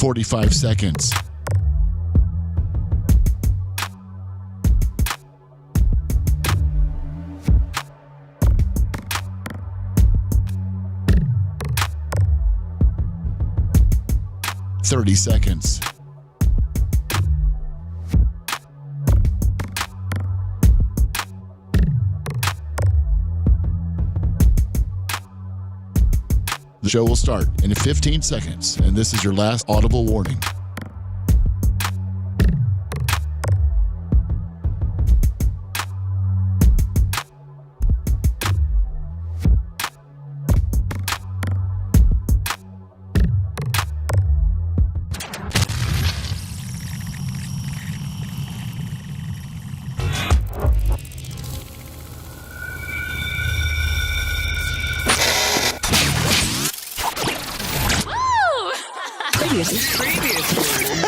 45 seconds. Seconds. The show will start in 15 seconds, and this is your last audible warning.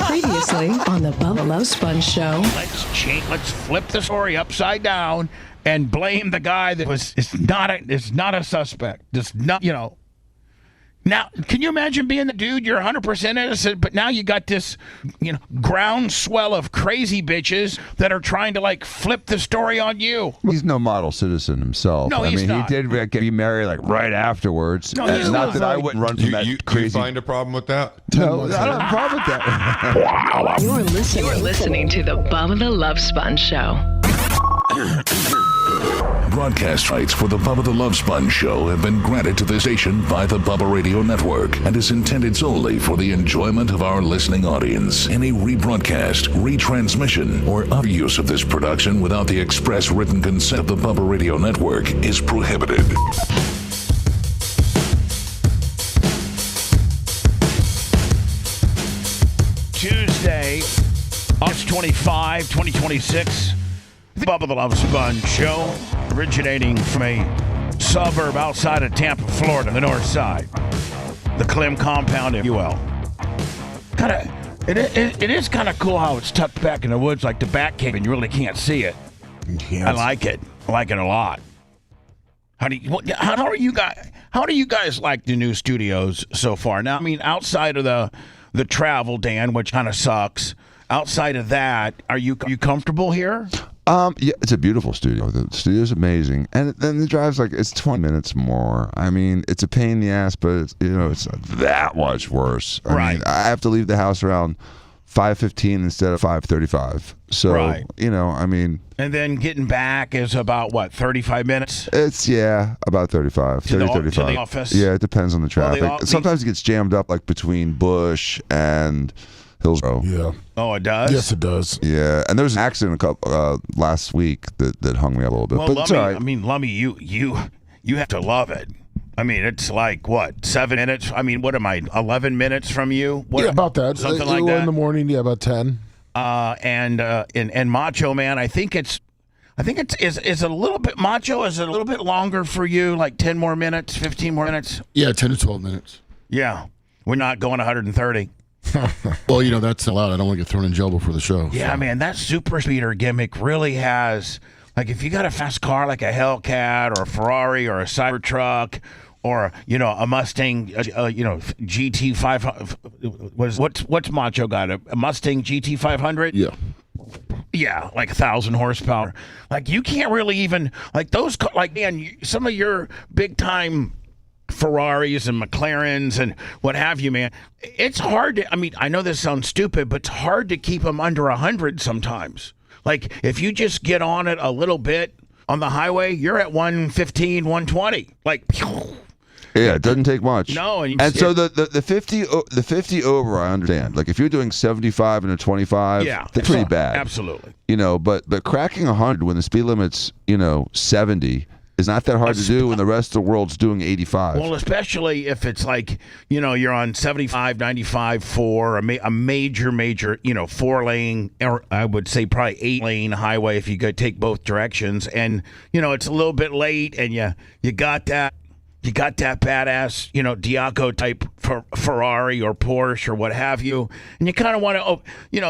Previously on the Bubba Love Sponge Show. Let's flip the story upside down and blame the guy that is not a suspect. It's not, Now, can you imagine being the dude? You're 100% innocent, but now you got this, groundswell of crazy bitches that are trying to flip the story on you. He's no model citizen himself. No, he's not. He did get married right afterwards. No, he's not that I wouldn't run from that crazy. You find a problem with that? No, I don't have a problem with that. You're listening to the Bubba the Love Sponge Show. Broadcast rights for the Bubba the Love Sponge Show have been granted to the station by the Bubba Radio Network and is intended solely for the enjoyment of our listening audience. Any rebroadcast, retransmission, or other use of this production without the express written consent of the Bubba Radio Network is prohibited. Tuesday, August 25, 2026. The Bubba the Love Sponge Show, originating from a suburb outside of Tampa, Florida, the north side. The Clem compound, if you will. It is kind of cool how it's tucked back in the woods like the Bat Cave, and you really can't see it. Yes. I like it. I like it a lot. How do you guys like the new studios so far? Now, I mean, outside of the travel, Dan, which kind of sucks. Outside of that, are you comfortable here? Yeah, it's a beautiful studio. The studio's amazing, and then the drive's it's 20 minutes more. I mean, it's a pain in the ass, but it's it's not that much worse. I mean, I have to leave the house around 5:15 instead of 5:35. So I mean, and then getting back is about what, 35 minutes? It's about 35, 35. To the office. Yeah, it depends on the traffic. Sometimes it gets jammed up between Bush and Hillsborough. Yeah. Oh, it does? Yes, it does. Yeah, and there was an accident last week that hung me up a little bit. Well, but it's all right. I mean, Lummy, you have to love it. I mean, it's 7 minutes? I mean, what am I, 11 minutes from you? Yeah, about that. Something like that? In the morning, about 10. And Macho Man, I think it's a little bit, Macho, is it a little bit longer for you, 10 more minutes, 15 more minutes? Yeah, 10 to 12 minutes. Yeah. We're not going 130. Well, that's allowed. I don't want to get thrown in jail before the show. Yeah, so. Man, that super speeder gimmick really has, if you got a fast car like a Hellcat or a Ferrari or a Cybertruck or, a Mustang, GT500, what's Macho got? A Mustang GT500? Yeah. Yeah, 1,000 horsepower. You can't really even, those, man, some of your big time Ferraris and McLarens and what have you, man. It's hard to, I know this sounds stupid, but it's hard to keep them under 100 sometimes. If you just get on it a little bit on the highway, you're at 115, 120. Yeah, it doesn't take much. No, so the 50 over, I understand. If you're doing 75 and a 25, yeah, they're pretty bad. Absolutely. But cracking 100 when the speed limit's 70 is not that hard to do when the rest of the world's doing 85. Well, especially if it's you're on 75, 95, 4, a major, 4-lane, or I would say probably 8-lane highway if you could take both directions. And, it's a little bit late and you got that badass, Diaco type Ferrari or Porsche or what have you. And you kind of want to, you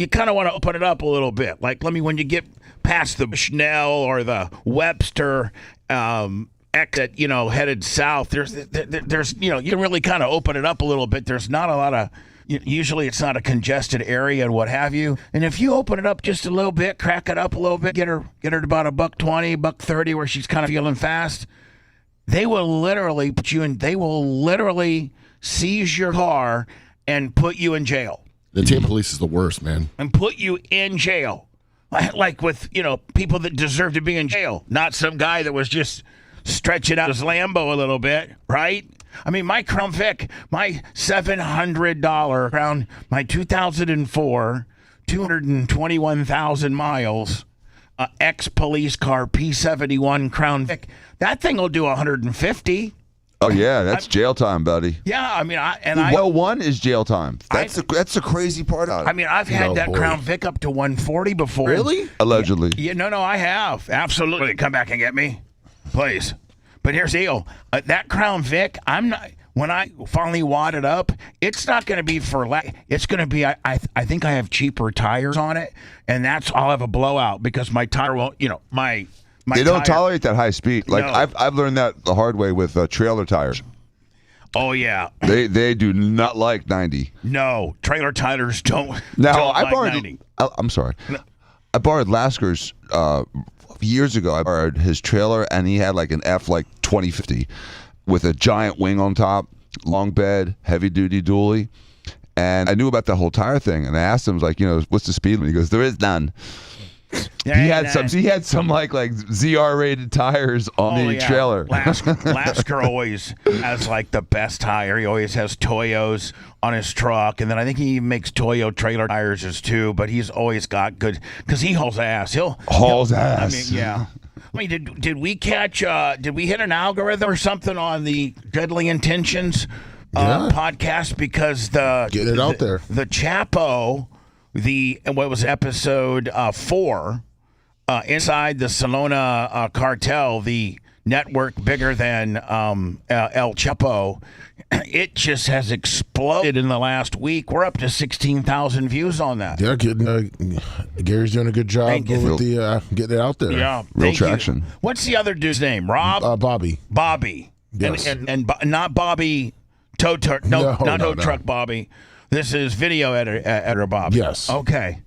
kind of want to open it up a little bit. When you get past the Schnell or the Webster exit, headed south, there's you can really kind of open it up a little bit. There's not a lot of Usually it's not a congested area and what have you. And if you open it up just a little bit, crack it up a little bit, get her to about $1.20, $1.30 where she's kind of feeling fast, they will literally put you in. They will literally seize your car and put you in jail. The Tampa police is the worst, man. And put you in jail. Like with, people that deserve to be in jail. Not some guy that was just stretching out his Lambo a little bit, right? I mean, my Crown Vic, my $700 Crown, my 2004, 221,000 miles, ex-police car P71 Crown Vic, that thing will do 150. Oh yeah, that's jail time, buddy. Yeah, I mean, one is jail time. That's the crazy part of it. I mean, I've had that Crown Vic up to 140 before. Really? Allegedly. Yeah, no, I have. Absolutely. Come back and get me, please. But here's the deal. That Crown Vic, when I finally wad it up, it's not going to be it's going to be, I think I have cheaper tires on it, and I'll have a blowout because my tire won't, they don't tolerate that high speed. Like, no. I've learned that the hard way with trailer tires. Oh, yeah. They do not like 90. No, trailer tires don't. Now, I like borrowed, 90. I'm sorry. No. I borrowed Lasker's years ago. I borrowed his trailer, and he had like an F like 2050 with a giant wing on top, long bed, heavy duty dually. And I knew about the whole tire thing, and I asked him, like, what's the speed limit? He goes, there is none. He had some like ZR rated tires on the trailer. Lasker always has like the best tire. He always has Toyos on his truck, and then I think he makes Toyo trailer tires too. But he's always got good because he hauls ass. Hauls ass. I mean, yeah. I mean, did we catch? Did we hit an algorithm or something on the Deadly Intentions podcast? Because get it out there. The Chapo. What was episode 4, inside the Salona cartel, the network bigger than El Chapo, it just has exploded in the last week. We're up to 16,000 views on that. Yeah, Gary's doing a good job with getting it out there. Yeah, real traction. What's the other dude's name? Rob? Bobby. Bobby. Yes. And not Bobby Tow Truck. Not Tow Truck Bobby. This is video editor Bob. Yes. Okay.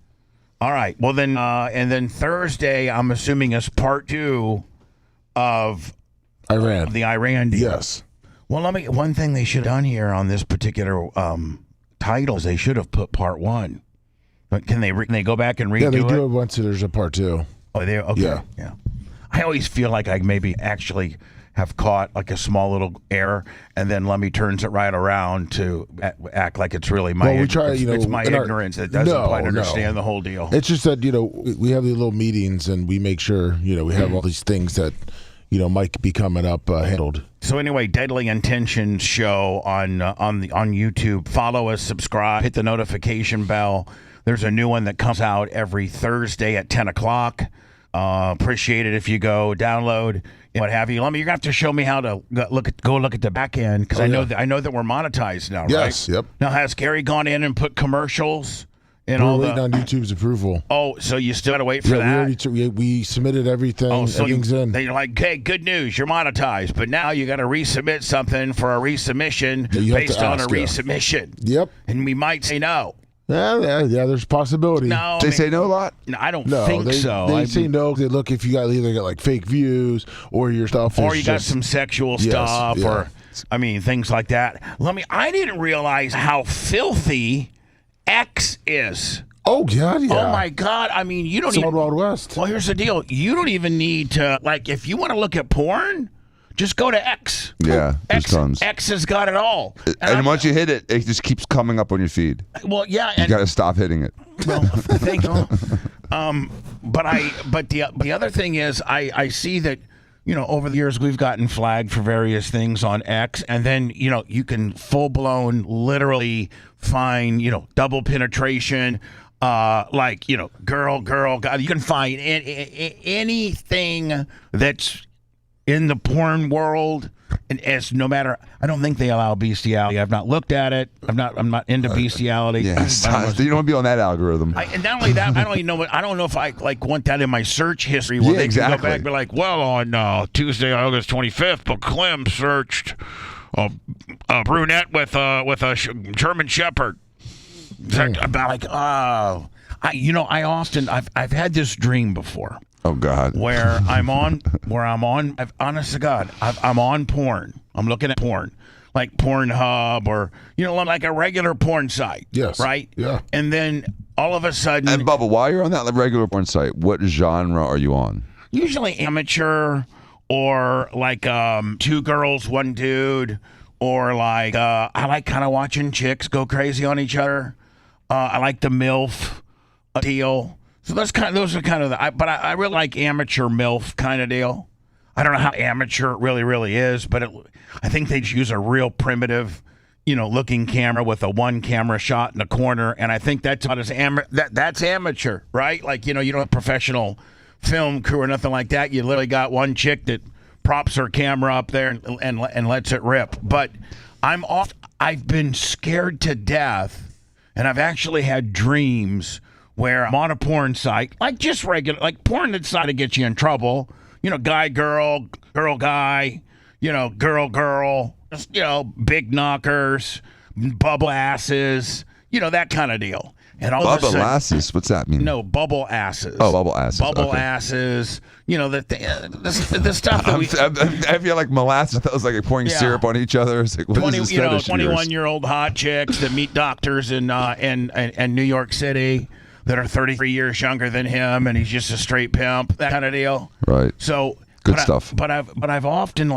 All right. Well, then, and then Thursday, I'm assuming is part 2 of Iran. The Iran deal. Yes. Well, one thing they should have done here on this particular title is they should have put part 1. But can they go back and redo it? Yeah, they do it once there's a part 2. Oh, they okay. Yeah. I always feel like I maybe actually have caught like a small little error, and then Lummy turns it right around to act like it's really my it's my ignorance that doesn't quite understand the whole deal. It's just that we have these little meetings and we make sure we have all these things that might be coming up handled. So anyway, Deadly Intentions show on YouTube. Follow us, subscribe, hit the notification bell. There's a new one that comes out every Thursday at 10 o'clock. Appreciate it if you go download and what have you. Lummy, you're gonna have to show me how to go look at the back end because I know that we're monetized now, right? Yes. Yep. Now has Gary gone in and put commercials and we're waiting on YouTube's approval. Oh, so you still gotta wait for that? We submitted everything. Oh, so everything's in. They're like, hey, good news, you're monetized, but now you got to resubmit something for a resubmission based on a resubmission. Yep. And we might say no. Yeah, there's a possibility. No, they say no a lot? No, I don't think so. They say no. They look if you either got like fake views or your stuff. Or you got some sexual stuff or, things like that. I didn't realize how filthy X is. Oh, God, yeah. Oh, my God. I mean, you don't even... Wild West. Well, here's the deal. You don't even need to, if you want to look at porn... Just go to X. Yeah, there's tons. X has got it all. And once you hit it, it just keeps coming up on your feed. Well, yeah. You got to stop hitting it. Well, thank you. But the other thing is, I see that, over the years we've gotten flagged for various things on X, and then, you can full-blown literally find, double penetration, girl, God. You can find anything that's in the porn world, and no matter, I don't think they allow bestiality. I've not looked at it. I'm not into bestiality. Yeah, you don't want to be on that algorithm. And not only that, I don't even know I don't know if I want that in my search history. Where they can go back and be like, well, on Tuesday, August 25th, Clem searched a brunette with a German Shepherd. About like, I've had this dream before. Oh God. I'm honest to God, I'm on porn. I'm looking at porn, like Pornhub or like a regular porn site. Yes. Right. Yeah. And then all of a sudden, And Bubba, while you're on that regular porn site, what genre are you on? usually amateur or like 2 girls, 1 dude, or like I like kind of watching chicks go crazy on each other. I like the MILF deal. So those are kind of but I really like amateur MILF kind of deal. I don't know how amateur it really is, but I think they just use a real primitive, looking camera with a 1 camera shot in the corner, and I think that's about that's amateur, right? Like you don't have a professional film crew or nothing like that. You literally got 1 chick that props her camera up there and lets it rip. But I've been scared to death, and I've actually had dreams where I'm on a porn site, like just regular, like porn that's not to get you in trouble. Guy, girl, girl, guy, girl, just, big knockers, bubble asses, that kind of deal. And all Bubble asses? What's that mean? No, bubble asses. Oh, bubble asses. Bubble Okay. asses. The stuff that we... I feel like molasses. I thought it was like pouring syrup on each other. It's like, what is this fetish of yours? 21-year-old hot chicks that meet doctors in New York City that are 33 years younger than him, and he's just a straight pimp, that kind of deal. Right. So good stuff. But I've often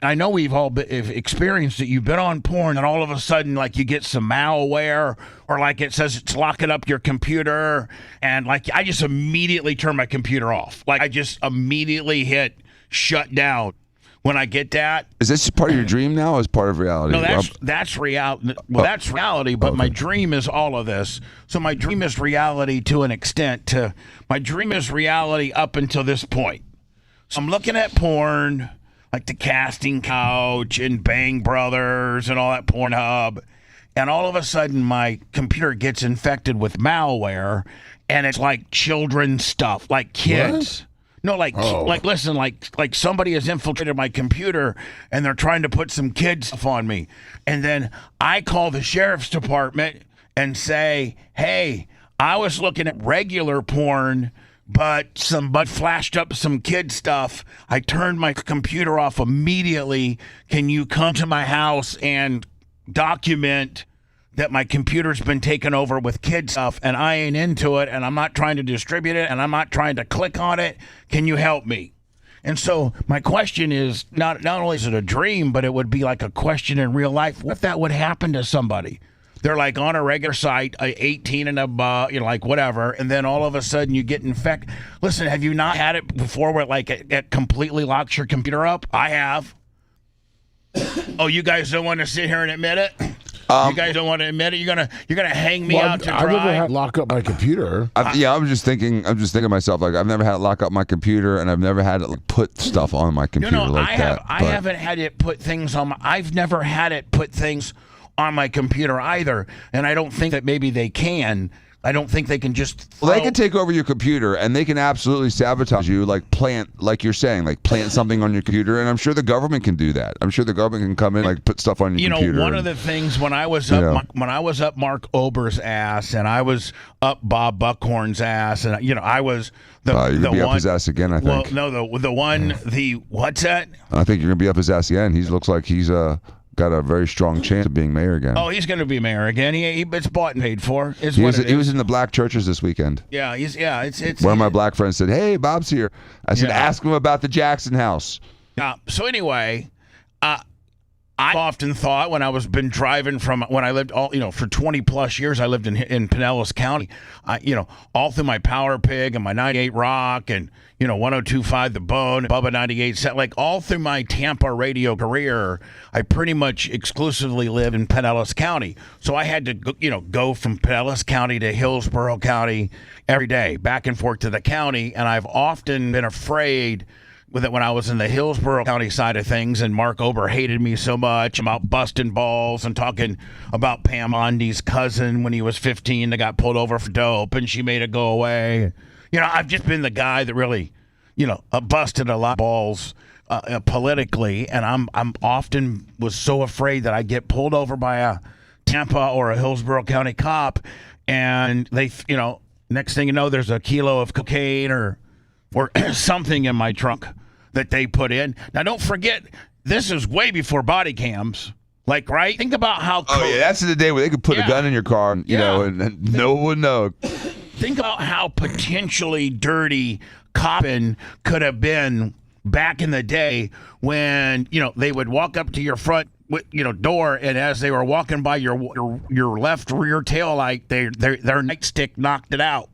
I know we've all experienced it. You've been on porn, and all of a sudden, like you get some malware, or like it says it's locking up your computer, and like I just immediately turn my computer off. Like I just immediately hit shut down. When I get that, is this part of your dream now, or is part of reality? No, that's reality. Well, that's reality, but my dream is all of this. So my dream is reality to an extent. My dream is reality up until this point. So I'm looking at porn, like the Casting Couch and Bang Brothers and all that Pornhub, and all of a sudden my computer gets infected with malware, and it's like children's stuff, like kids. What? No, listen, like somebody has infiltrated my computer and they're trying to put some kid stuff on me. And then I call the sheriff's department and say, hey, I was looking at regular porn, but flashed up some kid stuff. I turned my computer off immediately. Can you come to my house and document that my computer's been taken over with kid stuff, and I ain't into it, and I'm not trying to distribute it, and I'm not trying to click on it. Can you help me? And so my question is, not only is it a dream, but it would be like a question in real life. What if that would happen to somebody? They're like on a regular site, 18 and above, like whatever, and then all of a sudden you get infected. Listen, have you not had it before where like it completely locks your computer up? I have. Oh, you guys don't want to sit here and admit it? You guys don't want to admit it. You're gonna hang me out to dry. I've never had to lock up my computer. I'm just thinking to myself, like I've never had to lock up my computer, and I've never had to put stuff on my computer that. I haven't had it put things on. I've never had it put things on my computer either, and I don't think that maybe they can. I don't think they can just. Well, they can take over your computer, and they can absolutely sabotage you, like you're saying, like plant something on your computer. And I'm sure the government can do that. I'm sure the government can come in, like put stuff on your computer. One of the things when I was up Mark Ober's ass, and I was up Bob Buckhorn's ass, and I was you're gonna be up his ass again, I think. Well, no, the one, what's that? I think you're gonna be up his ass again. He looks like he's got a very strong chance of being mayor again. Oh, he's going to be mayor again. It's bought and paid for. He was in the black churches this weekend. Yeah, it's. One of my black friends said, "Hey, Bob's here." I said, "Ask him about the Jackson House." So anyway, I often thought when I was been driving when I lived for 20 plus years, I lived in Pinellas County. All through my Power Pig and my 98 Rock and 102.5 The Bone, Bubba 98, like all through my Tampa radio career, I pretty much exclusively lived in Pinellas County. So I had to go from Pinellas County to Hillsborough County every day, back and forth to the county, and I've often been afraid with it when I was in the Hillsborough County side of things, and Mark Ober hated me so much about busting balls and talking about Pam Ondi's cousin when he was 15 that got pulled over for dope, and she made it go away. I've just been the guy that really, busted a lot of balls politically, and I'm often was so afraid that I'd get pulled over by a Tampa or a Hillsborough County cop, and they, next thing you know, there's a kilo of cocaine or something in my trunk that they put in. Now, don't forget, this is way before body cams. Like, right? Think about how... that's the day where they could put a gun in your car, and, and no one would know. Think about how potentially dirty copping could have been back in the day when, they would walk up to your front door, and as they were walking by your left rear tail light, their nightstick knocked it out.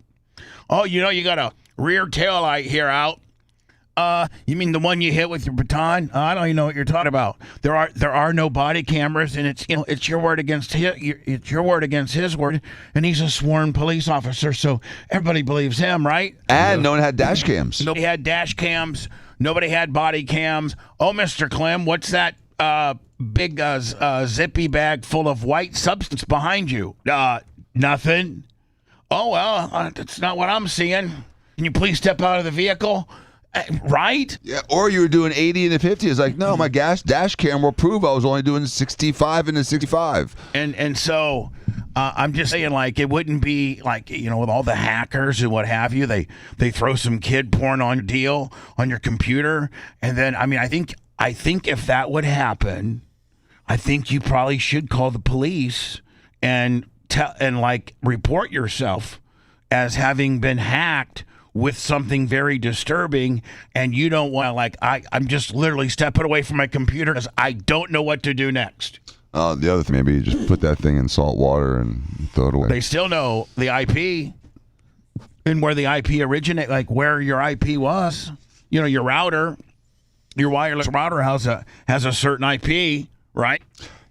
Oh, you got a rear tail light here out. You mean the one you hit with your baton? I don't even know what you're talking about. There are no body cameras, and it's your word against his word, and he's a sworn police officer, so everybody believes him, right? And no one had dash cams. Nobody had dash cams. Nobody had body cams. Oh, Mr. Clem, what's that big zippy bag full of white substance behind you? Nothing. Oh, well, that's not what I'm seeing. Can you please step out of the vehicle? Right? Yeah, or you were doing 80 and a 50. It's like, no, my dash cam will prove I was only doing 65 and a 65. And so I'm just saying, like, it wouldn't be like, with all the hackers and what have you, they throw some kid porn on your deal on your computer, and then I think if that would happen, I think you probably should call the police and report yourself as having been hacked with something very disturbing, and you don't want to, I'm just literally stepping away from my computer because I don't know what to do next. The other thing, maybe you just put that thing in salt water and throw it away. They still know the IP and where the IP originated, like where your IP was. Your router, your wireless router has a certain IP, right?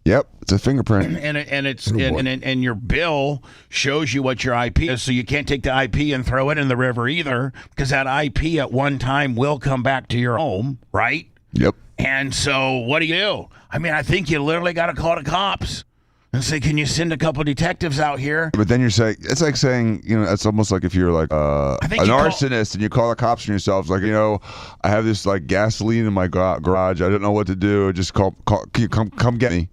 Yep, it's a fingerprint, and your bill shows you what your IP is, so you can't take the IP and throw it in the river either, because that IP at one time will come back to your home, right? Yep. And so what do you do? I think you literally got to call the cops and say, "Can you send a couple detectives out here?" But then you're saying, it's like saying, it's almost like if you're like an arsonist and you call the cops on yourself, like, I have this like gasoline in my garage, I don't know what to do, just come get me.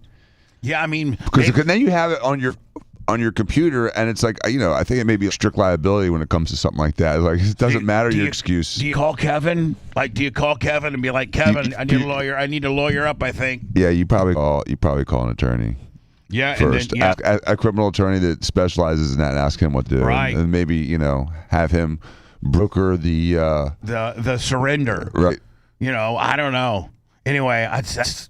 Yeah, because then you have it on your computer, and it's like, I think it may be a strict liability when it comes to something like that. It's like, it doesn't matter your excuse. Do you call Kevin? Do you call Kevin and be like, Kevin, I need a lawyer. I need to lawyer up, I think. Yeah, you probably call an attorney. Yeah, first, and then, a criminal attorney that specializes in that, and ask him what to do. Right, and maybe have him broker the surrender. Right. I don't know. Anyway, that's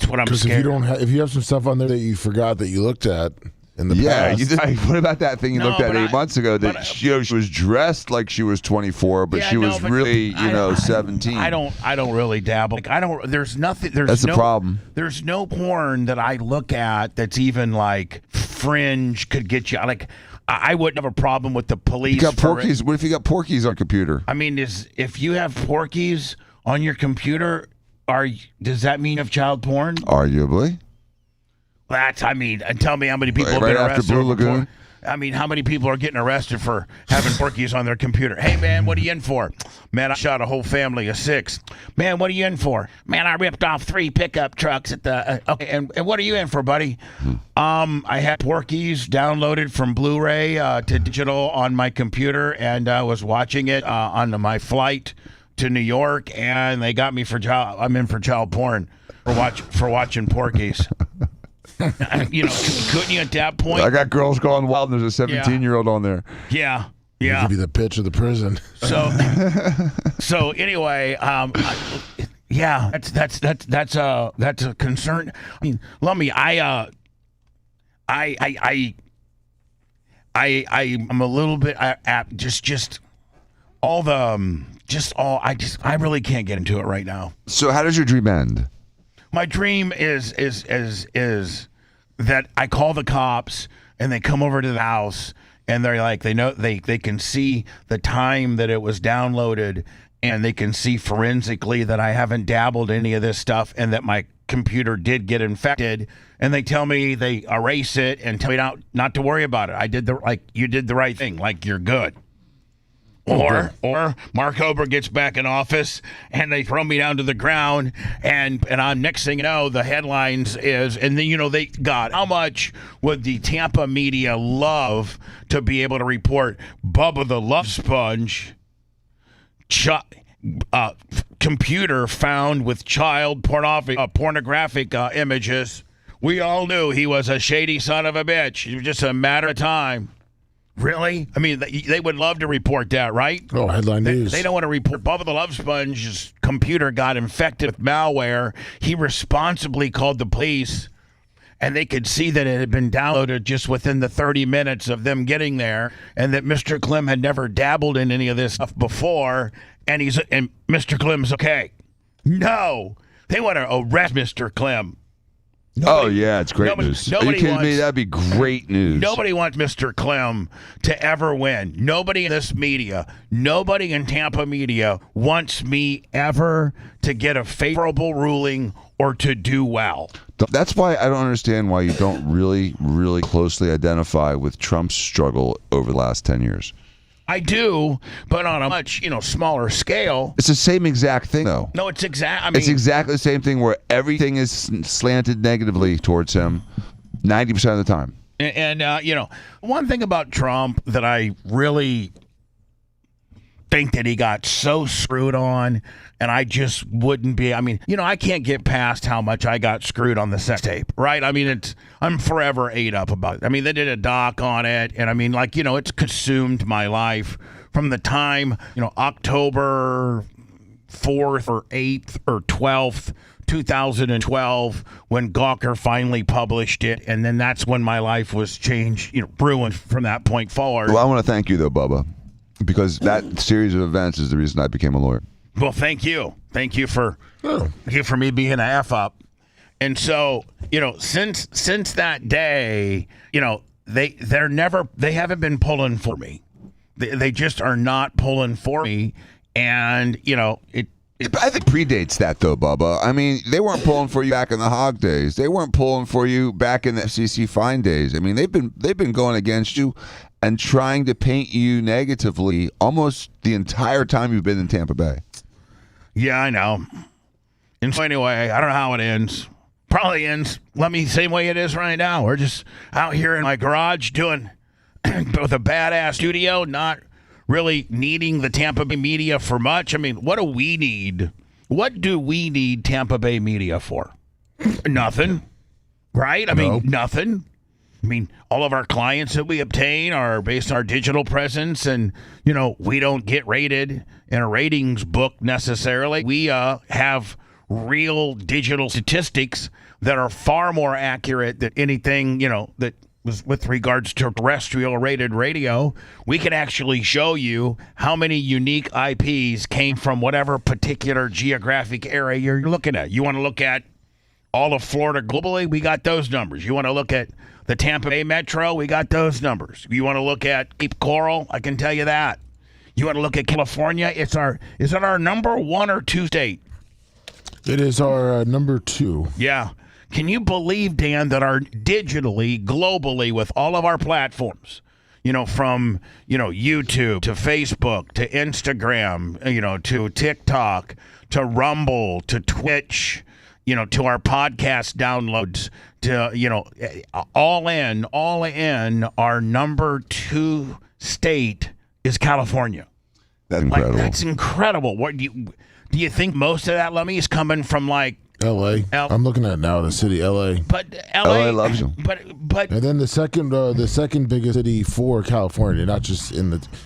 what I'm scared. Because if you have some stuff on there that you forgot that you looked at in the past. What about that thing you looked at 8 months ago that she was dressed like she was 24, but she was really 17. I don't really dabble. There's nothing. That's the problem. There's no porn that I look at that's even like fringe could get you. Like, I wouldn't have a problem with the police. You got Porkies. What if you got Porkies on computer? If you have Porkies on your computer, does that mean you have child porn? Arguably. And tell me how many people right get after arrested Blue Lagoon. How many people are getting arrested for having Porkies on their computer? Hey, man, what are you in for? Man, I shot a whole family of 6. Man, what are you in for? Man, I ripped off 3 pickup trucks at the... okay, and what are you in for, buddy? I had Porkies downloaded from Blu-ray to digital on my computer, and I was watching it on my flight to New York, and they got me I'm in for child porn for watching Porkies. Couldn't you at that point? I got Girls Gone Wild, and there's a 17-year-old on there. Yeah. It could be the pitch of the prison. So anyway, that's a concern. Lummy, I'm a little bit I really can't get into it right now. So how does your dream end? My dream is that I call the cops and they come over to the house and they're like, they know they can see the time that it was downloaded, and they can see forensically that I haven't dabbled any of this stuff and that my computer did get infected, and they tell me, they erase it and tell me not to worry about it. You did the right thing, like, you're good. Or Mark Ober gets back in office and they throw me down to the ground and I'm next thing you know, the headlines is, and then, God, how much would the Tampa media love to be able to report Bubba the Love Sponge computer found with child pornographic images. We all knew he was a shady son of a bitch. It was just a matter of time. Really? I mean, they would love to report that, right? Oh, headline news. They don't want to report Bubba the Love Sponge's computer got infected with malware. He responsibly called the police, and they could see that it had been downloaded just within the 30 minutes of them getting there, and that Mr. Clem had never dabbled in any of this stuff before, and Mr. Clem's okay. No, they want to arrest Mr. Clem. It's great news. Are you kidding me? That'd be great news. Nobody wants Mr. Clem to ever win. Nobody in this media, nobody in Tampa media wants me ever to get a favorable ruling or to do well. That's why I don't understand why you don't really, really closely identify with Trump's struggle over the last 10 years. I do, but on a much, smaller scale. It's the same exact thing, though. No, it's it's exactly the same thing where everything is slanted negatively towards him 90% of the time. And one thing about Trump that I really think that he got so screwed on, and I just wouldn't be. I can't get past how much I got screwed on the sex tape, right? I'm forever ate up about it. They did a doc on it, and it's consumed my life from the time, October 4th or 8th or 12th, 2012, when Gawker finally published it, and then that's when my life was changed, ruined from that point forward. Well, I want to thank you, though, Bubba, because that series of events is the reason I became a lawyer. Well, thank you. Thank you for me being an F up. And so, since that day, they haven't been pulling for me. They just are not pulling for me. And, I think predates that, though, Bubba. They weren't pulling for you back in the hog days. They weren't pulling for you back in the FCC fine days. They've been going against you and trying to paint you negatively almost the entire time you've been in Tampa Bay. Yeah, I know. And so anyway, I don't know how it ends. Probably ends, same way it is right now. We're just out here in my garage doing with a badass studio, not really needing the Tampa Bay media for much. What do we need? What do we need Tampa Bay media for? Nothing, right? Nothing. All of our clients that we obtain are based on our digital presence, and, we don't get rated in a ratings book necessarily. We have real digital statistics that are far more accurate than anything, that was with regards to terrestrial rated radio. We can actually show you how many unique IPs came from whatever particular geographic area you're looking at. You want to look at all of Florida globally? We got those numbers. You want to look at the Tampa Bay Metro? We got those numbers. You want to look at Cape Coral? I can tell you that. You want to look at California? Is it our number 1 or 2 state? It is our number 2. Yeah. Can you believe, Dan, that our digitally, globally, with all of our platforms, from, YouTube to Facebook to Instagram, to TikTok to Rumble to Twitch, to our podcast downloads, to, all in, our number 2 state is California. That's incredible. That's incredible. What do you think most of that, Lummy, is coming from L.A. I'm looking at now the city, L.A. But L.A. loves you. But and then the second biggest city for California, not just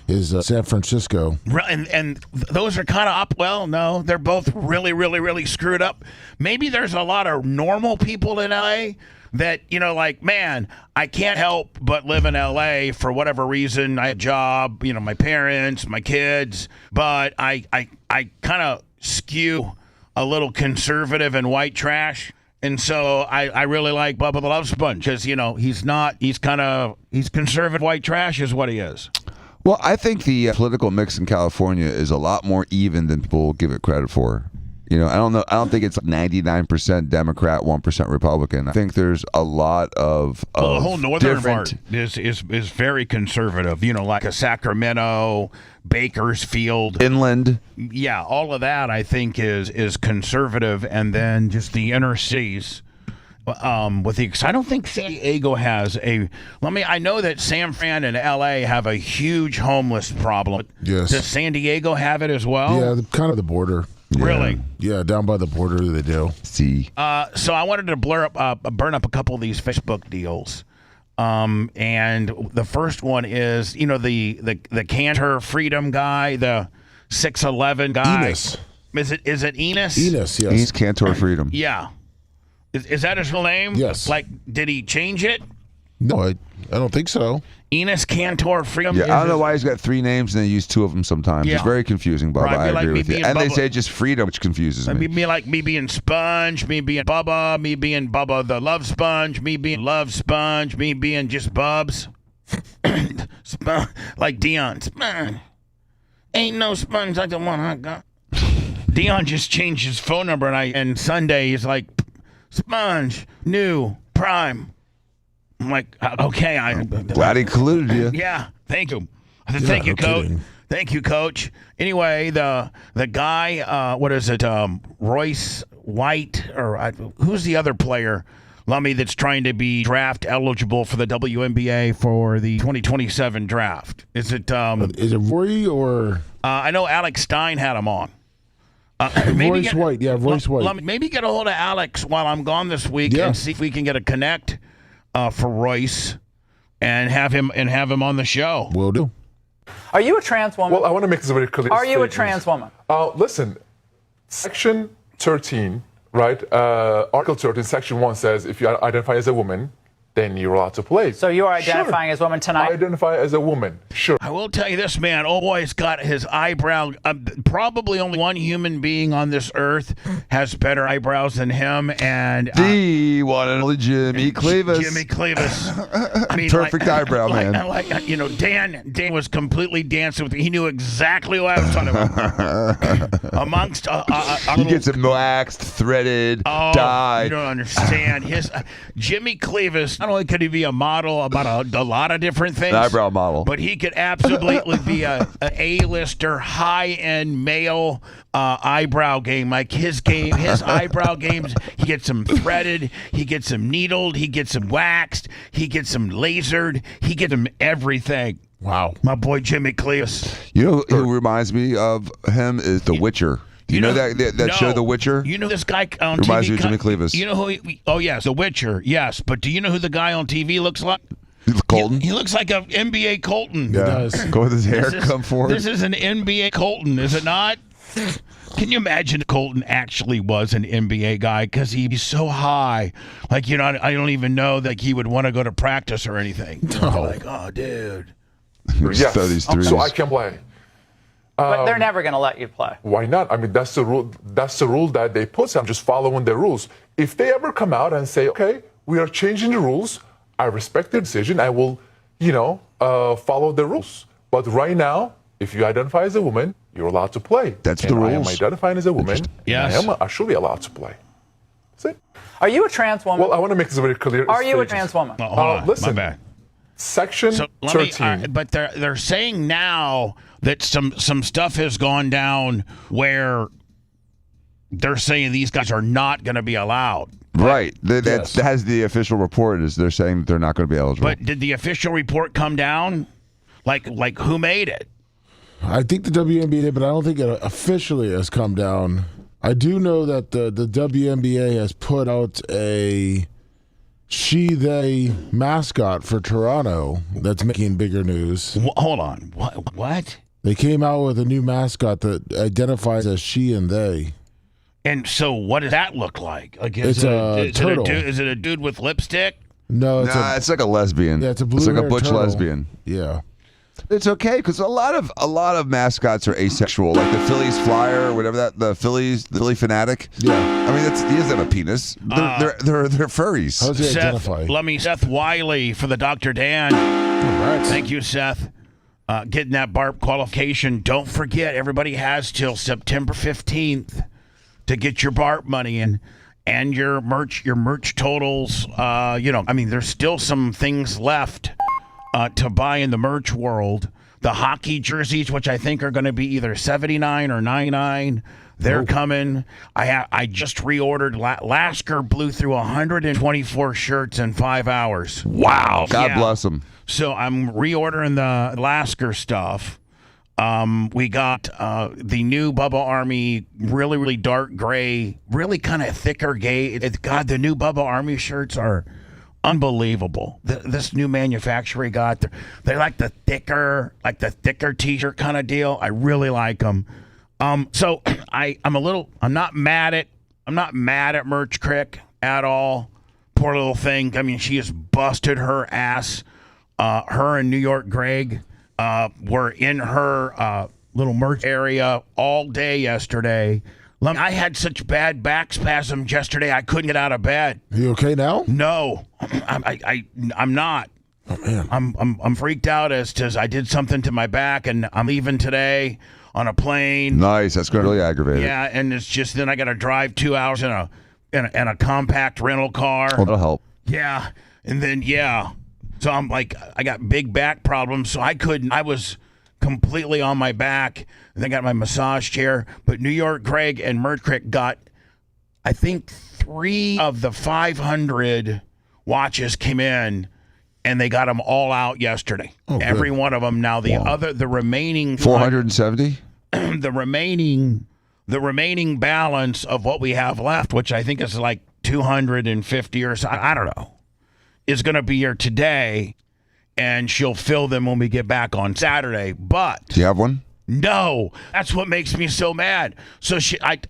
is San Francisco. And those are kind of up. Well, no, they're both really, really, really screwed up. Maybe there's a lot of normal people in L.A. that, man, I can't help but live in L.A. for whatever reason. I have a job, my parents, my kids, but I kind of skew a little conservative and white trash. And so I really like Bubba the Love Sponge because, he's conservative white trash is what he is. Well, I think the political mix in California is a lot more even than people give it credit for. You know, I don't know. I don't think it's 99% Democrat, 1% Republican. I think there's a lot of the whole northern different. part is very conservative. You know, like a Sacramento, Bakersfield, Inland. Yeah, all of that I think is conservative, and then just the inner cities. I don't think San Diego has a. I know that San Fran and L.A. have a huge homeless problem. Yes. Does San Diego have it as well? Yeah, kind of the border. Really? Yeah, down by the border they do. See. So I wanted to burn up a couple of these Facebook deals. And the first one is, you know, the Kanter Freedom guy, the 6'11" guy. Enes. Is it Enes? Enes, yes. He's Kantor Freedom. Yeah. Is that his real name? Yes. Like, did he change it? No, I don't think so. Enes Kantor Freedom. Yeah, I don't know why he's got 3 names and they use 2 of them sometimes. Yeah. It's very confusing, Bubba. Right, I like agree me with you. being And they Bubba. say just freedom, which confuses me. Me being Sponge, me being Bubba, me being Bubba the Love Sponge, me being Love Sponge, me being just Bubs. Like Dion. Sponge. Ain't no sponge like the one I got. Dion just changed his phone number, and Sunday he's like, Sponge, new, prime. I'm like, okay. Glad he included you. Yeah, thank you. Thank you, Coach. kidding. Thank you, Coach. Anyway, the guy, what is it, Royce White, or who's the other player, Lummy, that's trying to be draft eligible for the WNBA for the 2027 draft? Is it Rory or I know Alex Stein had him on. Royce White? Yeah, Royce White. Maybe get a hold of Alex while I'm gone this week and see if we can get a connect for Royce and have him on the show. Will do. Are you a trans woman? Well, I want to make this very clear. Are you a trans woman? Listen, Section 13, right? Article 13, Section 1 says if you identify as a woman, then you're allowed to play. So you are identifying as a woman tonight? I identify as a woman, sure. I will tell you this, man. Oh, boy, he's got his eyebrow. Probably only one human being on this earth has better eyebrows than him. And The one and only Jimmy Cleavis. Jimmy Cleavis. I mean, Perfect eyebrow, man. Dan was completely dancing with me. He knew exactly what I was talking about. Amongst He gets it waxed, threaded, dyed. You don't understand. His Jimmy Cleavis. Not only could he be a model about a lot of different things, An eyebrow model, but he could absolutely be a A-lister, high-end male eyebrow game. Like his eyebrow games, he gets them threaded, he gets them needled, he gets them waxed, he gets them lasered, he gets them everything. Wow. My boy Jimmy Cleavis. You know who reminds me of him is The Witcher. You know that show, The Witcher? You know this guy on TV? Reminds me of TV? Jimmy Cleavis. You know who? Yes, The Witcher. Yes, but do you know who the guy on TV looks like? Colton? He looks like an NBA Colton. Yeah. does. Go with his hair, come forward. This is an NBA Colton, is it not? Can you imagine if Colton actually was an NBA guy? Because he's so high. Like, you know, I don't even know that he would want to go to practice or anything. No. Like, oh, dude. Yes, These threes. so I can play. But they're never going to let you play. Why not? I mean, that's the rule. That's the rule that they put. So I'm just following the rules. If they ever come out and say, "Okay, we are changing the rules," I respect their decision. I will, follow the rules. But right now, if you identify as a woman, you're allowed to play. That's and the I am rules. identifying as a woman. Yes. And I should be allowed to play. That's it. Are you a trans woman? Well, I want to make this very clear. Are you a trans woman? Oh, hold on. listen. My bad. Section So 13. but they're saying now that some stuff has gone down where they're saying these guys are not going to be allowed. Right. Yes. That has the official report is they're saying that they're not going to be eligible. But did the official report come down? Like who made it? I think the WNBA did, but I don't think it officially has come down. I do know that the WNBA has put out a she-they mascot for Toronto that's making bigger news. Hold on. What? They came out with a new mascot that identifies as she and they. And so what does that look like? Like It's a turtle. Is it a dude with lipstick? No, it's like a lesbian. Yeah, it's a It's like a blue-haired butch turtle. lesbian. Yeah. It's okay because a lot of mascots are asexual, like the Phillies Flyer or whatever the Philly Fanatic. Yeah. I mean, he doesn't have a penis. They're furries. How does he identify? Seth Wiley for the Dr. Dan. All right. Thank you, Seth. Getting that BARP qualification. Don't forget, everybody has till September 15th to get your BARP money in and your merch totals. There's still some things left to buy in the merch world. The hockey jerseys, which I think are going to be either $79 or $99, they're coming. I just reordered. Lasker blew through 124 shirts in 5 hours. Wow. God bless them. So I'm reordering the Lasker stuff. We got the new Bubba Army, really, really dark gray, really kind of thicker gray. God, the new Bubba Army shirts are unbelievable. This new manufacturer got, they like the thicker T-shirt kind of deal. I really like them. So I'm not mad at Merch Crick at all. Poor little thing. I mean, she has busted her ass. Her and New York Greg were in her little merch area all day yesterday. I had such bad back spasms yesterday, I couldn't get out of bed. Are you okay now? No, I'm not. Oh man, I'm freaked out as to I did something to my back, and I'm leaving today on a plane. Nice, that's going to really aggravate it. Yeah, and it's just then I got to drive 2 hours in a compact rental car. Well, that'll help. Yeah, and then so I'm like, I got big back problems, so I was completely on my back. And I got my massage chair. But New York Greg and Merch Crick got, I think, 3 of the 500 watches came in, and they got them all out yesterday. Oh, every good. one of them. Now the remaining 470. the remaining balance of what we have left, which I think is like 250 or so, I don't know, is going to be here today, and she'll fill them when we get back on Saturday. But Do you have one? no, that's what makes me so mad. So I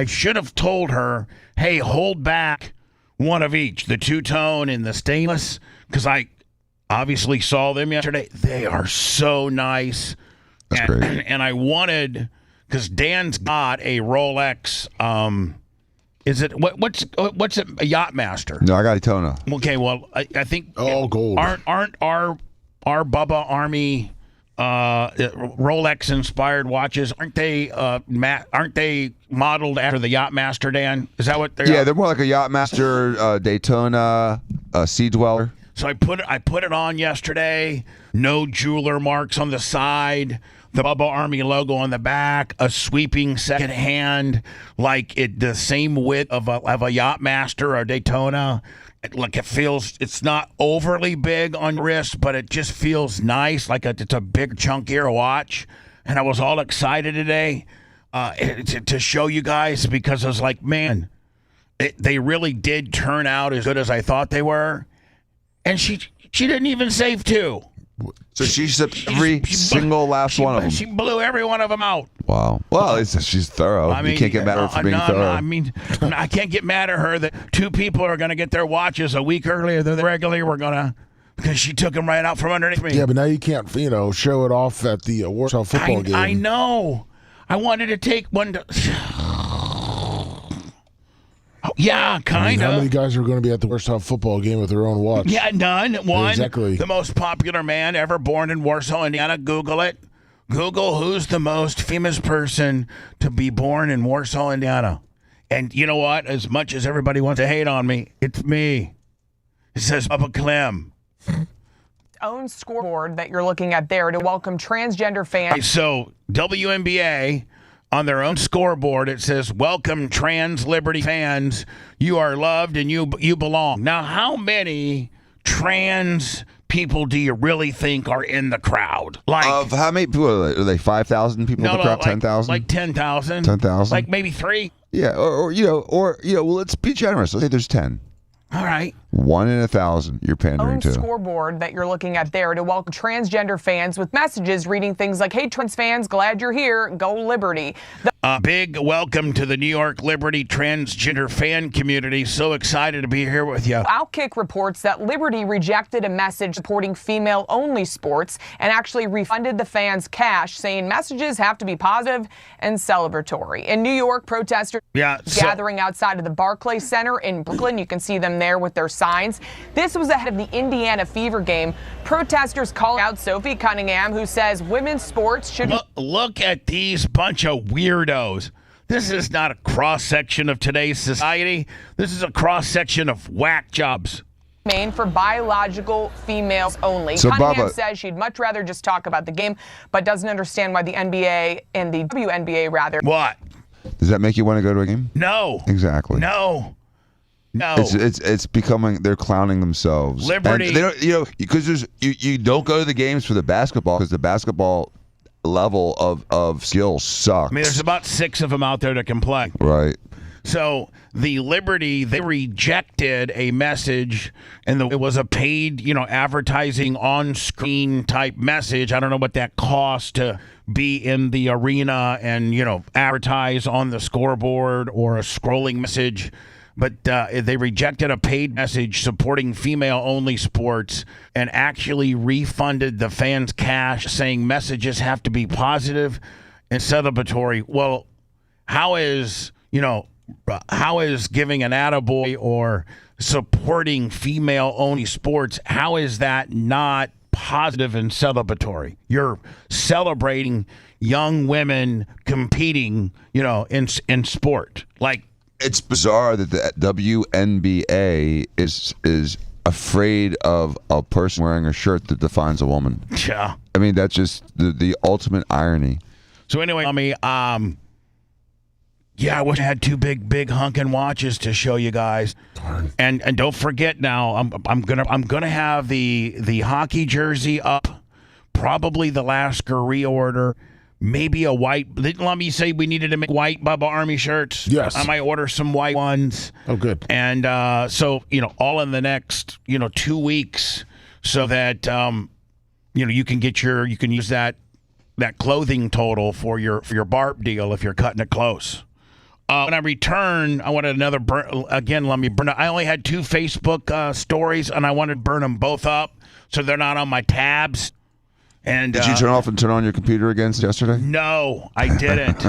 should have told her, hey, hold back one of each, the two-tone and the stainless, because I obviously saw them yesterday. They are so nice. That's great. And I wanted, because Dan's got a Rolex. Is it what's it? A Yachtmaster? No, I got Daytona. Okay, well, I think all gold. Aren't our Bubba Army Rolex inspired watches? Aren't they modeled after the Yachtmaster, Dan? Is that what they're? Yeah, they're more like a Yachtmaster, Daytona, Sea Dweller. So I put it on yesterday. No jeweler marks on the side. The Bubba Army logo on the back. A sweeping second hand, like the same width of a Yachtmaster or Daytona. Like it's not overly big on wrist, but it just feels nice. Like it's a big chunkier watch. And I was all excited today to show you guys, because I was like, man, they really did turn out as good as I thought they were. And she didn't even save 2. So she shipped every single last one of them. She blew every one of them out. Wow. Well, she's thorough. I mean, you can't get mad at her for being thorough. I mean, I can't get mad at her that 2 people are going to get their watches a week earlier than they regularly were going to, because she took them right out from underneath me. Yeah, but now you can't, show it off at the Warsaw football game. I know. I wanted to take one to... Yeah, kind of. How many guys are going to be at the Warsaw football game with their own watch? Yeah, none. One. Exactly. The most popular man ever born in Warsaw, Indiana. Google it. Google who's the most famous person to be born in Warsaw, Indiana. And you know what? As much as everybody wants to hate on me, it's me. It says Bubba Clem. Own scoreboard that you're looking at there to welcome transgender fans. So WNBA, on their own scoreboard, it says, welcome trans liberty fans. You are loved and you belong. Now, how many trans people do you really think are in the crowd? Like, of how many people are they? 5,000 people in the crowd? 10,000? Like 10,000. 10,000? Like maybe 3. Yeah, or well, let's be generous. Let's say there's 10. All right. 1 in 1,000 you're pandering Own to. scoreboard that you're looking at there to welcome transgender fans with messages reading things like, hey, trans fans, glad you're here. Go Liberty. A big welcome to the New York Liberty transgender fan community. So excited to be here with you. Outkick reports that Liberty rejected a message supporting female-only sports and actually refunded the fans cash, saying messages have to be positive and celebratory. In New York, protesters gathering outside of the Barclays Center in Brooklyn. You can see them there with their signs. This was ahead of the Indiana Fever game. Protesters calling out Sophie Cunningham, who says women's sports should... Look at these bunch of weirdos. This is not a cross-section of today's society. This is a cross-section of whack jobs. Maine for biological females only. So, Cunningham Bubba, says she'd much rather just talk about the game, but doesn't understand why the NBA and the WNBA rather. What? Does that make you want to go to a game? No. Exactly. No. It's becoming, they're clowning themselves. Liberty. And they don't, because you don't go to the games for the basketball because the basketball level of skill sucks. I mean, there's about 6 of them out there that can play. Right. So the Liberty, they rejected a message, and it was a paid, advertising on-screen type message. I don't know what that costs to be in the arena and, advertise on the scoreboard or a scrolling message. But they rejected a paid message supporting female-only sports and actually refunded the fans cash, saying messages have to be positive and celebratory. Well, how is giving an attaboy or supporting female-only sports, how is that not positive and celebratory? You're celebrating young women competing, in sport. Like, it's bizarre that the WNBA is afraid of a person wearing a shirt that defines a woman. Yeah. I mean, that's just the ultimate irony. So anyway, I wish I had 2 big hunkin' watches to show you guys. And don't forget now, I'm gonna have the hockey jersey up, probably the Lasker reorder, maybe a white. Didn't Lummy say we needed to make white Bubba Army shirts? Yes. I might order some white ones. Oh, good. And so all in the next 2 weeks, so that you can use that clothing total for your BARP deal if you're cutting it close. When I return, I wanted another let me burn. I only had 2 Facebook stories, and I wanted to burn them both up so they're not on my tabs. And did you turn off and turn on your computer again yesterday? No, I didn't.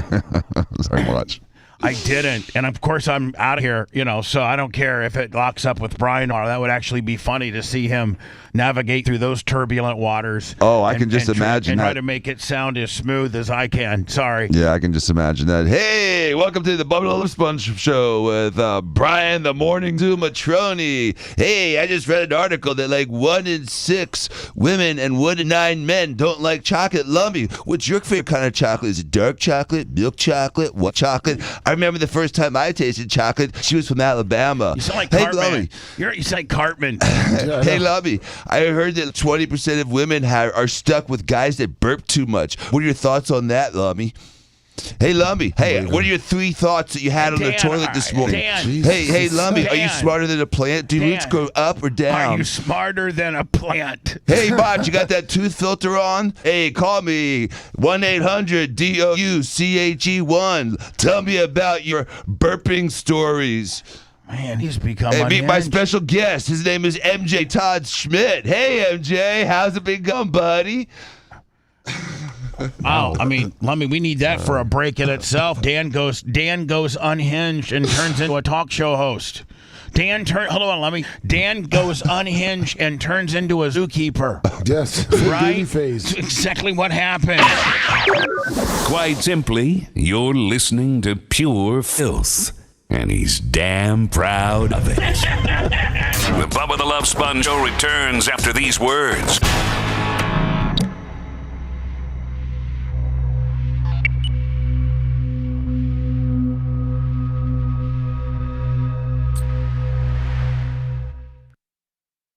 Sorry, much. I didn't. And of course, I'm out of here, so I don't care if it locks up with Brian, or that would actually be funny to see him navigate through those turbulent waters. Oh, I can just imagine and that. try to make it sound as smooth as I can. Sorry. Yeah, I can just imagine that. Hey, welcome to the Bubba the Sponge Show with Brian the Morning Zoo Matroni. Hey, I just read an article that like 1 in 6 women and 1 in 9 men don't like chocolate. Lummy, what's your favorite kind of chocolate? Is it dark chocolate, milk chocolate, what chocolate? I remember the first time I tasted chocolate, she was from Alabama. You sound like Hey, Cartman. Lummy. You sound like Cartman. Hey, Lummy, I heard that 20% of women are stuck with guys that burp too much. What are your thoughts on that, Lummy? Hey, Lummy. Hey, what are your 3 thoughts that you had on the toilet this morning? Hey, Lummy, are you smarter than a plant? Do roots go up or down? Are you smarter than a plant? Hey, Bot, you got that tooth filter on? Hey, call me 1-800-DOUCHE1. Tell me about your burping stories. Man, he's become Hey, meet my unhinged. special guest. His name is MJ Todd Schmidt. Hey, MJ, how's it been going, buddy? Oh, Lummy, we need that for a break in itself. Dan goes unhinged and turns into a talk show host. Hold on, Lummy. Dan goes unhinged and turns into a zookeeper. Yes. Right? Phase. Exactly what happened. Quite simply, you're listening to pure filth. And he's damn proud of it. The Bubba the Love Sponge Show returns after these words.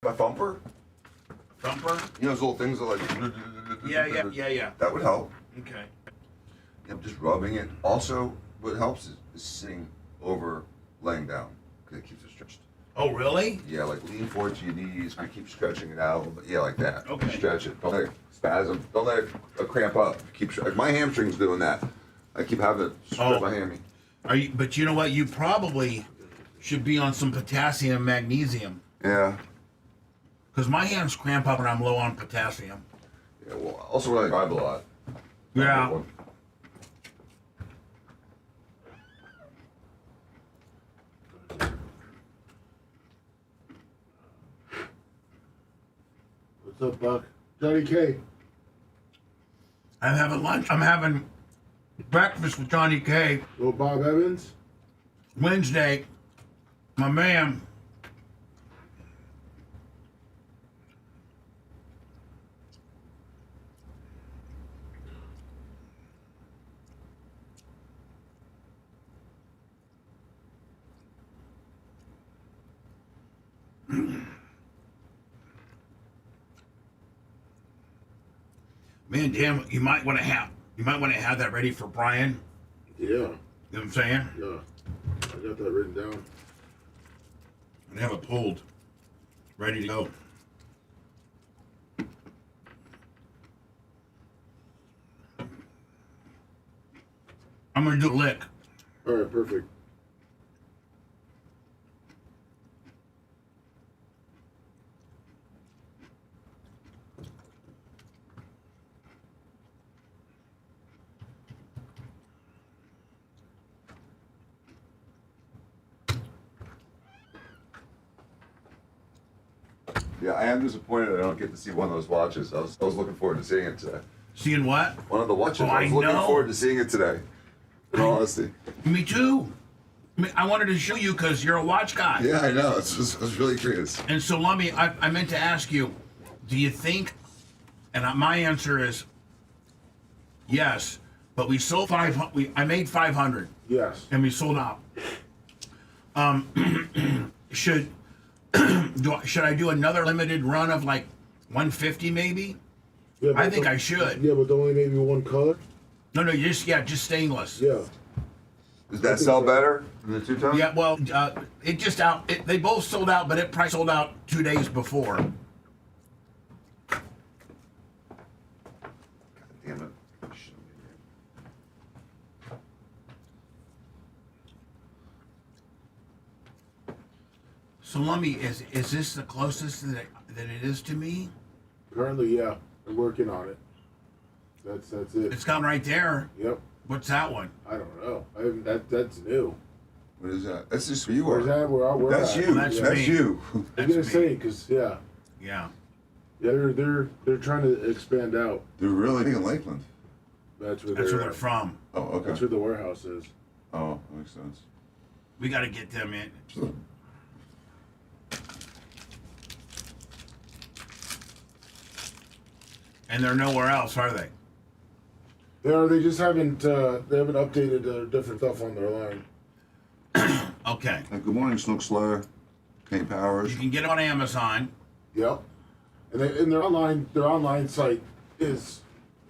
My thumper? Thumper? Those little things that like... Yeah. That would help. Okay. Just rubbing it. Also, what helps is sitting over laying down, because it keeps it stretched. Oh, really? Yeah, like lean forward to your knees, but keep stretching it out. But yeah, like that. Okay. Stretch it. Don't let it spasm. Don't let it cramp up. Like my hamstring's doing that. I keep having to stretch my hammy. But you know what? You probably should be on some potassium and magnesium. Yeah. Because my hands cramp up when I'm low on potassium. Yeah, well, also when I drive a lot. Yeah. What's up, Buck? Johnny K. I'm having lunch. I'm having Breakfast with Johnny K. Little Bob Evans. Wednesday, my man. Man, damn, you might want to have that ready for Brian. Yeah. You know what I'm saying? Yeah. I got that written down. And have it pulled. Ready to go. I'm going to do a lick. All right, perfect. Yeah, I am disappointed I don't get to see one of those watches. I was looking forward to seeing it today. Seeing what? One of the watches. Oh, I was looking know. forward to seeing it today. In all honesty. Me too. I wanted to show you because you're a watch guy. Yeah, I know. I was really curious. And so, Lummy, I meant to ask you, do you think, and my answer is yes, but we sold 500, I made 500. Yes. And we sold out. Should I do another limited run of like 150 maybe? Yeah, I think I should. Yeah, but only maybe one color? No, just stainless. Yeah. Does that sell better than the two-tone? Yeah, well, it just out. They both sold out, but it probably sold out 2 days before. God damn it. So, Lummy, is this the closest that it is to me? Currently, yeah. I'm working on it. That's it. It's gone right there. Yep. What's that one? I don't know. I haven't. That's new. What is that? That's just where you Where's are. that? Where That's at? you. That's That's me. you. I'm That's gonna me. say because yeah, Yeah. they're trying to expand out. They're really big in Lakeland. That's where That's they're where they're from. Oh, okay. That's where the warehouse is. Oh, that makes sense. We got to get them in. And they're nowhere else, are they? They just haven't updated different stuff on their line. Okay. Good morning, Snook Slayer. Paint Powers. You can get it on Amazon. Yep. And their online site is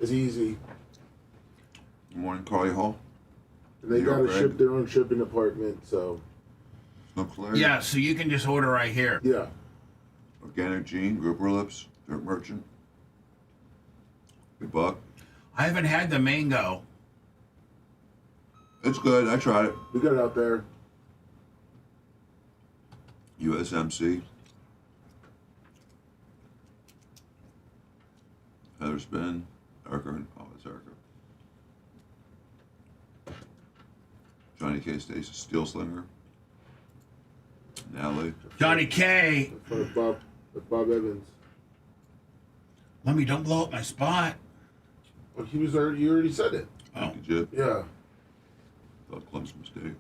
easy. Good morning, Carly Hall. And they Yo, got to Greg. ship their own shipping department, so Snook Slayer. Yeah, so you can just order right here. yeah. Organic Gene, Grouper Lips, Dirt Merchant. Good Buck. I haven't had the mango. It's good. I tried it. We got it out there. USMC. Heather Spin. Erica. Oh, it's Erica. Johnny K. Stacy. Steel Slinger. Natalie. Johnny K. That's Bob Evans. Lummy, don't blow up my spot. Oh, you already said it. Oh. Thank you, Jip. Yeah. Thought Clem's mistake.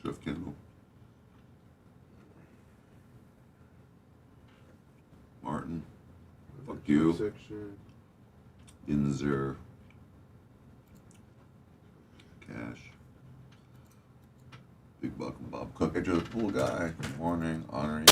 Jeff Kendall. Martin. Fuck you. Section. Inzer. Cash. Big Buck and Bob Cook. I drew the pool guy. Good morning. Honoring.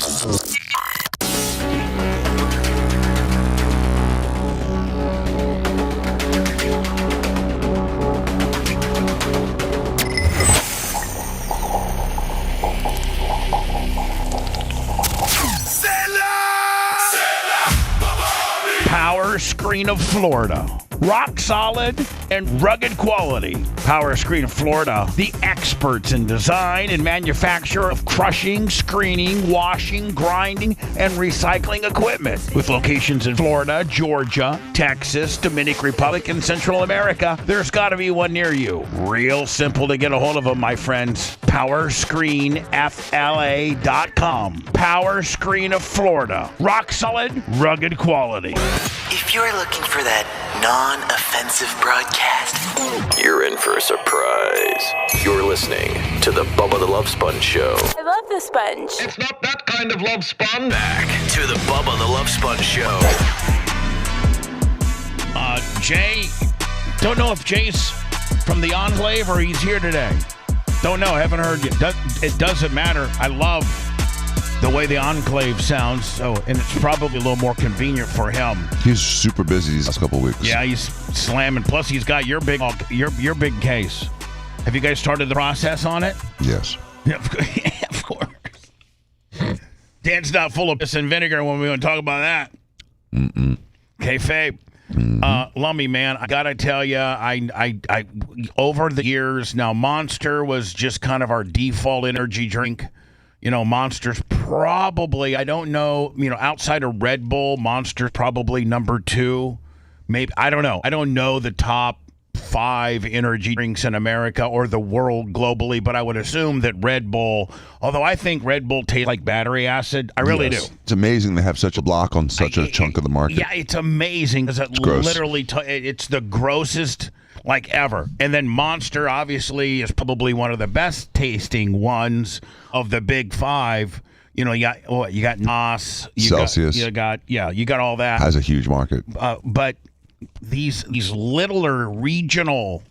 Power Screen of Florida. Rock solid and rugged quality. Power Screen of Florida, the experts in design and manufacture of crushing, screening, washing, grinding, and recycling equipment. With locations in Florida, Georgia, Texas, Dominican Republic, and Central America, there's got to be one near you. Real simple to get a hold of them, my friends. PowerscreenFLA.com. Power Screen of Florida. Rock solid, rugged quality. If you're looking for that non-offensive broadcast. You're in for a surprise. You're listening to the Bubba the Love Sponge Show. I love the sponge. It's not that kind of love sponge. Back to the Bubba the Love Sponge Show. Jay, don't know if Jay's from the Enclave or he's here today. Don't know, haven't heard yet. It doesn't matter. I love the way the Enclave sounds, and it's probably a little more convenient for him. He's super busy these last couple of weeks. Yeah, he's slamming. Plus, he's got your big case. Have you guys started the process on it? Yes. Yeah, of course. Dan's not full of piss and vinegar when we want to talk about that. Okay, Fabe. Lummy, man, I gotta tell you, I over the years now, Monster was just kind of our default energy drink. You know, Monster's probably, I don't know, outside of Red Bull, Monster's probably number 2. Maybe, I don't know. I don't know the top 5 energy drinks in America or the world globally, but I would assume that Red Bull, although I think Red Bull tastes like battery acid, I really do. It's amazing they have such a block on such a chunk of the market. Yeah, it's amazing because it's literally, it's the grossest like ever. And then Monster obviously is probably one of the best tasting ones of the big 5. You got NOS, Celsius. you got all that. Has a huge market. But these littler regional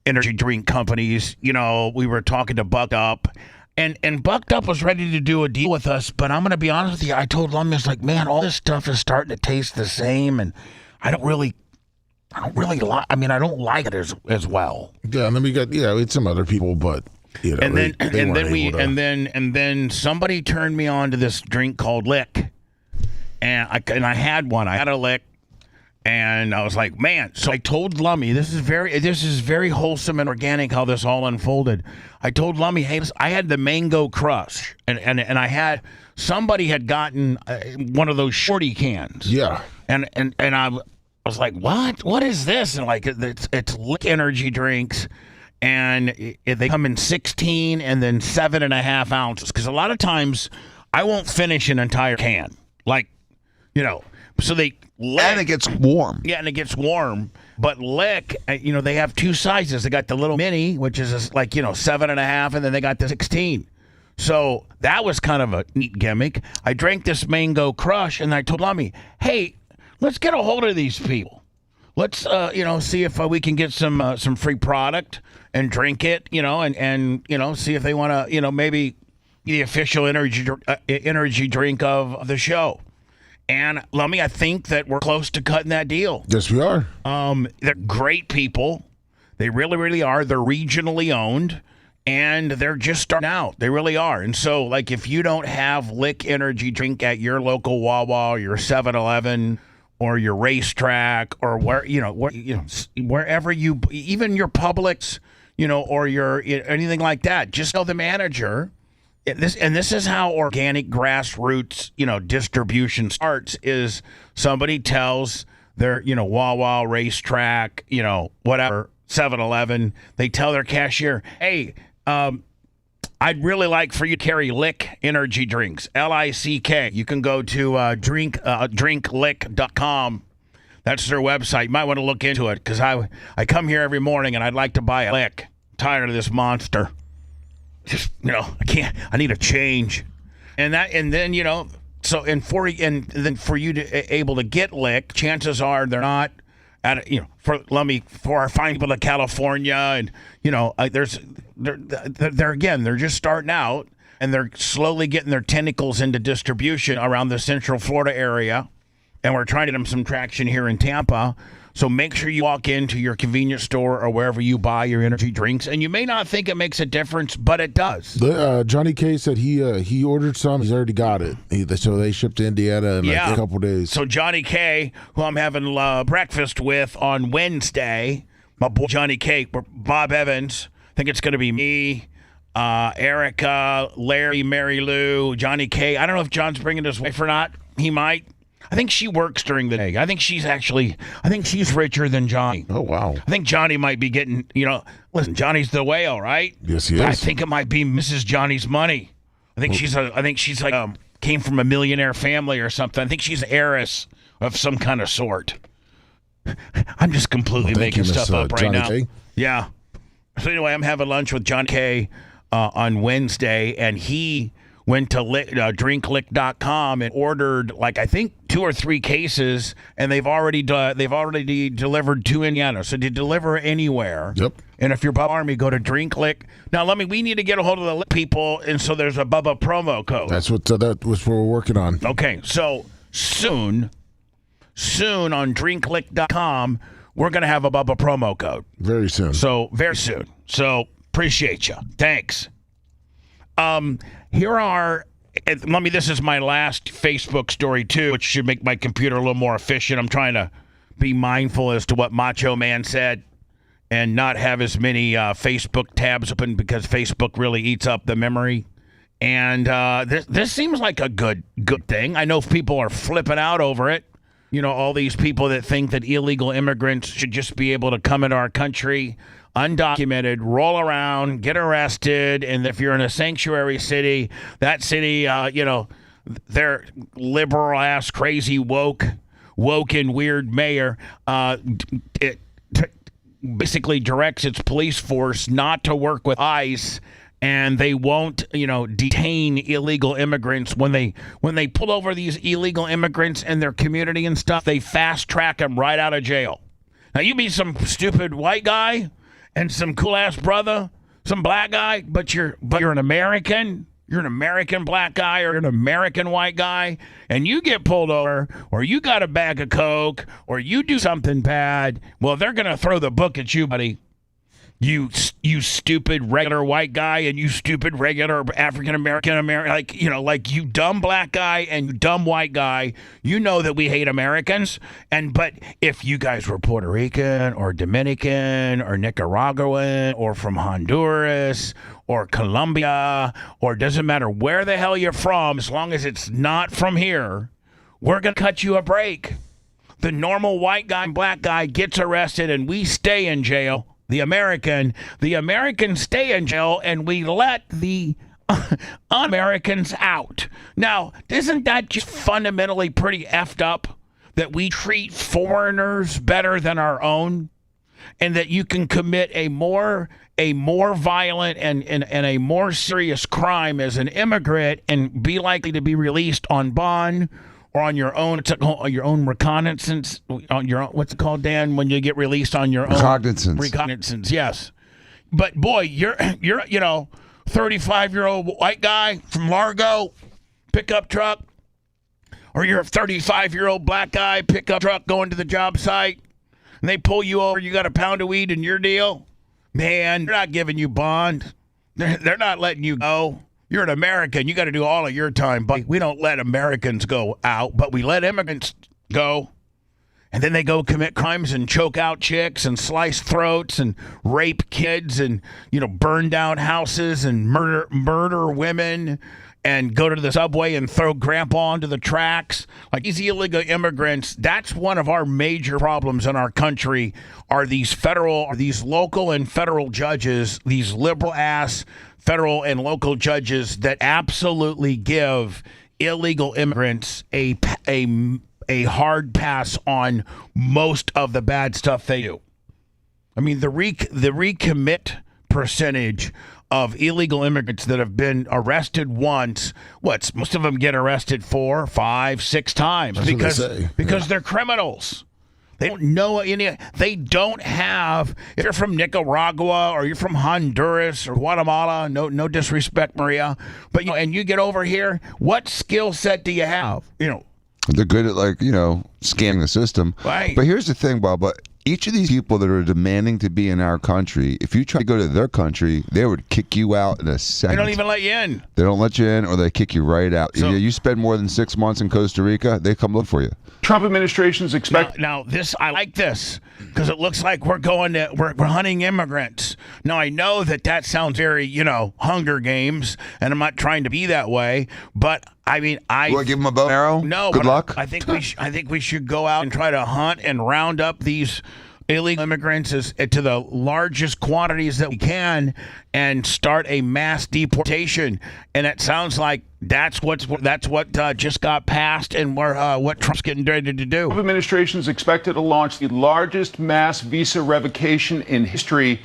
energy drink companies, we were talking to Bucked Up, and Bucked Up was ready to do a deal with us, but I'm going to be honest with you, I told Lummy, it's like, man, all this stuff is starting to taste the same, and I don't really like, I don't like it as well. Yeah, and then we got, it's some other people, but and then somebody turned me on to this drink called Lick, and I had one. I had a Lick, and I was like, man. So I told Lummy, this is very wholesome and organic how this all unfolded. I told Lummy, hey, I had the Mango Crush, and I had somebody had gotten one of those shorty cans. Yeah, and I was like, what is this? And like it's Lick energy drinks. And they come in 16 and then 7.5 ounces. Because a lot of times I won't finish an entire can. So they Lick. And it gets warm. Yeah, and it gets warm. But Lick, they have 2 sizes. They got the little mini, which is 7.5, and then they got the 16. So that was kind of a neat gimmick. I drank this Mango Crush, and I told Lummy, hey, let's get a hold of these people. Let's, see if we can get some free product and drink it, and see if they want to, maybe the official energy drink of the show. And Lummy, I think that we're close to cutting that deal. Yes, we are. They're great people. They really, really are. They're regionally owned, and they're just starting out. They really are. And so, if you don't have Lick energy drink at your local Wawa or your 7-Eleven or your racetrack or wherever you, even your Publix, or your anything like that, just tell the manager. This is how organic grassroots, distribution starts. Is somebody tells their, Wawa, racetrack, whatever, 7-Eleven, they tell their cashier, hey, I'd really like for you to carry Lick energy drinks, Lick. You can go to drinklick.com. That's their website. You might want to look into it because I come here every morning and I'd like to buy a Lick. I'm tired of this monster. Just, I can't. I need a change. And then for you to able to get Lick, chances are they're not at for our fine people in California, and they're just starting out, and they're slowly getting their tentacles into distribution around the Central Florida area, and we're trying to get them some traction here in Tampa. So make sure you walk into your convenience store or wherever you buy your energy drinks, and you may not think it makes a difference, but it does. Johnny K said he ordered some. He's already got it. So they shipped to Indiana in a couple days. So Johnny K, who I'm having breakfast with on Wednesday, my boy Johnny K, Bob Evans. I think it's going to be me, Erica, Larry, Mary Lou, Johnny K. I don't know if John's bringing his wife or not. He might. I think she works during the day. I think she's richer than Johnny. Oh, wow. I think Johnny might be getting, listen, Johnny's the whale, right? Yes, he is. I think it might be Mrs. Johnny's money. I think she's came from a millionaire family or something. I think she's an heiress of some kind of sort. I'm just completely Thank making you, Miss, stuff up right Johnny now. K. Yeah. So anyway, I'm having lunch with John K. On Wednesday, and he went to drinklick.com and ordered I think 2 or 3 cases, and they've already delivered to Indiana. So they deliver anywhere. Yep. And if you're Bubba Army, go to DrinkLick. Now, we need to get a hold of the Lick people, and so there's a Bubba promo code. That's what we're working on. Okay, so soon on drinklick.com, we're going to have a Bubba promo code. Very soon. So, very soon. So, appreciate you. Thanks. This is my last Facebook story, too, which should make my computer a little more efficient. I'm trying to be mindful as to what Macho Man said and not have as many Facebook tabs open because Facebook really eats up the memory. And this seems like a good thing. I know people are flipping out over it. All these people that think that illegal immigrants should just be able to come into our country undocumented, roll around, get arrested, and if you're in a sanctuary city, that city, their liberal-ass, crazy, woke and weird mayor, basically directs its police force not to work with ICE, and they won't, detain illegal immigrants. When they pull over these illegal immigrants in their community and stuff, they fast-track them right out of jail. Now, you be some stupid white guy and some cool-ass brother, some black guy, but you're an American. You're an American black guy or an American white guy, and you get pulled over, or you got a bag of coke, or you do something bad. Well, they're gonna throw the book at you, buddy. You stupid regular white guy, and you stupid regular African American, like you dumb black guy and you dumb white guy. You know that we hate Americans, but if you guys were Puerto Rican or Dominican or Nicaraguan or from Honduras or Colombia, or doesn't matter where the hell you're from, as long as it's not from here, we're gonna cut you a break. The normal white guy and black guy gets arrested, and we stay in jail. The Americans stay in jail, and we let the un-Americans out. Now, isn't that just fundamentally pretty effed up that we treat foreigners better than our own, and that you can commit a more violent and a more serious crime as an immigrant and be likely to be released on bond or on your own reconnaissance, on your own, what's it called, Dan, when you get released on your own reconnaissance? Yes, but boy, you're 35-year-old white guy from Largo, pickup truck, or you're a 35-year-old black guy, pickup truck going to the job site, and they pull you over. You got a pound of weed in your deal, man. They're not giving you bond. They're not letting you go. You're an American. You got to do all of your time. But we don't let Americans go out, but we let immigrants go. And then they go commit crimes and choke out chicks and slice throats and rape kids and, burn down houses and murder women and go to the subway and throw grandpa onto the tracks. Like these illegal immigrants, that's one of our major problems in our country are these local and federal judges, these liberal-ass federal and local judges that absolutely give illegal immigrants a hard pass on most of the bad stuff they do. I mean, the recommit percentage of illegal immigrants that have been arrested once, most of them get arrested 4, 5, 6 times because they're criminals. They don't know any. They don't have. If you're from Nicaragua or you're from Honduras or Guatemala, no disrespect, Maria, but and you get over here, what skill set do you have? They're good at scamming the system. Right. But here's the thing, Bob. Each of these people that are demanding to be in our country, if you try to go to their country, they would kick you out in a second. They don't even let you in. They don't let you in, or they kick you right out. So, you spend more than 6 months in Costa Rica, they come look for you. Trump administration's expect. Now this, I like this because it looks like we're hunting immigrants. Now I know that sounds very Hunger Games, and I'm not trying to be that way, but I mean You want to give them a bow and arrow? No, good luck. I think we should go out and try to hunt and round up these illegal immigrants to the largest quantities that we can and start a mass deportation. And it sounds like That's what just got passed, and what Trump's getting ready to do. The administration is expected to launch the largest mass visa revocation in history,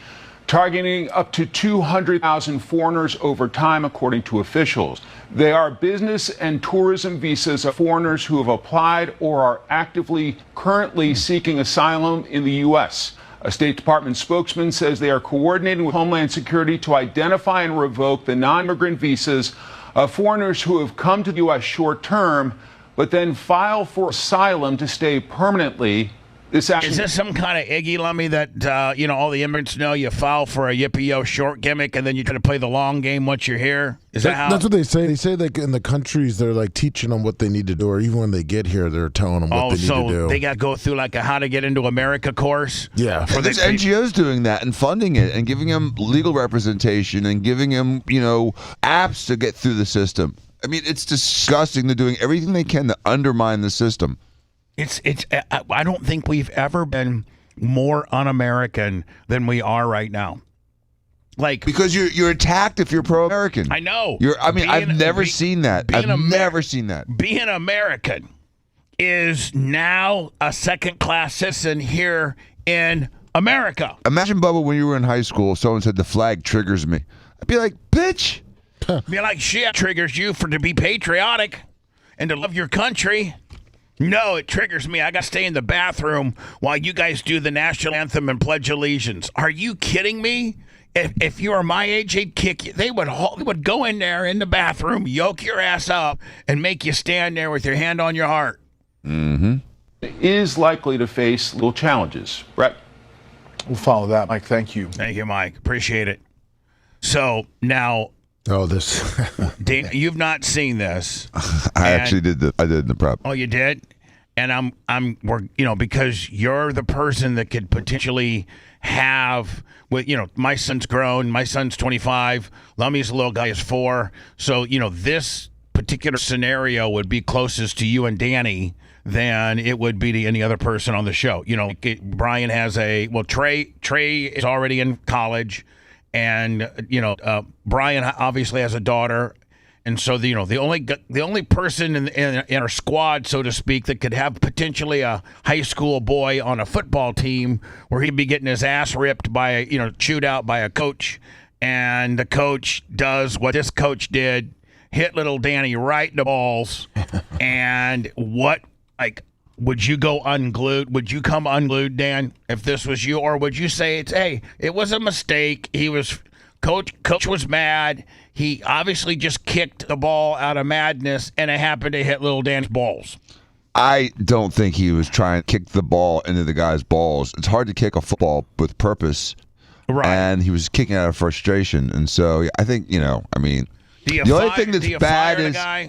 targeting up to 200,000 foreigners over time, according to officials. They are business and tourism visas of foreigners who have applied or are actively currently seeking asylum in the U.S. A State Department spokesman says they are coordinating with Homeland Security to identify and revoke the non-immigrant visas of foreigners who have come to the U.S. short term, but then file for asylum to stay permanently. Is this some kind of Iggy Lummy that, all the immigrants know you file for a yippee-yo short gimmick and then you try to play the long game once you're here? Is that how? That's what they say. They say like in the countries they're like teaching them what they need to do, or even when they get here, they're telling them what they need to do. They got to go through like a How to Get Into America course? Yeah. There's NGOs doing that and funding it and giving them legal representation and giving them, apps to get through the system. I mean, it's disgusting. They're doing everything they can to undermine the system. I don't think we've ever been more un-American than we are right now. Like, because you're attacked if you're pro-American. I know. I've never seen that. I've never seen that. Being American is now a second-class citizen here in America. Imagine, Bubba, when you were in high school, someone said the flag triggers me. I'd be like, bitch. Be like, shit triggers you to be patriotic and to love your country. No, it triggers me. I got to stay in the bathroom while you guys do the national anthem and pledge allegiance. Are you kidding me? If you were my age, they'd kick you. They would go in there in the bathroom, yoke your ass up, and make you stand there with your hand on your heart. Mm-hmm. Is likely to face little challenges. Brett? We'll follow that, Mike. Thank you. Thank you, Mike. Appreciate it. So now... Oh, this. Dan, you've not seen this. I actually did. I did in the prep. Oh, you did? And we're because you're the person that could potentially have my son's grown, my son's 25, Lummy's little guy is 4. So, this particular scenario would be closest to you and Danny than it would be to any other person on the show. Brian has Trey is already in college. And Brian obviously has a daughter, and so the only person in our squad, so to speak, that could have potentially a high school boy on a football team where he'd be getting his ass ripped by chewed out by a coach, and the coach does what this coach did, hit little Danny right in the balls, and would you go unglued? Would you come unglued, Dan, if this was you? Or would you say it was a mistake. Coach was mad. He obviously just kicked the ball out of madness, and it happened to hit little Dan's balls? I don't think he was trying to kick the ball into the guy's balls. It's hard to kick a football with purpose. Right. And he was kicking out of frustration. And so I think, the only thing that's bad is I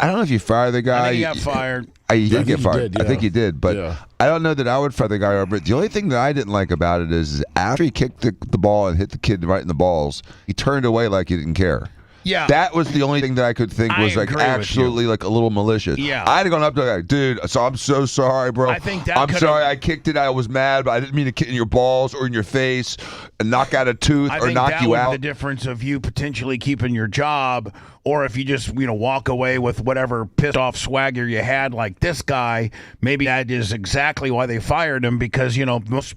don't know if you fire the guy. I think he got fired. He did get fired. Yeah. I think he did, but I don't know that I would fire the guy over it. The only thing that I didn't like about it is after he kicked the ball and hit the kid right in the balls, he turned away like he didn't care. Yeah, that was the only thing that I could think was absolutely a little malicious. Yeah, I'd have gone up to the guy, dude. So I'm so sorry, bro. I'm sorry I kicked it. I was mad, but I didn't mean to kick in your balls or in your face and knock out a tooth or knock you out. The difference of you potentially keeping your job, or if you just walk away with whatever pissed off swagger you had, like this guy. Maybe that is exactly why they fired him, because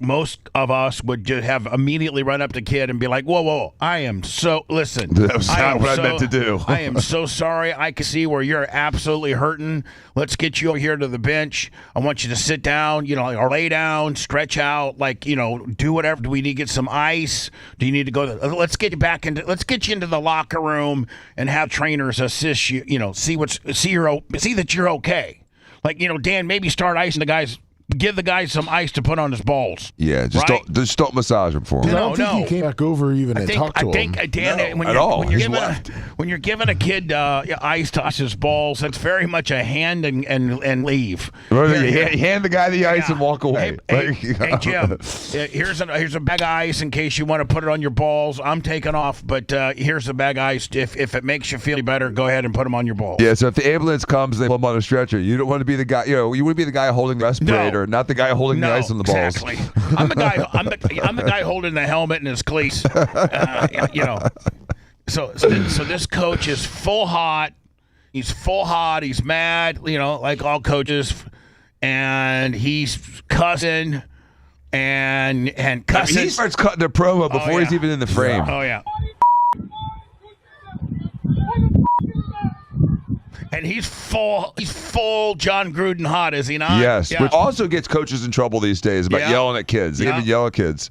most of us would just have immediately run up to kid and be like, whoa, I am so listen. That was not what I meant to do. I am so sorry. I can see where you're absolutely hurting. Let's get you over here to the bench. I want you to sit down, or lay down, stretch out, do whatever. Do we need to get some ice? Do you need to go? Let's get you into the locker room and have trainers assist you. See that you're okay. Dan, maybe start icing the guys. Give the guy some ice to put on his balls. Yeah, just don't massage him for him. I don't think he came back over even and talked to him. Dan, when you're giving a kid ice to his balls, that's very much a hand and leave. Hand the guy the ice and walk away. Hey, Jim, here's a bag of ice in case you want to put it on your balls. I'm taking off, but here's a bag of ice. If it makes you feel better, go ahead and put them on your balls. Yeah, so if the ambulance comes, they put him on a stretcher. You don't want to be the guy. You want to be the guy holding the respirator. Not the guy holding the ice on the balls. Exactly. I'm the guy holding the helmet and his cleats. So this coach is full hot. He's full hot. He's mad, like all coaches, and he's cussing and cussing. He starts cutting the promo before he's even in the frame. Oh yeah. And he's full John Gruden hot, is he not? Yes, yeah. which also gets coaches in trouble these days about yelling at kids. They even yell at kids.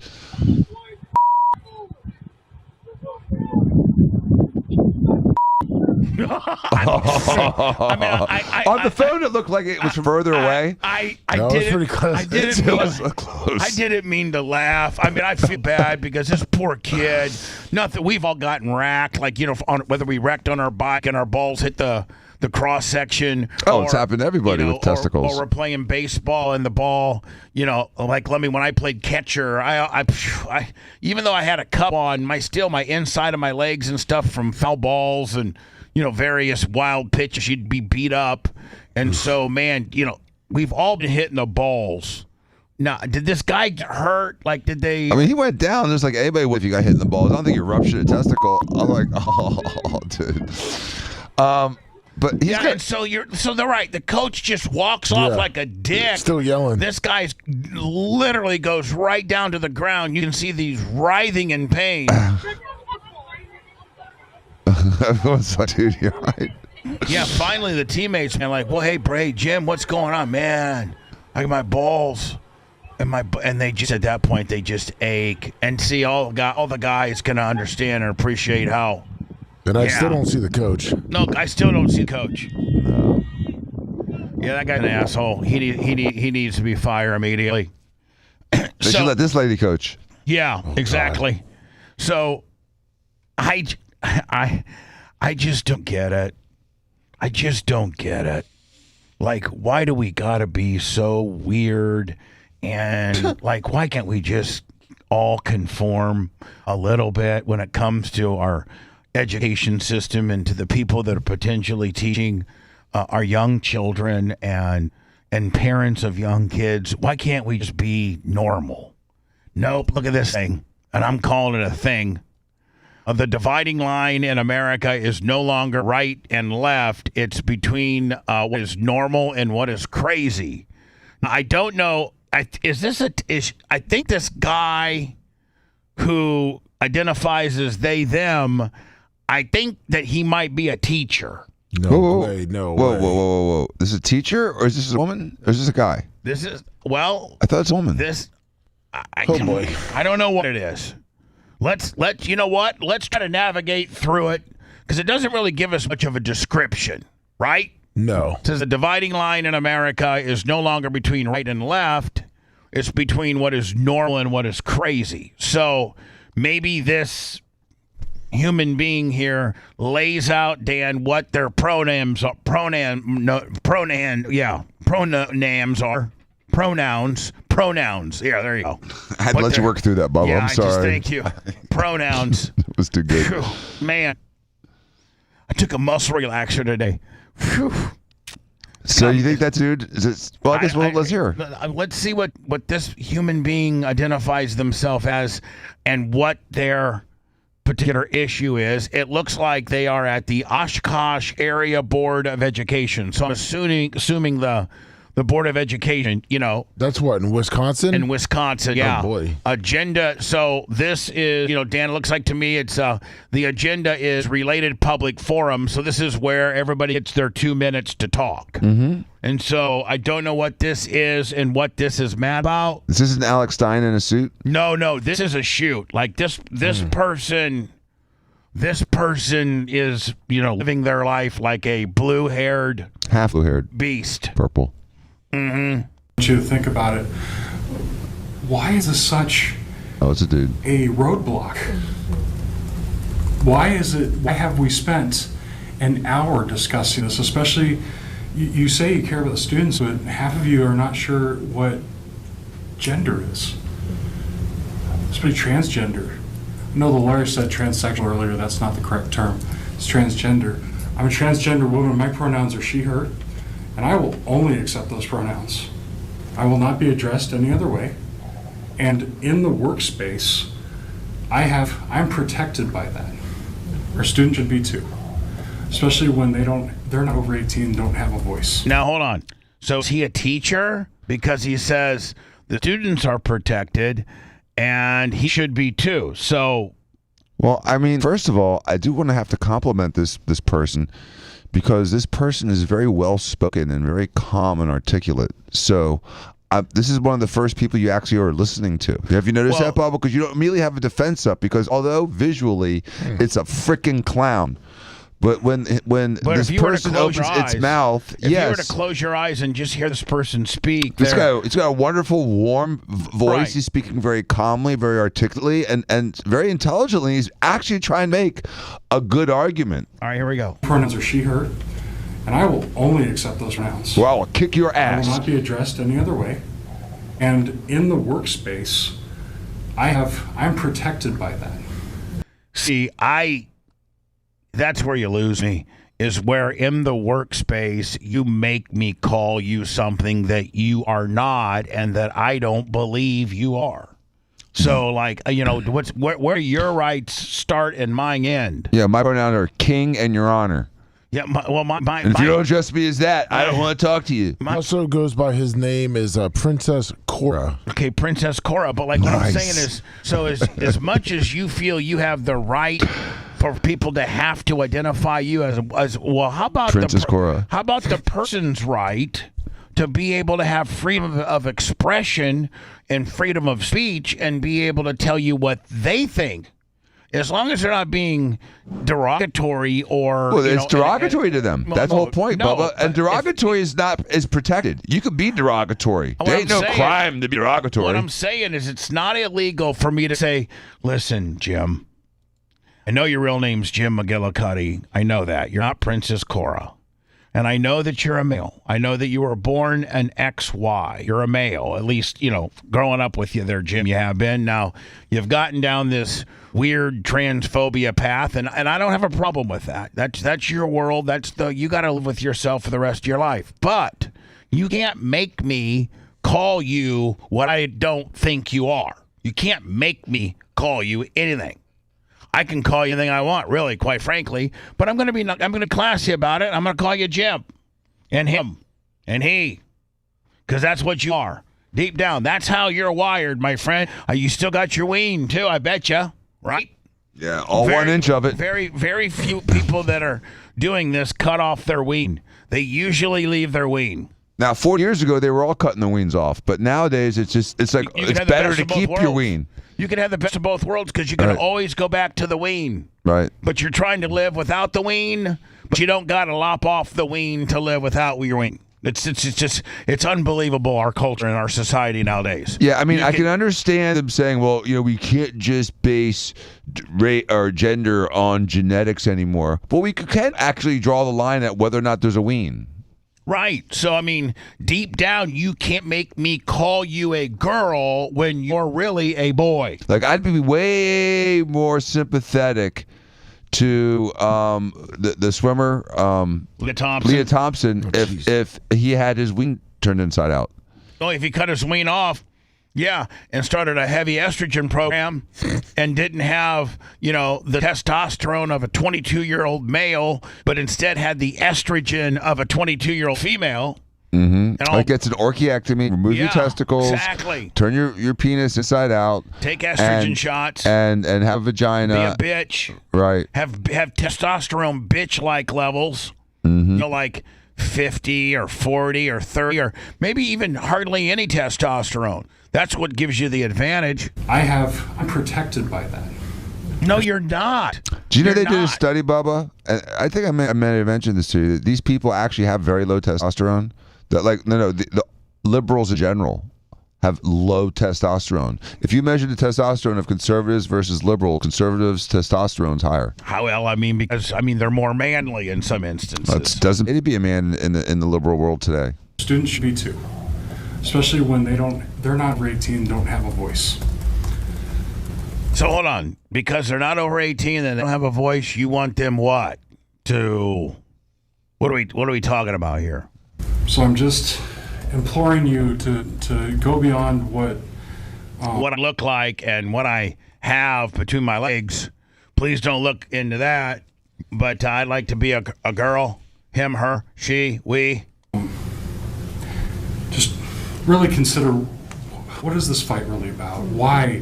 On the phone, it looked like it was further away. It was pretty close. I didn't mean to laugh. I mean, I feel bad because this poor kid. Nothing. We've all gotten racked, like whether we wrecked on our bike and our balls hit the cross section. It's happened to everybody with testicles. Or we're playing baseball and the ball, like Lummy, when I played catcher, I even though I had a cup on, my inside of my legs and stuff from foul balls and various wild pitches, you'd be beat up. And so, man, we've all been hitting the balls. Now, did this guy get hurt? Like, did they? I mean, he went down. There's like anybody would if you got hit in the balls. I don't think you ruptured a testicle. I'm like, dude. But and so they're right. The coach just walks off like a dick. Still yelling. This guy literally goes right down to the ground. You can see these writhing in pain. Everyone's like, dude, you're right. Yeah, finally the teammates are like, well, hey, Jim, what's going on, man? I got my balls. And they just, at that point, they just ache. And see, all the guys can understand and appreciate how. And I still don't see the coach. No, I still don't see the coach. No. Yeah, that guy's an asshole. He needs to be fired immediately. They should let this lady coach. Yeah, exactly. God. So, I just don't get it. I just don't get it. Like, why do we gotta be so weird? And like, why can't we just all conform a little bit when it comes to our education system and to the people that are potentially teaching our young children and parents of young kids? Why can't we just be normal? Nope, look at this thing. And I'm calling it a thing. The dividing line in America is no longer right and left. It's between what is normal and what is crazy. Now, I don't know. I think this guy who identifies as they, them, I think that he might be a teacher. No way. Whoa. This is a teacher, or is this a woman, or is this a guy? This is, I thought it's a woman. I don't know what it is. You know what? Let's try to navigate through it, because it doesn't really give us much of a description, right? No. It says the dividing line in America is no longer between right and left. It's between what is normal and what is crazy. So maybe this human being here lays out, Dan, what their pronouns are. Pronouns. Yeah, there you go. I had to let you work through that, Bubba. I'm sorry. Thank you. Pronouns. It was too good. Man, I took a muscle relaxer today. Whew. So you think that dude is it? Well, I guess let's hear. Let's see what this human being identifies themselves as and what their particular issue is. It looks like they are at the Oshkosh Area Board of Education. So I'm assuming the Board of Education, That's what, in Wisconsin? In Wisconsin, yeah. Oh, boy. Agenda. So this is, Dan, it looks like to me it's the agenda is related public forum. So this is where everybody gets their 2 minutes to talk. Mm-hmm. And so I don't know what this is and what this is mad about. This isn't Alex Stein in a suit? No, this is a shoot. Like this person is, living their life like a half blue-haired beast. Purple. Mm-hmm. I want you to think about it. Why is this such it's a dude. A roadblock? Why have we spent an hour discussing this? Especially, you say you care about the students, but half of you are not sure what gender is. Especially transgender. I know the lawyer said transsexual earlier. That's not the correct term. It's transgender. I'm a transgender woman. My pronouns are she, her. And I will only accept those pronouns. I will not be addressed any other way. And in the workspace, I'm protected by that. Our students should be too, especially when they're not over 18, don't have a voice. Now, hold on. So is he a teacher? Because he says the students are protected and he should be too. So, well, I mean, first of all, I do want to have to compliment this person, because this person is very well spoken and very calm and articulate. So this is one of the first people you actually are listening to. Have you noticed that, Bubba? Because you don't immediately have a defense up, because although visually it's a freaking clown, but when this person opens its mouth, if you were to close your eyes and just hear this person speak, it's got a wonderful, warm voice. Right. He's speaking very calmly, very articulately, and very intelligently. He's actually trying to make a good argument. All right, here we go. Pronouns are she, her, and I will only accept those pronouns. Well, I'll kick your ass. I will not be addressed any other way. And in the workspace, I'm protected by that. See, that's where you lose me, is where in the workspace you make me call you something that you are not and that I don't believe you are. So, like, where your rights start and mine end. Yeah, my pronouns are king and your honor. Yeah, and if you don't address me as that, I don't want to talk to you. Also goes by his name is Princess Cora. Okay, Princess Cora. But like what I'm saying is, so as much as you feel you have the right for people to have to identify you as well, how about Princess Cora? How about the person's right to be able to have freedom of expression and freedom of speech and be able to tell you what they think? As long as they're not being derogatory or... Well, it's derogatory to them. That's the whole point, Bubba. And derogatory is protected. You could be derogatory. There ain't no crime to be derogatory. What I'm saying is it's not illegal for me to say, listen, Jim, I know your real name's Jim McGillicuddy. I know that. You're not Princess Cora. And I know that you're a male. I know that you were born an XY. You're a male. At least, growing up with you there, Jim, you have been. Now, you've gotten down this weird transphobia path, and I don't have a problem with that. That's your world. You got to live with yourself for the rest of your life. But you can't make me call you what I don't think you are. You can't make me call you anything. I can call you anything I want, really, quite frankly. But I'm going to be classy about it. I'm going to call you Jim, and him, and he, because that's what you are deep down. That's how you're wired, my friend. You still got your ween too, I bet you, right? Yeah, all 1 inch of it. Very, very few people that are doing this cut off their ween. They usually leave their ween. Now, 4 years ago, they were all cutting the weens off, but nowadays it's better to keep your ween. You can have the best of both worlds because you can always go back to the ween. Right. But you're trying to live without the ween, but you don't got to lop off the ween to live without your ween. It's unbelievable, our culture and our society nowadays. Yeah, I mean, I can understand them saying, well, we can't just base rate or gender on genetics anymore. But we can actually draw the line at whether or not there's a ween. Right. So, I mean, deep down, you can't make me call you a girl when you're really a boy. Like, I'd be way more sympathetic to the swimmer, Leah Thompson, if he had his wing turned inside out. Oh, if he cut his wing off. Yeah, and started a heavy estrogen program and didn't have, the testosterone of a 22-year-old male, but instead had the estrogen of a 22-year-old female. Mm-hmm. Like it's an orchiectomy, remove your testicles, exactly. Turn your penis inside out. Take estrogen shots. And have a vagina. Be a bitch. Right. Have testosterone bitch-like levels. Mm-hmm. Like 50 or 40 or 30 or maybe even hardly any testosterone. That's what gives you the advantage. I'm protected by that. No, you're not. Do you know they did a study, Bubba? I think I may have mentioned this to you. That these people actually have very low testosterone. That the liberals in general have low testosterone. If you measure the testosterone of conservatives versus liberal, conservatives' testosterone's higher. Because they're more manly in some instances. Doesn't it be a man in the liberal world today? Students should be too, especially when they're not over 18, don't have a voice. So hold on, because they're not over 18 and they don't have a voice, you want them what? What are we talking about here? So I'm just imploring you to go beyond what I look like and what I have between my legs. Please don't look into that. But I'd like to be a girl, him, her, she, we. Just really consider, what is this fight really about? Why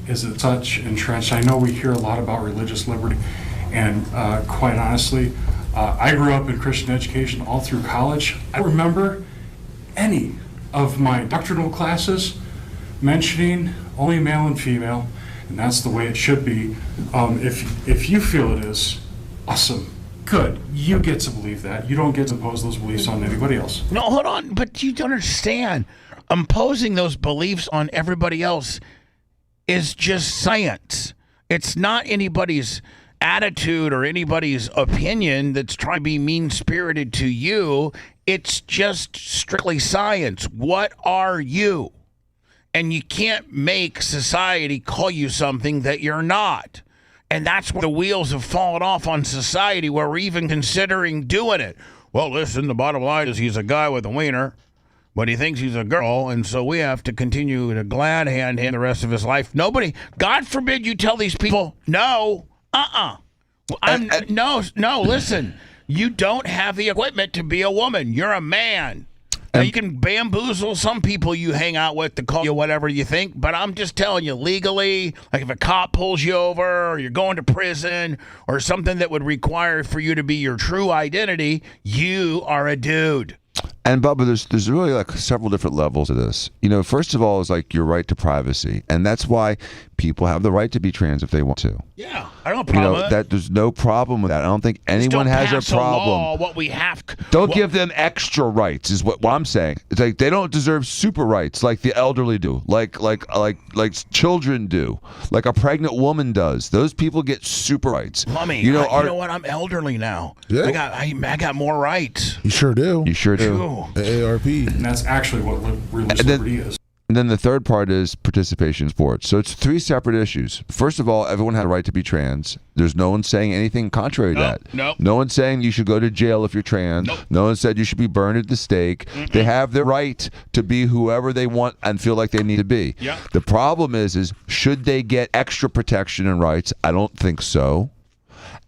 is it such entrenched? I know we hear a lot about religious liberty, and quite honestly, I grew up in Christian education all through college. I don't remember any of my doctrinal classes mentioning only male and female, and that's the way it should be. If you feel it is, awesome, good. You get to believe that. You don't get to impose those beliefs on anybody else. No, hold on, but you don't understand. Imposing those beliefs on everybody else is just science. It's not anybody's attitude or anybody's opinion that's trying to be mean-spirited to you. It's just strictly science. What are you? And you can't make society call you something that you're not. And that's where the wheels have fallen off on society, where we're even considering doing it. Well, listen, the bottom line is he's a guy with a wiener, but he thinks he's a girl, and so we have to continue to glad hand him the rest of his life. Nobody, God forbid you tell these people, no, no, listen, you don't have the equipment to be a woman. You're a man. Now, you can bamboozle some people you hang out with to call you whatever you think, but I'm just telling you, legally, like if a cop pulls you over or you're going to prison or something that would require for you to be your true identity, you are a dude. And Bubba, there's really like several different levels of this. You know, first of all is like your right to privacy, and that's why people have the right to be trans if they want to. Yeah, I don't have a problem with that. There's no problem with that. I don't think anyone has a problem. Law, what we have. Don't give them extra rights, is what I'm saying. It's like they don't deserve super rights like the elderly do, like children do, like a pregnant woman does. Those people get super rights. Lummy, you know what? I'm elderly now. Yeah. I got more rights. You sure do. You sure do. AARP. And that's actually what religious liberty is. And then the third part is participation in sports. So it's three separate issues. First of all, everyone had a right to be trans. There's no one saying anything contrary to that. No one's saying you should go to jail if you're trans. No one said you should be burned at the stake. They have the right to be whoever they want and feel like they need to be. The problem is should they get extra protection and rights? I don't think so.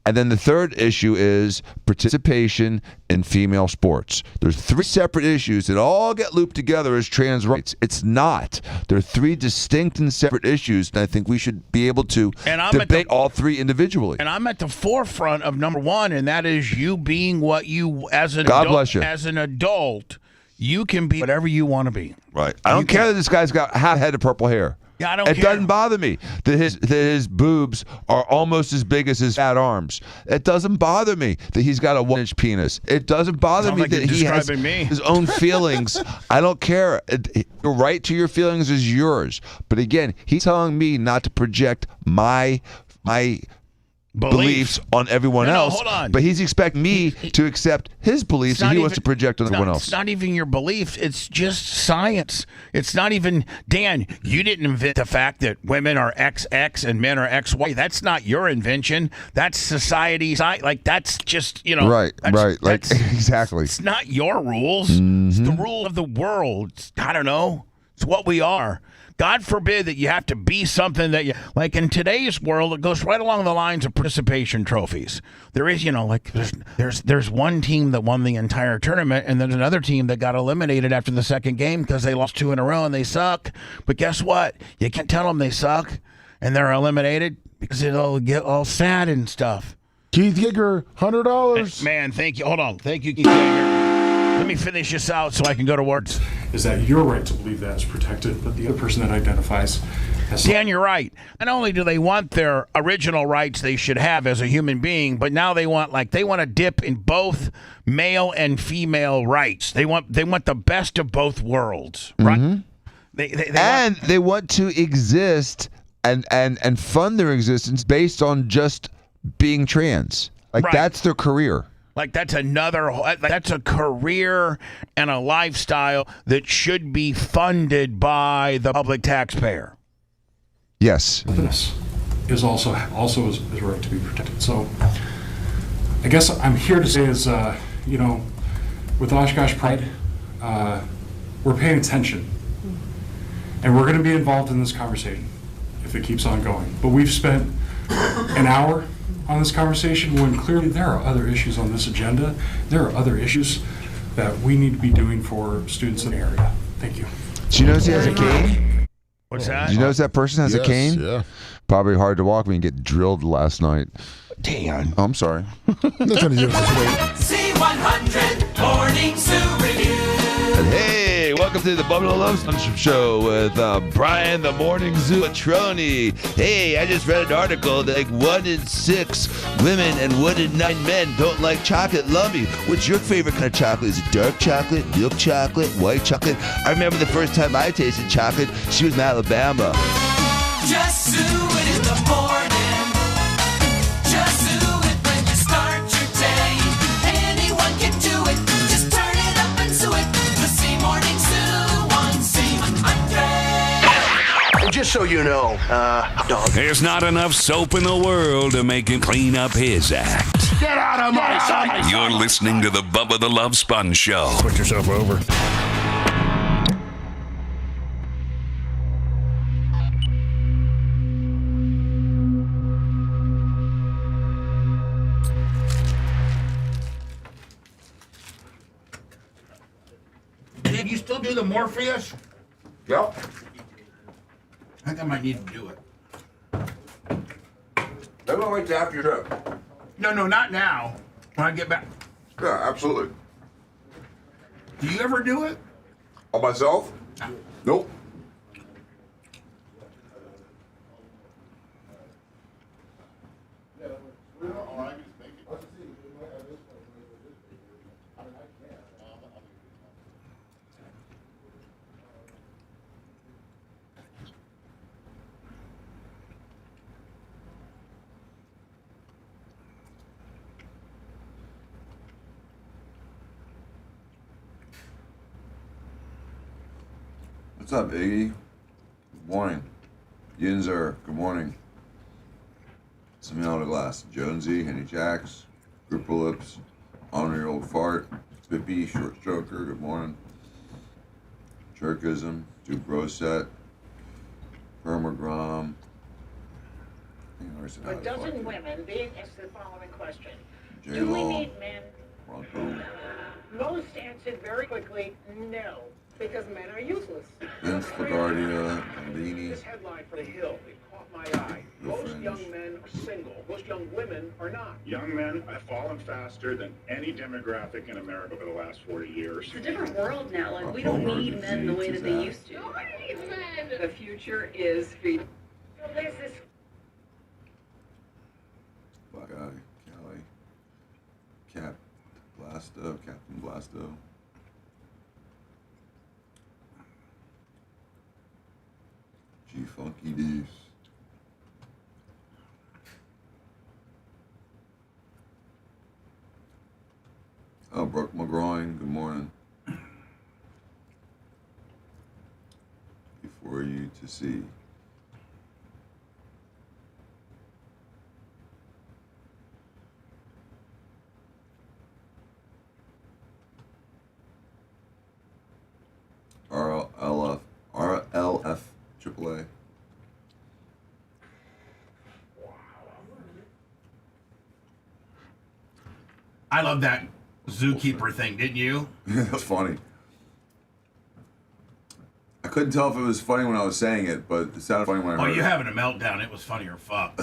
And then the third issue is participation in female sports. There's three separate issues that all get looped together as trans rights. It's not. They're three distinct and separate issues, and I think we should be able to debate all three individually. And I'm at the forefront of number one, and that is you being what you, as an God adult, bless you. As an adult, you can be whatever you want to be. Right. I don't care that this guy's got half head of purple hair. Yeah, I don't care. care. It doesn't bother me that his boobs are almost as big as his fat arms. It doesn't bother me that he's got a 1-inch penis. It doesn't bother me that he has his own feelings. I don't care. Your right to your feelings is yours. But again, he's telling me not to project my beliefs on everyone else. Hold on. But he's expecting me to accept his beliefs and he wants to project on everyone else. It's not even your belief. It's just science. It's not even, Dan, you didn't invent the fact that women are XX and men are XY. That's not your invention. That's society's. Like, that's just, Right. Like, exactly. It's not your rules. It's the rule of the world. I don't know. It's what we are. God forbid that you have to be something that you like. In today's world, it goes right along the lines of participation trophies. There is, there's one team that won the entire tournament, and there's another team that got eliminated after the second game because they lost 2 in a row and they suck. But guess what? You can't tell them they suck and they're eliminated because it'll get all sad and stuff. Keith Yeager, $100. Man, thank you. Hold on. Thank you, Keith Yeager. Let me finish this out so I can go to work. Is that your right to believe that is protected, but the other person that identifies as... Dan, you're right. Not only do they want their original rights they should have as a human being, but now they want to dip in both male and female rights. They want the best of both worlds, right? They want to exist and fund their existence based on just being trans. Like that's their career. Like that's a career and a lifestyle that should be funded by the public taxpayer. Yes. This is also is right to be protected. So I guess I'm here to say is, with Oshkosh Pride, we're paying attention. And we're going to be involved in this conversation if it keeps on going. But we've spent an hour on this conversation when clearly there are other issues on this agenda. There are other issues that we need to be doing for students in the area. Thank you. Do you notice he has a cane? What's that? Do you notice that person has a cane? Yeah. Probably hard to walk when you get drilled last night. Damn. Oh, I'm sorry. C100 Morning Zoo Review. And hey, welcome to the Bubba the Love Sponge Show with Brian the Morning Zoo Atroni. Hey, I just read an article that like 1 in 6 women and 1 in 9 men don't like chocolate. Lummy, what's your favorite kind of chocolate? Is it dark chocolate, milk chocolate, white chocolate? I remember the first time I tasted chocolate, she was in Alabama. Just do it in the morning. Just do it when you start your day. Anyone can do it. Just turn it up and do it. The C Morning Zoo on C100. And just so you know, dog. There's not enough soap in the world to make him clean up his act. Get out of my sight. You're listening to the Bubba the Love Sponge Show. Put yourself over. Did you still do the Morpheus? Yep. I think I might need to do it. Maybe I'll wait till after your trip. No, not now. When I get back. Yeah, absolutely. Do you ever do it? On myself? Nope. What's up, Iggy? Good morning. Yinzer, good morning. Samuel Glass, Jonesy, Henny Jacks, Grouper Lips, Honor Your Old Fart, Bippy, Short Stroker, good morning. Jerkism, Duke Roset, Permagrom. A dozen women being asked the following question. Do we J-Law, need men? Bronco, Most answered very quickly, no, because men are useless. Vince LaGuardia, Gandini, This headline for The Hill, it caught my eye. Most young men are single. Most young women are not. Young men have fallen faster than any demographic in America over the last 40 years. It's a different world now. Like, we don't need men the way that they used to. The future is freedom. So there's this. Black Eye, Callie, Captain Blasto. G Funky Deuce. Oh, Brooke McGroin, good morning. Before you to see. RLF AAA. I love that zookeeper thing, didn't you? That's funny. I couldn't tell if it was funny when I was saying it, but it sounded funny when I heard it. Oh, you having a meltdown. It was funny or fuck.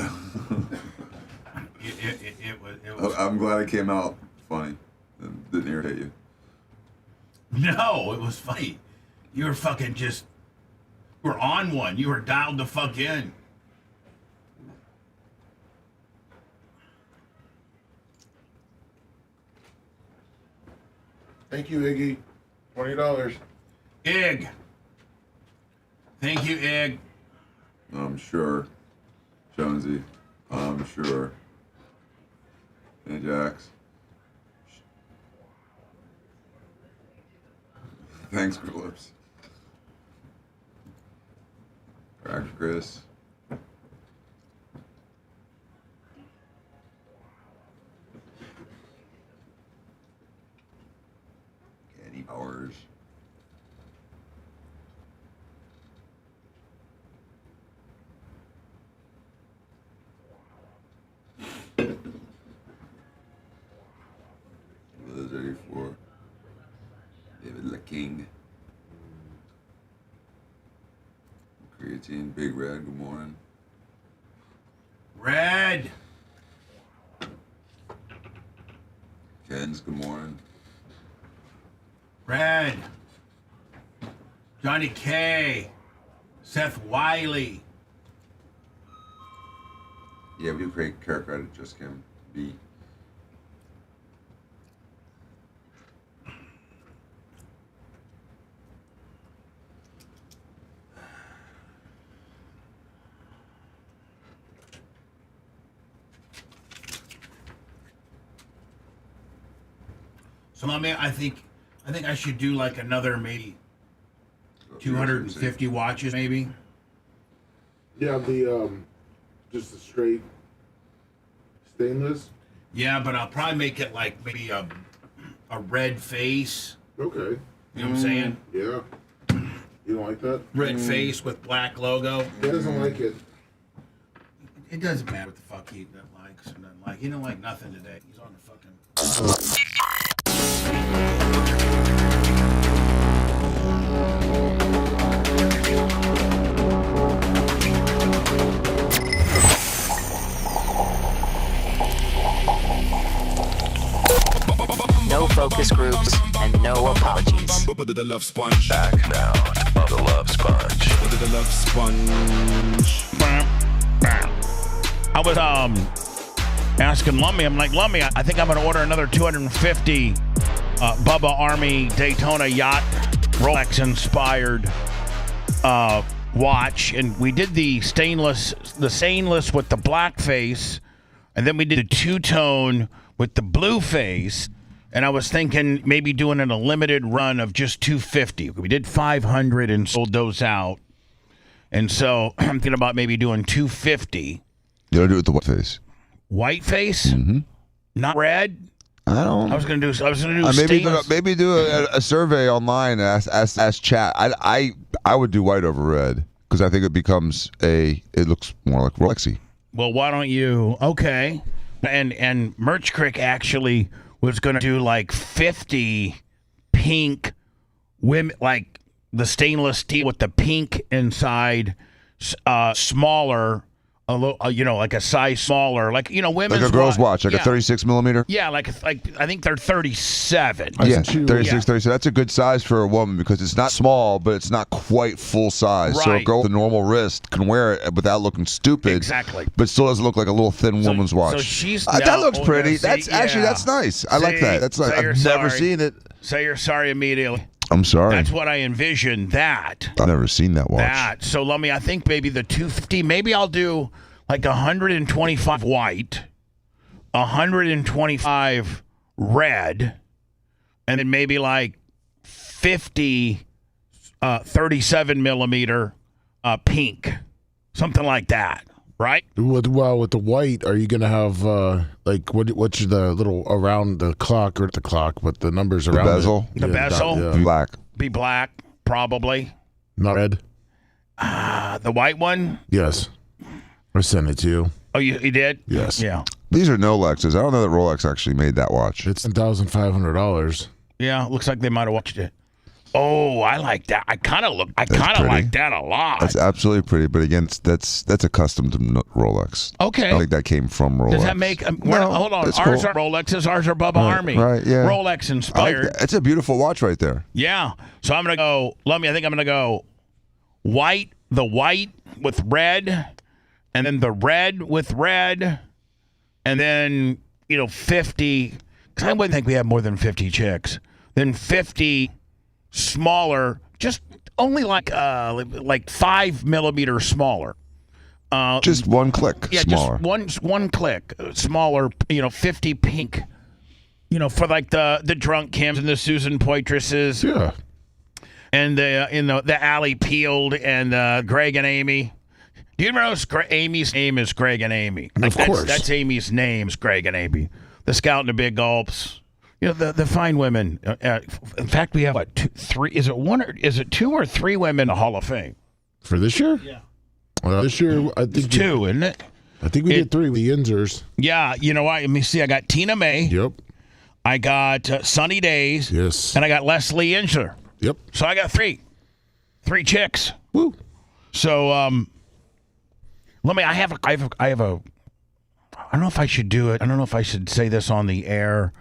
It was. I'm glad it came out funny. It didn't irritate you. No, it was funny. You were fucking just. You were on one. You were dialed the fuck in. Thank you, Iggy. $20. Ig. Thank you, Ig. I'm sure. Jonesy. I'm sure. Hey, Jax. Thanks, Clips. Cracker Chris. Caddy Powers. King. Creatine, Big Red, good morning. Red. Ken's, good morning. Red. Johnny K. Seth Wiley. Yeah, we do create care credit, just Kim. B. So I think I should do like another maybe 250 watches maybe. Yeah, the just the straight stainless. Yeah, but I'll probably make it like maybe a red face. Okay. You know what I'm saying? Yeah. You don't like that? Red face with black logo. He doesn't like it. It doesn't matter what the fuck he likes or doesn't like. He don't like nothing today. He's on the fucking. No focus groups and no apologies. Bubba the Love Sponge. Back now to Bubba the Love Sponge. Bubba the Love Sponge. I was asking Lummy, I'm like, Lummy, I think I'm going to order another 250 Bubba Army Daytona yacht Rolex inspired watch, and we did the stainless with the black face, and then we did a two-tone with the blue face. And I was thinking maybe doing a limited run of just 250. We did 500 and sold those out. And so I'm thinking about maybe doing 250. You don't do it with the white face. White face? Mm-hmm. Not red? I don't. I was gonna do stainless. Maybe do a survey online and ask chat. I would do white over red because I think it becomes it looks more like Rolexy. Well, why don't you? Okay. And Merch Crick actually was going to do like 50 pink women, like the stainless steel with the pink inside, smaller, a little, like a size smaller, like women's like a girl's watch, like a 36 millimeter. Yeah, like I think they're 37. Yeah, 36, 37. That's a good size for a woman because it's not small, but it's not quite full size. Right. So a girl with a normal wrist can wear it without looking stupid. Exactly. But still doesn't look like a little thin woman's watch. So she's that looks pretty. That's nice. I like that. That's like I've never seen it. Say you're sorry immediately. I'm sorry. That's what I envisioned. I've never seen that watch. So let me. I think maybe the 250. Maybe I'll do like 125 white, 125 red, and then maybe like 50 37 millimeter pink, something like that. Right? With the white, are you going to have what's the little around the clock, or the clock, but the numbers around the bezel? The bezel? Black. Be black, probably. Not red? The white one? Yes. I sent it to you. Oh, you did? Yes. Yeah. These are Nolexes. I don't know that Rolex actually made that watch. It's $1,500. Yeah, looks like they might have watched it. Oh, I like that. I kind of like that a lot. That's absolutely pretty, but again, that's a custom to Rolex. Okay. I think that came from Rolex. Does that make? Hold on. Ours are Rolexes. Ours are Bubba Army. Right. Yeah. Rolex inspired. It's a beautiful watch right there. Yeah. So I'm gonna go. Lummy, I think I'm gonna go white. The white with red, and then the red with red, and then 50. Because I wouldn't think we have more than 50 chicks. Then 50. Smaller, just only like 5 millimeters smaller. Just one click smaller. Just one click smaller. 50 pink. For like the drunk Kims and the Susan Poitrases. Yeah. And the Allie Peeled and Greg and Amy. Do you know Amy's name is Greg and Amy? Of course. That's Amy's name's Greg and Amy. The Scout and the Big Gulps. The fine women. In fact, we have three? Is it 2 or 3 women in the Hall of Fame for this year? Yeah. This year, I think it's 2, isn't it? I think we did 3 with the Inzers. Yeah. You know what? Let me see. I got Tina May. Yep. I got Sunny Days. Yes. And I got Leslie Inzer. Yep. So I got three chicks. Woo. So I have a. I don't know if I should do it. I don't know if I should say this on the air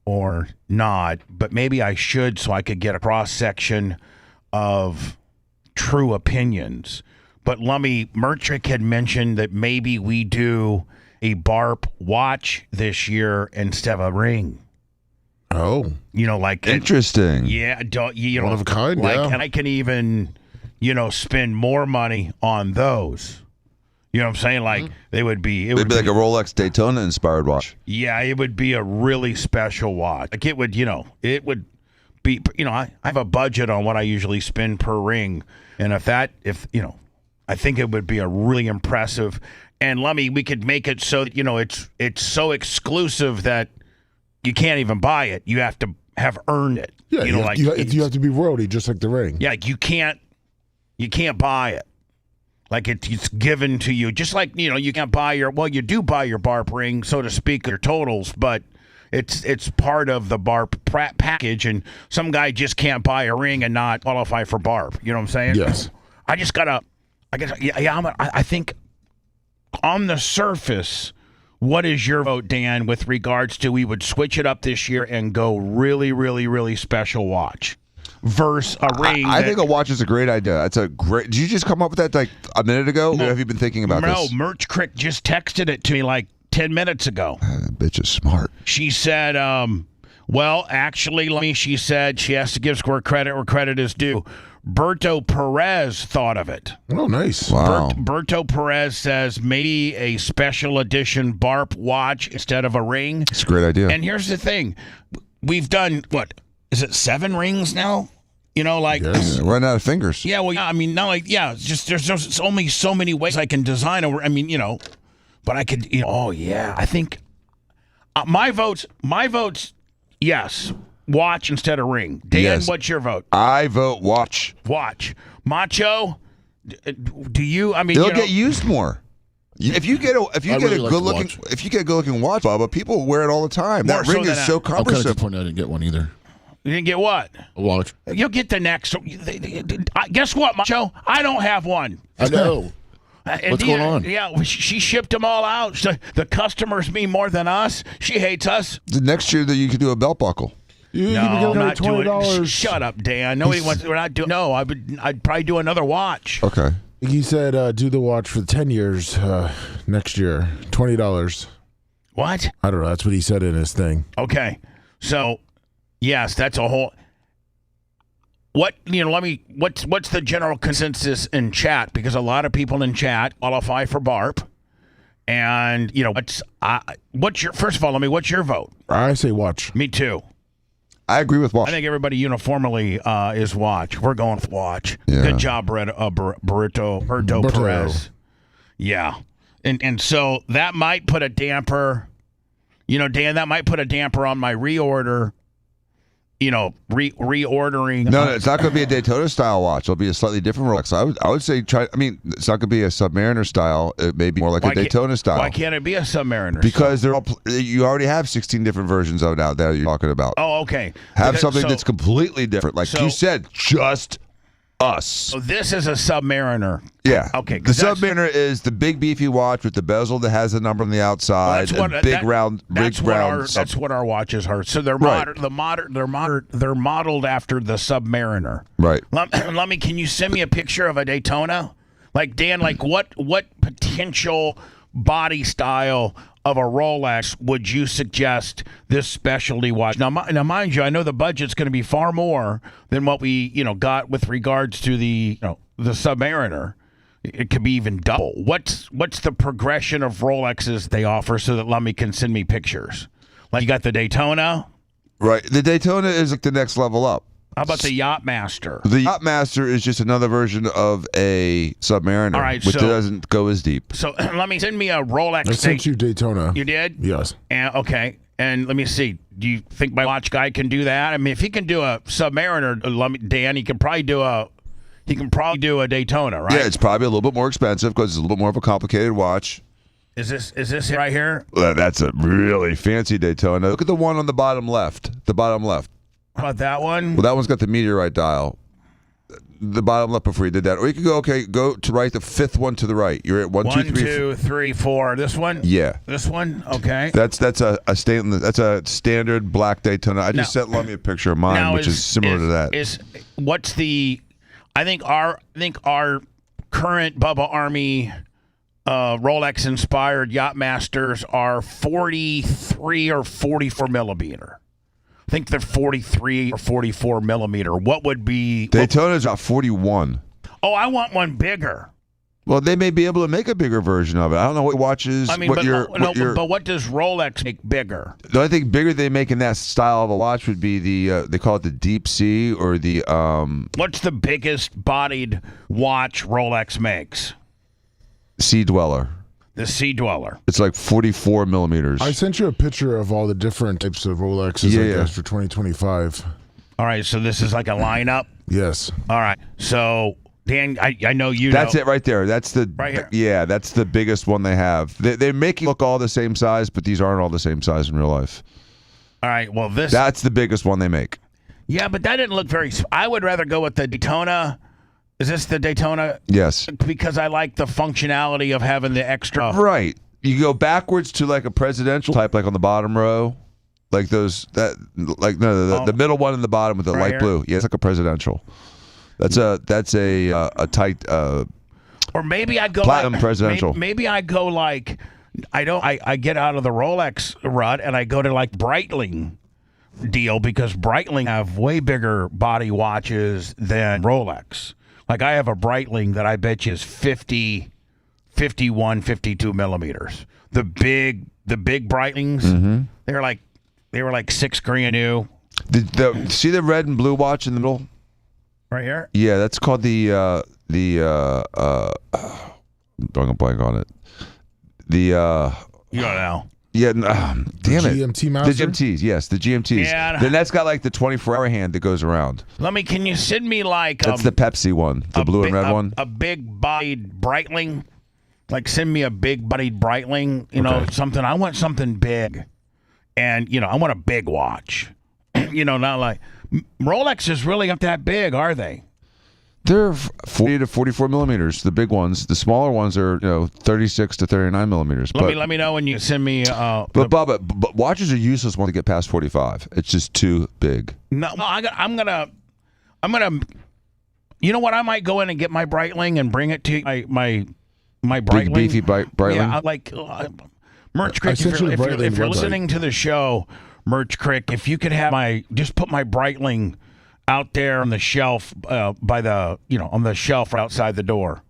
or not, but maybe I should so I could get a cross section of true opinions. But Lummy Mertrick had mentioned that maybe we do a BARP watch this year instead of a ring. Oh, like interesting. Yeah, one of a kind. And I can even, spend more money on those. You know what I'm saying? Like they would be. It'd be like a Rolex Daytona inspired watch. Yeah, it would be a really special watch. Like it would, it would be. I have a budget on what I usually spend per ring, and I think it would be a really impressive. And Lummy, we could make it so that it's so exclusive that you can't even buy it. You have to have earned it. Yeah, you have to be royalty, just like the ring. Yeah, like you can't buy it. Like it's given to you, just like you can't buy you do buy your BARP ring, so to speak, your totals, but it's part of the BARP package, and some guy just can't buy a ring and not qualify for BARP. You know what I'm saying? Yes. I think on the surface, what is your vote, Dan, with regards to we would switch it up this year and go really, really, really special watch versus a ring? I think a watch is a great idea. It's a great. Did you just come up with that like a minute ago? Or have you been thinking about this? No, Merch Crick just texted it to me like 10 minutes ago. That bitch is smart. She said, well, actually, she said she has to give where credit is due. Berto Perez thought of it. Oh, nice. Wow. Berto Perez says maybe a special edition BARP watch instead of a ring. It's a great idea. And here's the thing. We've done, is it 7 rings now? Yes. Run out of fingers. Yeah, well, it's just there's only so many ways I can design a, but I could, I think my votes, yes. Watch instead of ring. Dan, yes. What's your vote? I vote watch. Watch. Macho, do you? They'll get used more. If you get a good looking watch, Bubba, people wear it all the time. That ring is so cumbersome. I'm kind of disappointed I didn't get one either. You didn't get what? A watch. You'll get the next. Guess what, Macho? I don't have one. I know. What's going on? Yeah, she shipped them all out. So the customers mean more than us. She hates us. The next year that you could do a belt buckle. No, not doing. Shut up, Dan. Nobody wants. We're not doing. No, I'd probably do another watch. Okay. He said, do the watch for 10 years next year, $20. What? I don't know. That's what he said in his thing. Okay, so yes, that's a whole. What's the general consensus in chat? Because a lot of people in chat qualify for BARP, and what's your first of all? what's your vote? I say watch. Me too. I agree with watch. I think everybody uniformly is watch. We're going for watch. Yeah. Good job, Berto Perez. Yeah. And so that might put a damper, Dan, that might put a damper on my reorder, reordering. No, it's not going to be a Daytona style watch. It'll be a slightly different Rolex. I would say it's not going to be a Submariner style. It may be more like a Daytona style. Why can't it be a Submariner? Because you already have 16 different versions of it out there you're talking about. Oh, okay. Have something that's completely different. Like you said, just us. So this is a Submariner. Yeah. Okay. The Submariner is the big beefy watch with the bezel that has the number on the outside. That's what our watches are. So they're they're modeled after the Submariner. Right. Lummy, can you send me a picture of a Daytona? Like Dan, what potential body style of a Rolex would you suggest this specialty watch? Now, mind you, I know the budget's going to be far more than what we got with regards to the Submariner. It could be even double. What's the progression of Rolexes they offer so that Lummy can send me pictures? Like you got the Daytona, right? The Daytona is like the next level up. How about the Yachtmaster? The Yachtmaster is just another version of a Submariner, all right, which doesn't go as deep. So let me send me a Rolex. I sent you Daytona. You did? Yes. And okay. And let me see. Do you think my watch guy can do that? I mean, if he can do a Submariner, Dan, he can probably do a Daytona, right? Yeah, it's probably a little bit more expensive because it's a little bit more of a complicated watch. Is this right here? Well, that's a really fancy Daytona. Look at the one on the bottom left. The bottom left. How about that one? Well, that one's got the meteorite dial. The bottom left before you did that. Or you could go to right, the fifth one to the right. You're at 1, 2, 3, 1, 2, 3, 4. This one? Yeah. This one? Okay. That's a standard black Daytona. I just sent Lummy a picture of mine, which is similar to that. I think our current Bubba Army Rolex inspired Yachtmasters are 43 or 44 millimeter. I think they're 43 or 44 millimeter. What would be Daytona's about 41. Oh, I want one bigger. Well, they may be able to make a bigger version of it. I don't know what watches. But what does Rolex make bigger? The only thing bigger they make in that style of a watch would be the they call it the Deep Sea or the. What's the biggest bodied watch Rolex makes? Sea Dweller. The Sea Dweller. It's like 44 millimeters. I sent you a picture of all the different types of Rolexes, I guess, for 2025. All right, so this is like a lineup? Yes. All right, so Dan, I know you That's know. it right there. That's the right here. Yeah, that's the biggest one they have. They make it look all the same size, but these aren't all the same size in real life. All right, well this. That's the biggest one they make. Yeah, but that didn't look very. I would rather go with the Daytona. Is this the Daytona? Yes. Because I like the functionality of having the extra. Right. You go backwards to like a presidential type, like on the bottom row, like those the middle one in the bottom with the light blue. Yeah, it's like a presidential. That's a tight. Or maybe I go platinum like, presidential. Maybe I go like I get out of the Rolex rut and I go to like Breitling deal because Breitling have way bigger body watches than Rolex. Like I have a Breitling that I bet you is 50, 51, 52 millimeters. The big Breitlings, they were like $6,000 new. See the red and blue watch in the middle? Right here? Yeah, that's called the I'm drawing a blank on it. You don't know. Yeah, damn it. GMT Master? The GMTs, yes, the GMTs. Yeah. Then that's got like the 24-hour hand that goes around. Can you send me like That's the Pepsi one, the blue and red one. A big-bodied Breitling. Like send me a big-bodied Breitling, something. I want something big. And, I want a big watch. Not like Rolexes really aren't that big, are they? They're 40 to 44 millimeters. The big ones. The smaller ones are 36 to 39 millimeters. Let me know when you send me. But watches are useless once they get past 45. It's just too big. No, I'm gonna. You know what? I might go in and get my Breitling and bring it to my Breitling. Big beefy Breitling. Yeah, Merch Crick. If you're listening to the show, Merch Crick, if you could have just put my Breitling out there on the shelf by the on the shelf outside the door.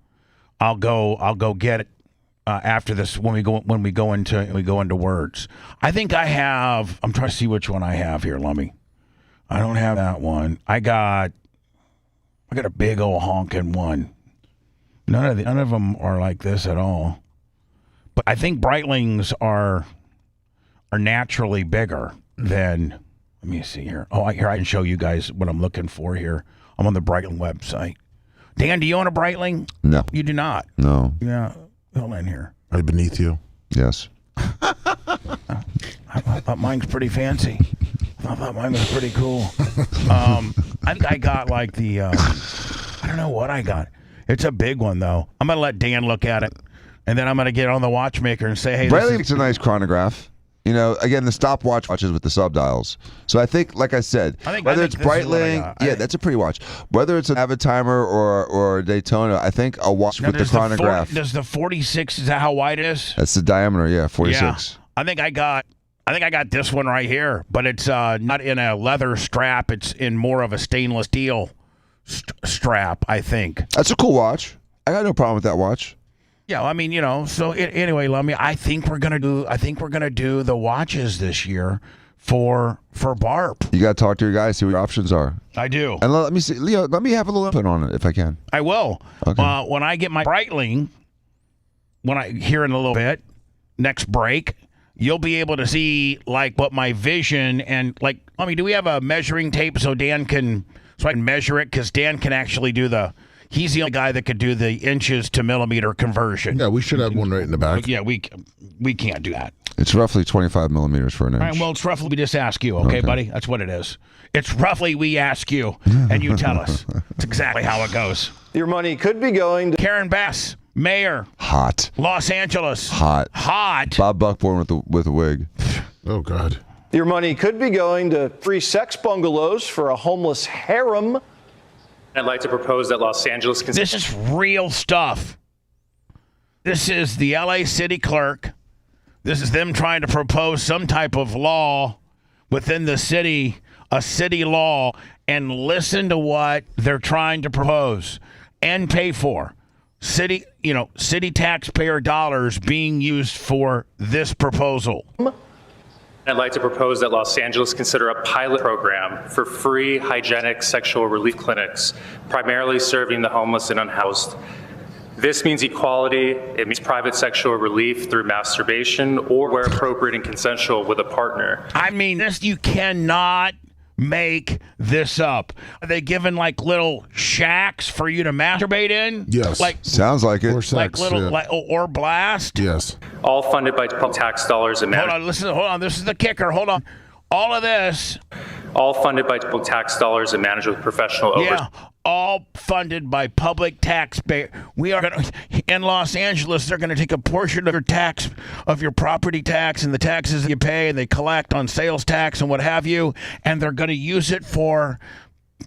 I'll go get it after this when we go into words. I think I have. I'm trying to see which one I have here, Lummy. I don't have that one. I got a big old honking one. None of them are like this at all. But I think Breitlings are naturally bigger than. Let me see here. Oh, here I can show you guys what I'm looking for here. I'm on the Breitling website. Dan, do you own a Breitling? No. You do not? No. Yeah. Hold on here. Right beneath you. Yes. I thought mine's pretty fancy. I thought mine was pretty cool. I think I got like the, I don't know what I got. It's a big one, though. I'm going to let Dan look at it, and then I'm going to get on the watchmaker and say, hey, Breitling's a nice chronograph. Again, the stopwatch watches with the subdials. So I think, like I said, whether it's Breitling, that's a pretty watch. Whether it's an Avitimer or a Daytona, I think a watch with the chronograph. Does the 46, is that how wide it is? That's the diameter, 46. Yeah. I think I got this one right here, but it's not in a leather strap. It's in more of a stainless steel strap, I think. That's a cool watch. I got no problem with that watch. Yeah, I mean, so anyway, Lummy, I think we're gonna do the watches this year for BARP. You got to talk to your guys, see what your options are. I do. And let me see, Leo. Let me have a little input on it if I can. I will. Okay. When I get my Breitling, here in a little bit, next break, you'll be able to see like what my vision and like. Lummy, do we have a measuring tape so I can measure it? Because Dan can actually do the. He's the only guy that could do the inches to millimeter conversion. Yeah, we should have one right in the back. Yeah, we can't do that. It's roughly 25 millimeters for an inch. All right, well, it's roughly we just ask you, okay, buddy? That's what it is. It's roughly we ask you, and you tell us. It's exactly how it goes. Your money could be going to Karen Bass, mayor. Hot. Los Angeles. Hot. Bob Buckborn with a wig. Oh, God. Your money could be going to free sex bungalows for a homeless harem. I'd like to propose that Los Angeles... This is real stuff. This is the LA city clerk. This is them trying to propose some type of law within the city, a city law, and listen to what they're trying to propose and pay for. City taxpayer dollars being used for this proposal. I'd like to propose that Los Angeles consider a pilot program for free hygienic sexual relief clinics, primarily serving the homeless and unhoused. This means equality. It means private sexual relief through masturbation or, where appropriate and consensual, with a partner. I mean, this, you cannot make this up. Are they giving like little shacks for you to masturbate in? Yes. Sounds like it. Or sex, or blast? Yes. All funded by tax dollars and Hold on. This is the kicker. Hold on. All of this. All funded by tax dollars and managed with professional oversight. Yeah. All funded by public taxpayer. We are going to, in Los Angeles, they're going to take a portion of your tax, of your property tax and the taxes that you pay, and they collect on sales tax and what have you, and they're going to use it for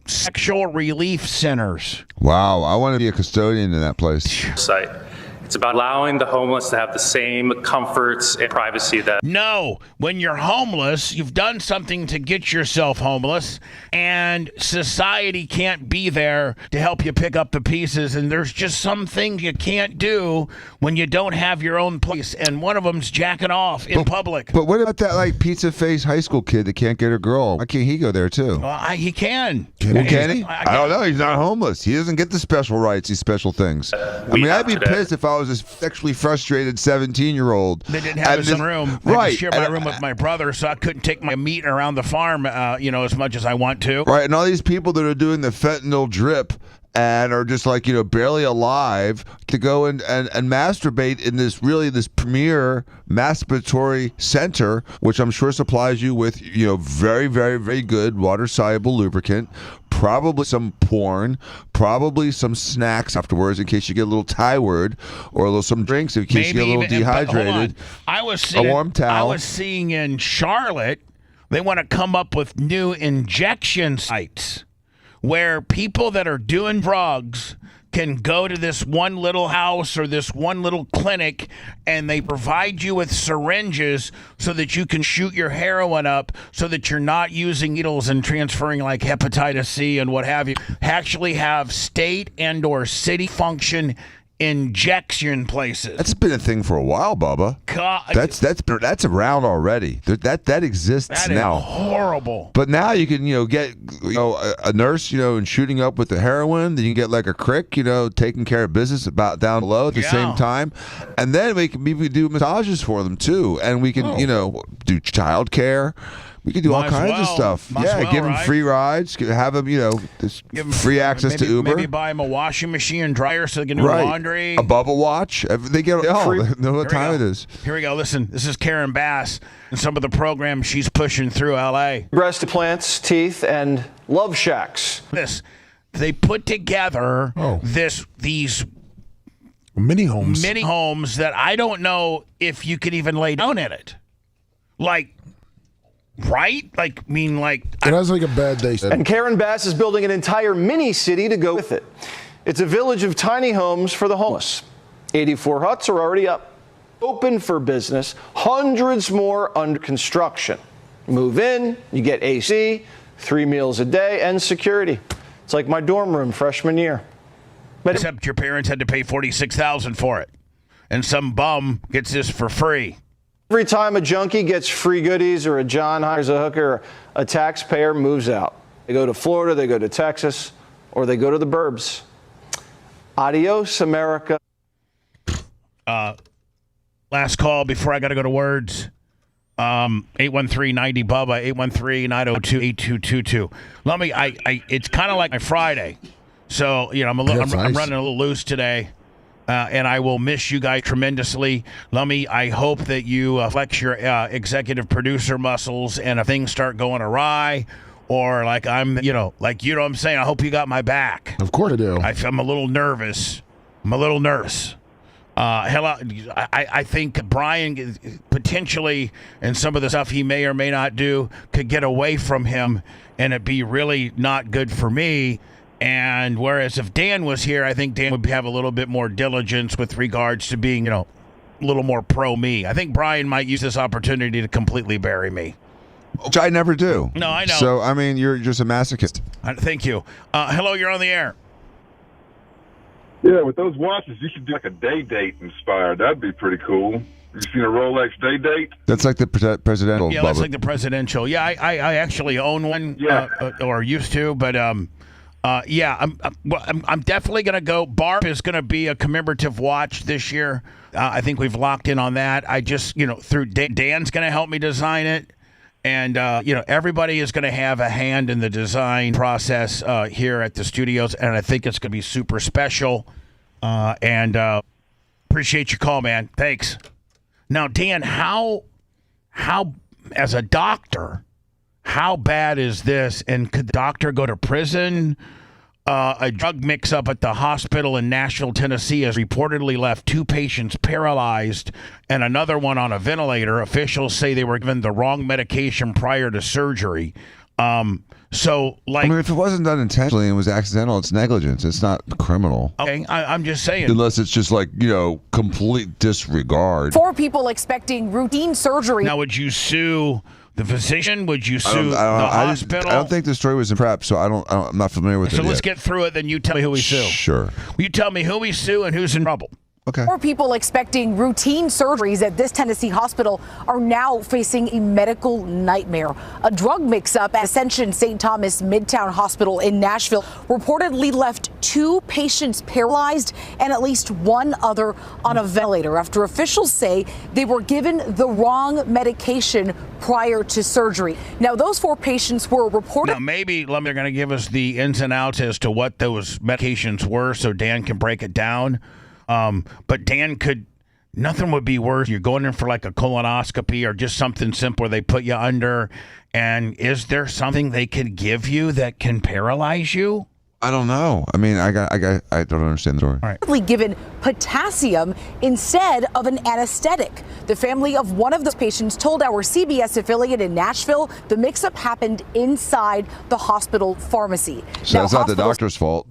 sexual relief centers. Wow, I want to be a custodian in that place. Site. It's about allowing the homeless to have the same comforts and privacy that... No, when you're homeless, you've done something to get yourself homeless, and society can't be there to help you pick up the pieces, and there's just some things you can't do when you don't have your own place, and one of them's jacking off in public. But what about that pizza face high school kid that can't get a girl? Why can't he go there too? He can. Can he? I don't know. He's not homeless. He doesn't get the special rights, these special things. I mean, I'd be pissed if I was a sexually frustrated 17-year-old. They didn't have his own room. I Right. shared my room with my brother, so I couldn't take my meat around the farm, as much as I want to. Right, and all these people that are doing the fentanyl drip and are just barely alive to go and masturbate in this premier masturbatory center, which I'm sure supplies you with, very, very, very good water-soluble lubricant, probably some porn, probably some snacks afterwards in case you get a little tired, or some drinks in case you get a little dehydrated. I was seeing, a warm towel. I was seeing in Charlotte, they want to come up with new injection sites where people that are doing drugs can go to this one little house or this one little clinic, and they provide you with syringes so that you can shoot your heroin up so that you're not using needles and transferring like hepatitis C and what have you. Actually have state and or city function injection places. That's been a thing for a while, Bubba. God, that's around already. That exists that now. Is horrible. But now you can get a nurse and shooting up with the heroin. Then you get like a crick taking care of business about down below at the same time, and then we can maybe do massages for them too, and we can do child care. We can do all kinds of stuff. Give them free rides. Have them, free access to Uber. Maybe buy them a washing machine and dryer so they can do laundry. A Bubba watch. They get free. They know what time it is. Here we go. Listen, this is Karen Bass and some of the programs she's pushing through L.A. Breast implants, teeth, and love shacks. They put together these mini homes that I don't know if you could even lay down in it. Right? It has a bed, they said. And Karen Bass is building an entire mini city to go with it. It's a village of tiny homes for the homeless. 84 huts are already up, open for business, hundreds more under construction. Move in, you get AC, 3 meals a day, and security. It's like my dorm room freshman year. Except your parents had to pay $46,000 for it, and some bum gets this for free. Every time a junkie gets free goodies or a John hires a hooker, a taxpayer moves out. They go to Florida, they go to Texas, or they go to the burbs. Adios, America. Last call before I got to go to words. 813-90-BUBBA, 813-902-8222. Lummy, it's kind of like my Friday. So, I'm running a little loose today. And I will miss you guys tremendously. Lummy, I hope that you flex your executive producer muscles, and if things start going awry, or like I'm, like, what I'm saying, I hope you got my back. Of course I do. I'm a little nervous. I think Brian potentially, and some of the stuff he may or may not do, could get away from him, and it'd be really not good for me. And whereas if Dan was here, I think Dan would have a little bit more diligence with regards to being, a little more pro me. I think Brian might use this opportunity to completely bury me. Which I never do. No, I know. So, I mean, you're just a masochist. Thank you. Hello, you're on the air. Yeah, with those watches, you should do like a day date inspired. That'd be pretty cool. You seen a Rolex day date? That's like the presidential. Yeah, that's like the presidential. Yeah, I actually own one, or used to, but I'm definitely going to go. BARP is going to be a commemorative watch this year. I think we've locked in on that. I just, through Dan's going to help me design it. And, everybody is going to have a hand in the design process here at the studios. And I think it's going to be super special. And appreciate your call, man. Thanks. Now, Dan, how as a doctor, how bad is this? And could the doctor go to prison? A drug mix-up at the hospital in Nashville, Tennessee has reportedly left 2 patients paralyzed and another one on a ventilator. Officials say they were given the wrong medication prior to surgery. I mean, if it wasn't done intentionally and was accidental, it's negligence. It's not criminal. Okay, I'm just saying. Unless it's just like, complete disregard. 4 people expecting routine surgery. Now, would you sue the physician? Would you sue the hospital? I don't think the story was in prep, so I'm not familiar with it. So let's get through it, then you tell me who we sue. Sure. Will you tell me who we sue and who's in trouble? Okay. 4 people expecting routine surgeries at this Tennessee hospital are now facing a medical nightmare. A drug mix-up at Ascension St. Thomas Midtown Hospital in Nashville reportedly left 2 patients paralyzed and at least 1 other on a ventilator after officials say they were given the wrong medication prior to surgery. Now, those 4 patients were reported. Now, maybe they're going to give us the ins and outs as to what those medications were so Dan can break it down. But Dan nothing would be worse. You're going in for like a colonoscopy or just something simple where they put you under. And is there something they could give you that can paralyze you? I don't know. I mean, I don't understand the story. All right. Given potassium instead of an anesthetic. The family of one of the patients told our CBS affiliate in Nashville the mix-up happened inside the hospital pharmacy. So that's not the doctor's fault.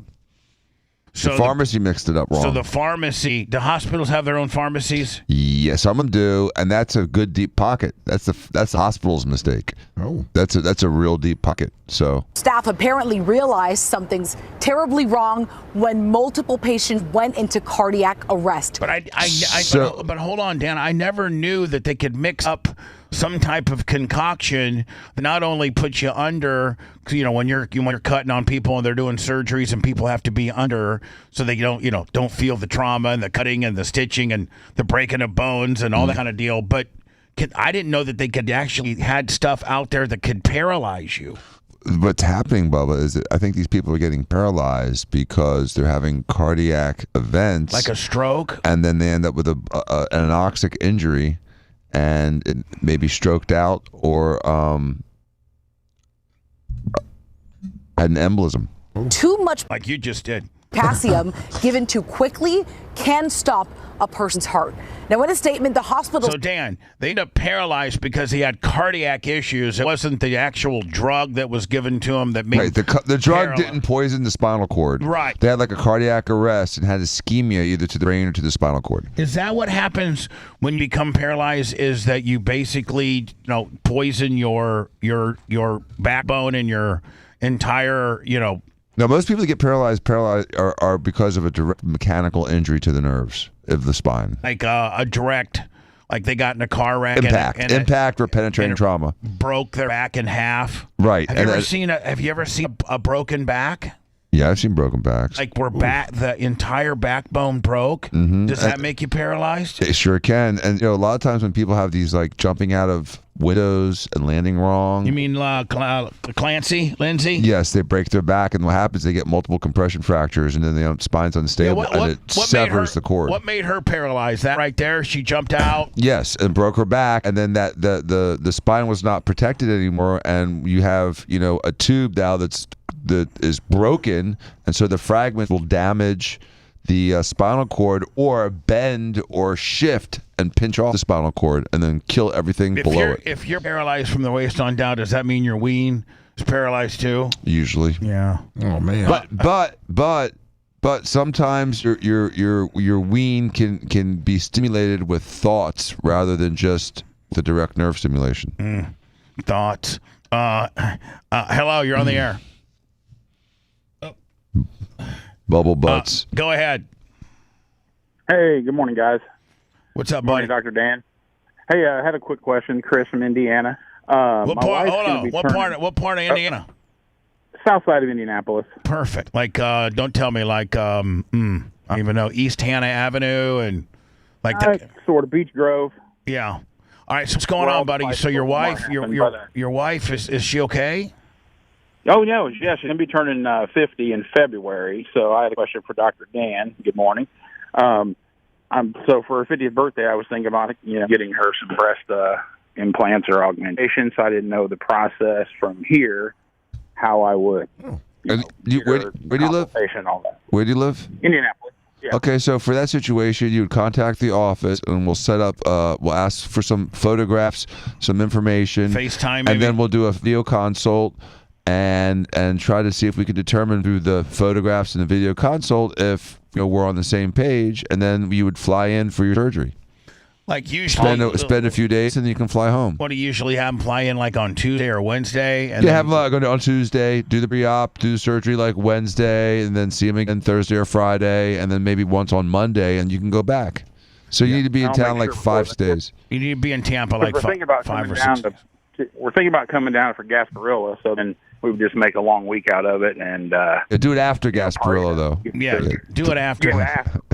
So the pharmacy mixed it up wrong. So the pharmacy, do hospitals have their own pharmacies? Yes, some of them do, and that's a good deep pocket. That's the hospital's mistake. Oh, that's a real deep pocket. So staff apparently realized something's terribly wrong when multiple patients went into cardiac arrest. But but hold on, Dan. I never knew that they could mix up some type of concoction that not only puts you under, when you're cutting on people and they're doing surgeries and people have to be under so they don't feel the trauma and the cutting and the stitching and the breaking of bones and all that kind of deal. But I didn't know that they could actually had stuff out there that could paralyze you. What's happening, Bubba, is that I think these people are getting paralyzed because they're having cardiac events, like a stroke, and then they end up with an anoxic injury. And it may be stroked out or had an embolism. Too much, like you just did, potassium given too quickly can stop a person's heart. Now, in a statement, the hospital. So, Dan, they ended up paralyzed because he had cardiac issues. It wasn't the actual drug that was given to him that made right. The drug didn't poison the spinal cord. Right. They had like a cardiac arrest and had ischemia either to the brain or to the spinal cord. Is that what happens when you become paralyzed? Is that you basically poison your backbone and your entire No, most people that get paralyzed are because of a direct mechanical injury to the nerves of the spine. Like a direct, like they got in a car wreck. Impact or penetrating trauma. Broke their back in half. Right. Have you ever seen a broken back? Yeah, I've seen broken backs. Like where the entire backbone broke. Mm-hmm. Does that make you paralyzed? It sure can. And a lot of times when people have these like jumping out of windows and landing wrong. You mean Clancy, Lindsay? Yes, they break their back, and what happens? They get multiple compression fractures, and then their spine's unstable, and it severs the cord. What made her paralyzed? That right there, she jumped out. Yes, and broke her back, and then that the spine was not protected anymore, and you have a tube now that is broken, and so the fragment will damage the spinal cord or bend or shift and pinch off the spinal cord and then kill everything below it. If you're paralyzed from the waist on down, does that mean your ween is paralyzed too? Usually. Yeah. Oh man. But sometimes your ween can be stimulated with thoughts rather than just the direct nerve stimulation. Thoughts. Hello, you're on the air. Bubble butts. Go ahead. Hey, good morning, guys. What's up, buddy? Dr. Dan. Hey, I had a quick question. Chris from Indiana. What part of Indiana? South side of Indianapolis. Perfect. Like, don't tell me like, I don't even know, East Hannah Avenue and like that. Sort of Beach Grove. Yeah. All right. So what's going on, buddy? So your wife, your wife is she okay? Oh, no. Yeah, she's going to be turning 50 in February. So I had a question for Dr. Dan. Good morning. So for her 50th birthday, I was thinking about getting her some breast implants or augmentation. So I didn't know the process from here, how I would. Where do you live? All that. Where do you live? Indianapolis. Yeah. Okay, so for that situation, you would contact the office, and we'll set up. We'll ask for some photographs, some information, FaceTime, maybe? and then we'll do a video consult. And try to see if we can determine through the photographs and the video consult if we're on the same page, and then you would fly in for your surgery. Like usually, spend a few days, and then you can fly home. What do you usually have them fly in like on Tuesday or Wednesday? And have them go on Tuesday, do the pre-op, do the surgery like Wednesday, and then see them again Thursday or Friday, and then maybe once on Monday, and you can go back. So you need to be in town like 5 days. You need to be in Tampa like 5 or 6 days. We're thinking about coming down for Gasparilla, so then we would just make a long week out of it and do it after Gasparilla, though. Yeah, do it after.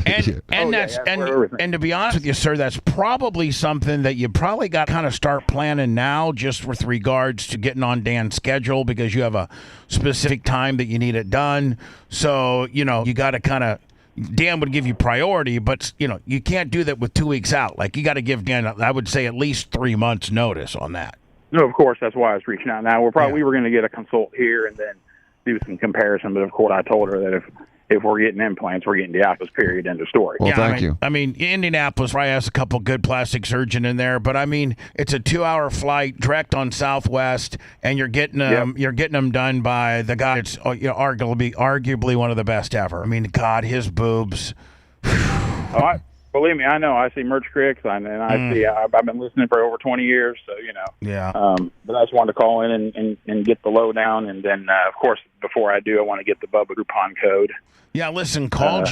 And to be honest with you, sir, that's probably something that you probably got to kind of start planning now, just with regards to getting on Dan's schedule, because you have a specific time that you need it done. So you got to kind of. Dan would give you priority, but you can't do that with 2 weeks out. Like you got to give Dan, I would say, at least 3 months notice on that. No, of course, that's why I was reaching out. Now, we were going to get a consult here and then do some comparison, but of course I told her that if we're getting implants, we're getting Diaco's, period, end of story. Well, thank you. I mean, Indianapolis probably has a couple good plastic surgeon in there, but I mean, it's a 2-hour flight direct on Southwest, and you're getting them done by the guy that's arguably one of the best ever. I mean, God, his boobs. Believe me, I know. I see Merch Cricks, and I see. I've been listening for over 20 years, so Yeah. But I just wanted to call in and get the lowdown, and then of course, before I do, I want to get the Bubba coupon code. Yeah, listen. Call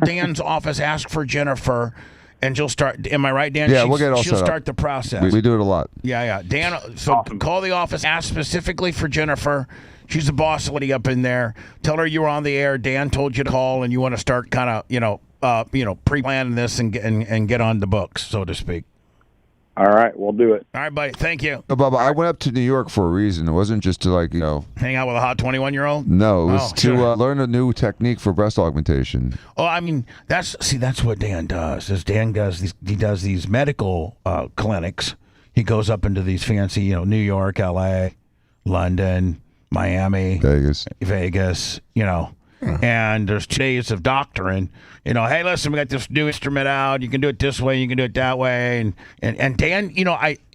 Dan's office. Ask for Jennifer, and she'll start. Am I right, Dan? Yeah, we'll get all she'll set start up. the process. We do it a lot. Yeah. Dan. So awesome. Call the office. Ask specifically for Jennifer. She's the boss lady up in there. Tell her you were on the air. Dan told you to call, and you want to start kind of pre-planning this and get on the books, so to speak. All right, we'll do it. All right, buddy. Thank you. No, Bubba, I went up to New York for a reason. It wasn't just to hang out with a hot 21-year-old. No, it was to learn a new technique for breast augmentation. Oh, I mean, that's what Dan does. He does these medical clinics. He goes up into these fancy, New York, L.A., London, Miami, Vegas, and there's 2 days of doctoring. Hey, listen, we got this new instrument out. You can do it this way. You can do it that way. And Dan,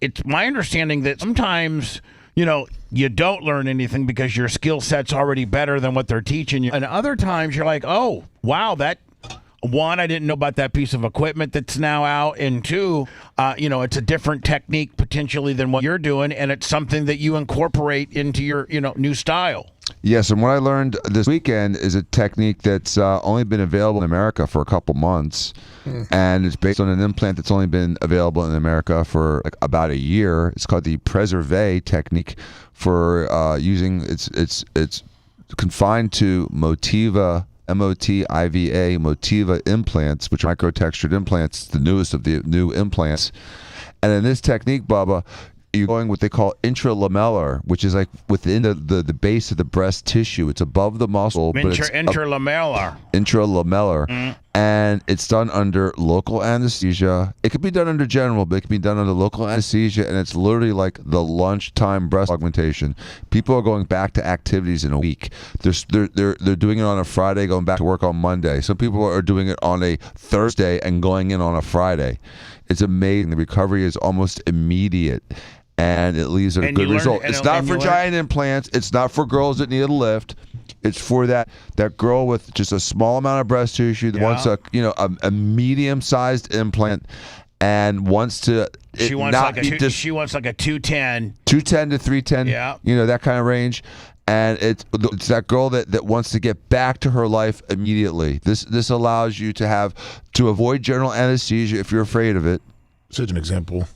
it's my understanding that sometimes, you don't learn anything because your skill set's already better than what they're teaching you. And other times you're like, oh, wow, one, I didn't know about that piece of equipment that's now out. And two, it's a different technique potentially than what you're doing. And it's something that you incorporate into your, new style. Yes, and what I learned this weekend is a technique that's only been available in America for a couple months, and it's based on an implant that's only been available in America for about a year. It's called the Preservé technique for using. It's confined to Motiva. M-O-T-I-V-A, Motiva implants, which are microtextured implants, the newest of the new implants. And in this technique, Bubba, you're going what they call intralamellar, which is like within the base of the breast tissue. It's above the muscle, but it's Intralamellar. Intralamellar. And it's done under local anesthesia. It could be done under general, but it can be done under local anesthesia, and it's literally like the lunchtime breast augmentation. People are going back to activities in a week. They're doing it on a Friday, going back to work on Monday. Some people are doing it on a Thursday and going in on a Friday. It's amazing. The recovery is almost immediate, and it leaves a good result. It's not for giant implants. It's not for girls that need a lift. It's for that girl with just a small amount of breast tissue that wants a medium-sized implant and wants to. She wants like a 210. 210 to 310. Yeah. That kind of range. And it's that girl that wants to get back to her life immediately. This allows you to avoid general anesthesia if you're afraid of it. Such an example.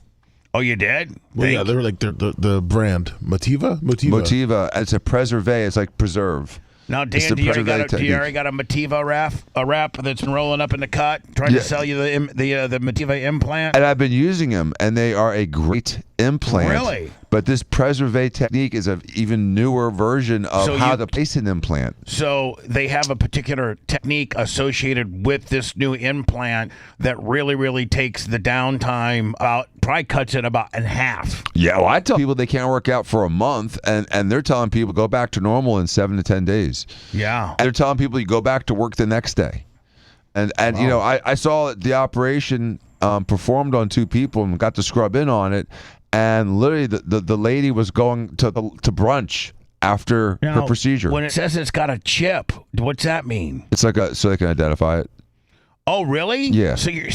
Oh, you did? Well, yeah, they're like the brand Motiva. Motiva. It's a preserve. It's like preserve. Now, Dan, do you already got a Motiva wrap that's been rolling up in the cut, trying to sell you the Motiva implant? And I've been using them, and they are a great implant. Really? But this preserve technique is an even newer version of how to place an implant. So they have a particular technique associated with this new implant that really, really takes the downtime probably cuts it about in half. Yeah, well, I tell people they can't work out for a month, and they're telling people go back to normal in 7 to 10 days. Yeah. And they're telling people you go back to work the next day. And wow. I saw the operation performed on 2 people and got to scrub in on it. And literally, the lady was going to brunch after her procedure. When it says it's got a chip, what's that mean? It's like so they can identify it. Oh, really? Yeah. So your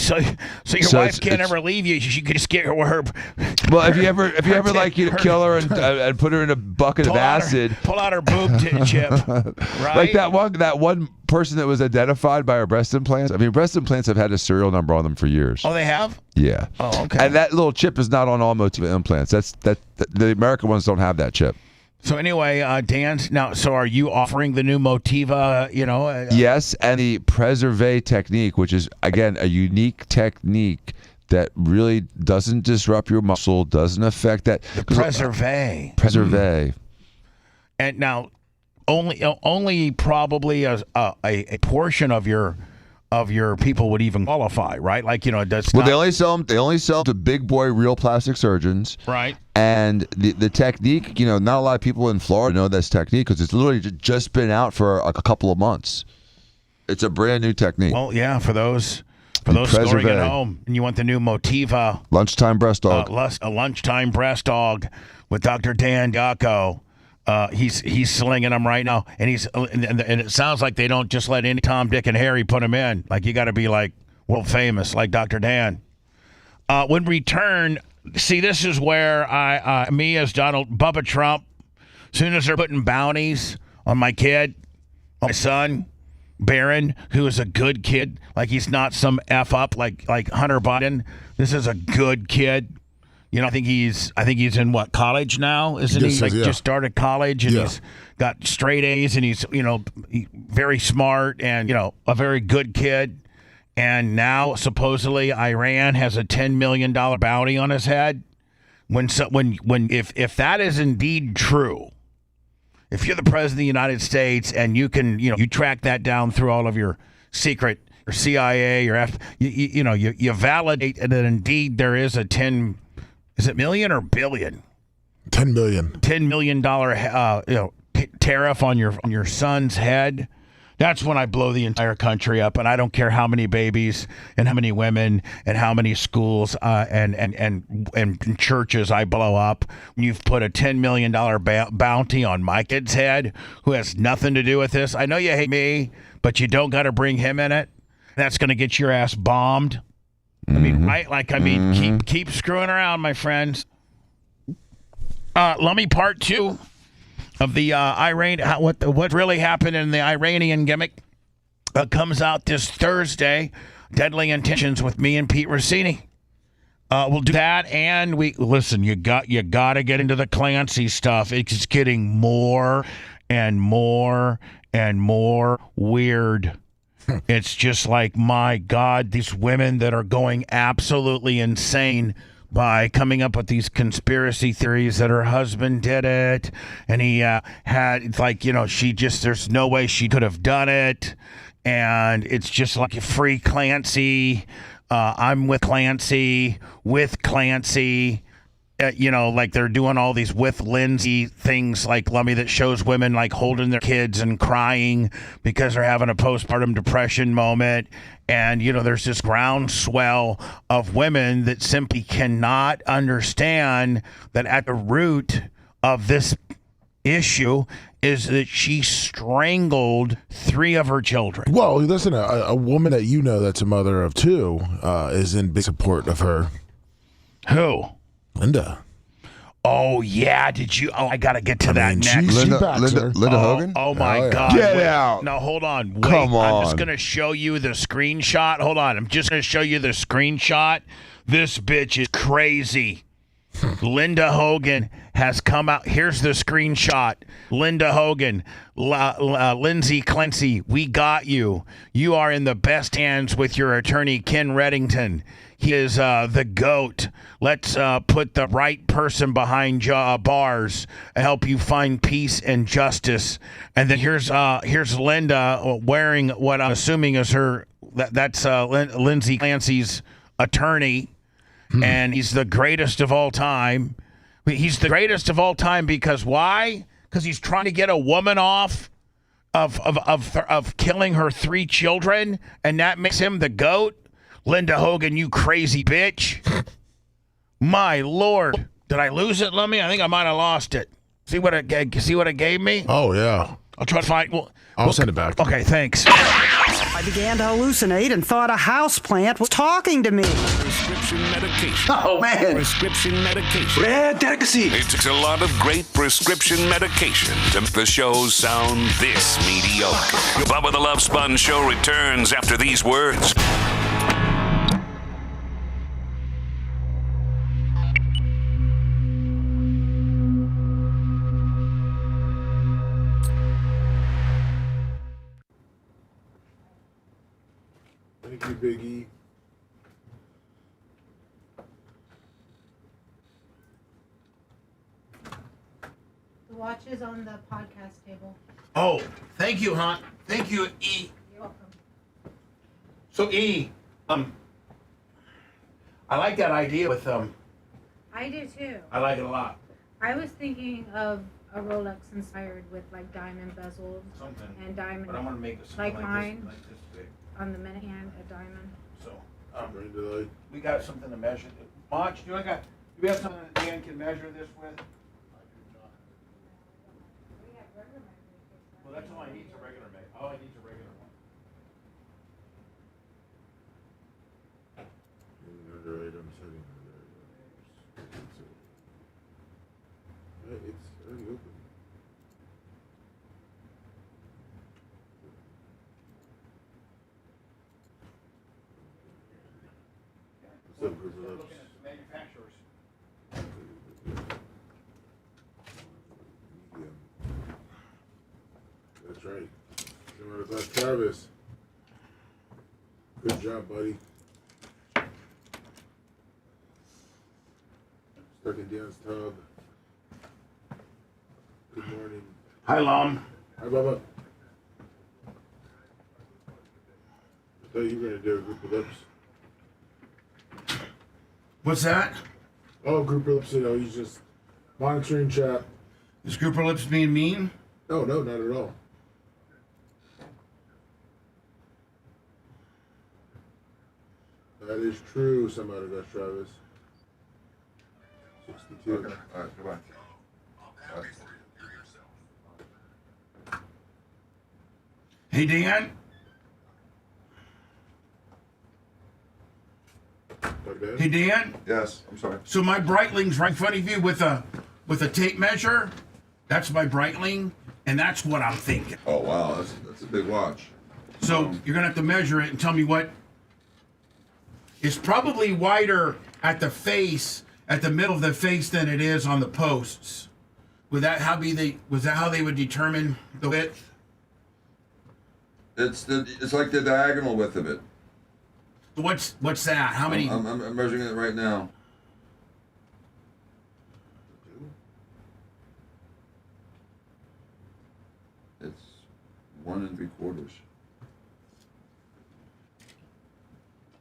wife can't ever leave you. You can just get her. Well, if you ever like kill her and put her in a bucket of acid, pull out her boob chip, right? Like that one person that was identified by her breast implants. I mean, breast implants have had a serial number on them for years. Oh, they have? Yeah. Oh, okay. And that little chip is not on all Motiva implants. The American ones don't have that chip. So anyway, Dan, so are you offering the new Motiva, Yes, and the preserve technique, which is, again, a unique technique that really doesn't disrupt your muscle, doesn't affect that. The preserve. Preserve. And now, only probably a portion of your people would even qualify, right? Like, that's well, they only sell them to big boy real plastic surgeons. Right. And the technique, not a lot of people in Florida know this technique because it's literally just been out for a couple of months. It's a brand new technique. Well, yeah, for those scoring at home, and you want the new Motiva lunchtime breast dog, a lunchtime breast dog with Dr. Dan Diaco. He's slinging them right now, and it sounds like they don't just let any Tom, Dick, and Harry put them in. Like you got to be like world famous, like Dr. Dan. When return, see, this is where me as Bubba Trump, as soon as they're putting bounties on my kid, on my son, Barron, who is a good kid, like he's not some F up like Hunter Biden. This is a good kid. I think he's in college now, isn't he? Like just started college, and he's got straight A's, and he's very smart and a very good kid. And now supposedly Iran has a $10 million bounty on his head. If that is indeed true, if you're the president of the United States and you can you track that down through all of your secret or CIA or you validate that indeed there is a is it million or billion? $10 million. $10 million tariff on your son's head. That's when I blow the entire country up, and I don't care how many babies and how many women and how many schools and churches I blow up. When you've put a $10 million bounty on my kid's head, who has nothing to do with this. I know you hate me, but you don't got to bring him in it. That's going to get your ass bombed. I mean, right? Keep screwing around, my friends. Lummy part 2 of the what really happened in the Iranian gimmick comes out this Thursday. Deadly Intentions with me and Pete Rossini. We'll do that, and you got to get into the Clancy stuff. It's getting more and more and more weird. It's just like, my God, these women that are going absolutely insane by coming up with these conspiracy theories that her husband did it, and he had, it's like, there's no way she could have done it, and it's just like free Clancy, I'm with Clancy, like they're doing all these with Lindsay things like Lummy that shows women like holding their kids and crying because they're having a postpartum depression moment. And, there's this groundswell of women that simply cannot understand that at the root of this issue is that she strangled 3 of her children. Well, listen, a woman that that's a mother of 2 is in big support of her. Who? Linda. Oh, yeah. Did you? Oh, I got to get to that next. Linda Hogan? Oh, my God. Get out. No, hold on. Wait. Come on. I'm just going to show you the screenshot. Hold on. I'm just going to show you the screenshot. This bitch is crazy. Linda Hogan has come out. Here's the screenshot. Linda Hogan, Lindsay Clancy, we got you. You are in the best hands with your attorney, Ken Reddington. He is the GOAT. Let's put the right person behind bars and help you find peace and justice. And then here's Linda wearing what I'm assuming is that's Lindsay Clancy's attorney. And he's the greatest of all time. He's the greatest of all time because why? Because he's trying to get a woman off of killing her 3 children, and that makes him the GOAT. Linda Hogan, you crazy bitch. My Lord. Did I lose it, Lummy? I think I might have lost it. See what it gave me? Oh, yeah. I'll try to find... I'll send it back. Okay, thanks. I began to hallucinate and thought a houseplant was talking to me. Prescription medication. Oh, man. Prescription medication. Rare delicacy. It takes a lot of great prescription medication to make the show sound this mediocre. Bubba the Love Sponge Show returns after these words. Thank you, Biggie. The watch is on the podcast table. Oh, thank you, hon. Thank you, E. You're welcome. So, E, I like that idea with I do too. I like it a lot. I was thinking of a Rolex inspired with like diamond bezels and diamond, But I want to make it like like mine this big. on the minute hand, a diamond. So, we got something to measure. Mach, do we have something that Dan can measure this with? Well, that's all I need is a regular measure. All I need is a regular one. Another item setting. It's already open. What's up, Group of Ups? Manufacturers. Medium. That's right. Similar to Travis. Good job, buddy. Stuck in Dan's tub. Good morning. Hi, Lom. Hi, Bubba. I thought you were going to do a Group of Lips. What's that? Oh, Group of Lips, he's just monitoring chat. Is Group of Lips being mean? No, not at all. That is true, somebody got Travis. 62. Okay. All right, goodbye. Hey, Dan. Hey, Dan. Yes, I'm sorry. So my Breitling's right in front of you with a tape measure. That's my Breitling, and that's what I'm thinking. Oh wow, that's a big watch. So you're gonna have to measure it and tell me what. It's probably wider at the face, at the middle of the face, than it is on the posts. Was that how they would determine the width? It's like the diagonal width of it. What's that? How many? I'm measuring it right now. 1 3/4.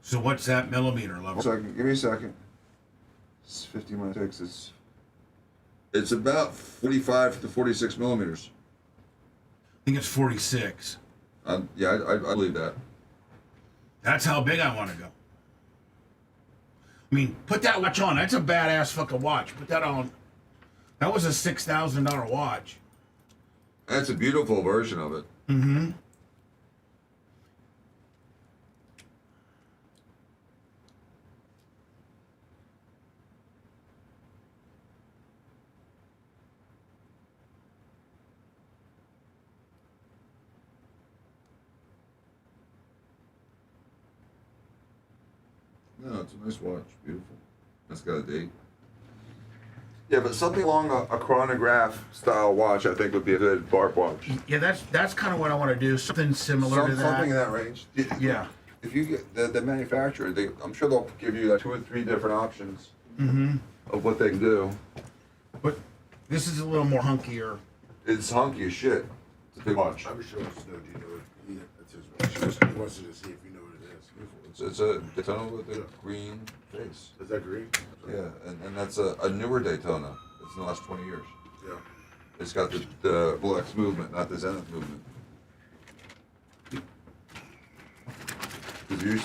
So what's that millimeter level? Second, give me a second. It's 50 minus 6. It's about 45 to 46 millimeters. I think it's 46. Yeah, I believe that. That's how big I want to go. I mean, put that watch on. That's a badass fucking watch. Put that on. That was a $6,000 watch. That's a beautiful version of it. Mm-hmm. No, it's a nice watch. Beautiful. That's got a date. Yeah, but something along a chronograph style watch, I think, would be a good BARP watch. Yeah, that's kind of what I want to do. Something similar to that. Something in that range. Yeah. If you get the manufacturer, I'm sure they'll give you like 2 or 3 different options of what they can do. But this is a little more hunkier. It's hunky as shit. It's a big watch. I'm sure it's no, do you know it? That's his watch. He wants you to see if you know what it is. It's a Daytona with a green face. Is that green? Yeah, and that's a newer Daytona. It's in the last 20 years. Yeah. It's got the Rolex movement, not the Zenith movement. Because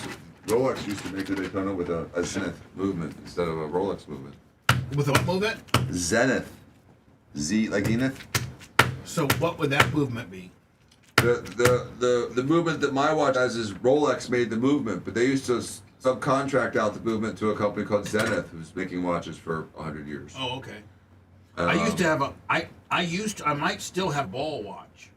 Rolex used to make the Daytona with a Zenith movement instead of a Rolex movement. With what movement? Zenith. Z like Enith. So what would that movement be? The movement that my watch has is Rolex made the movement, but they used to subcontract out the movement to a company called Zenith, who's making watches for 100 years. Oh, okay. I used to have I might still have Ball watch.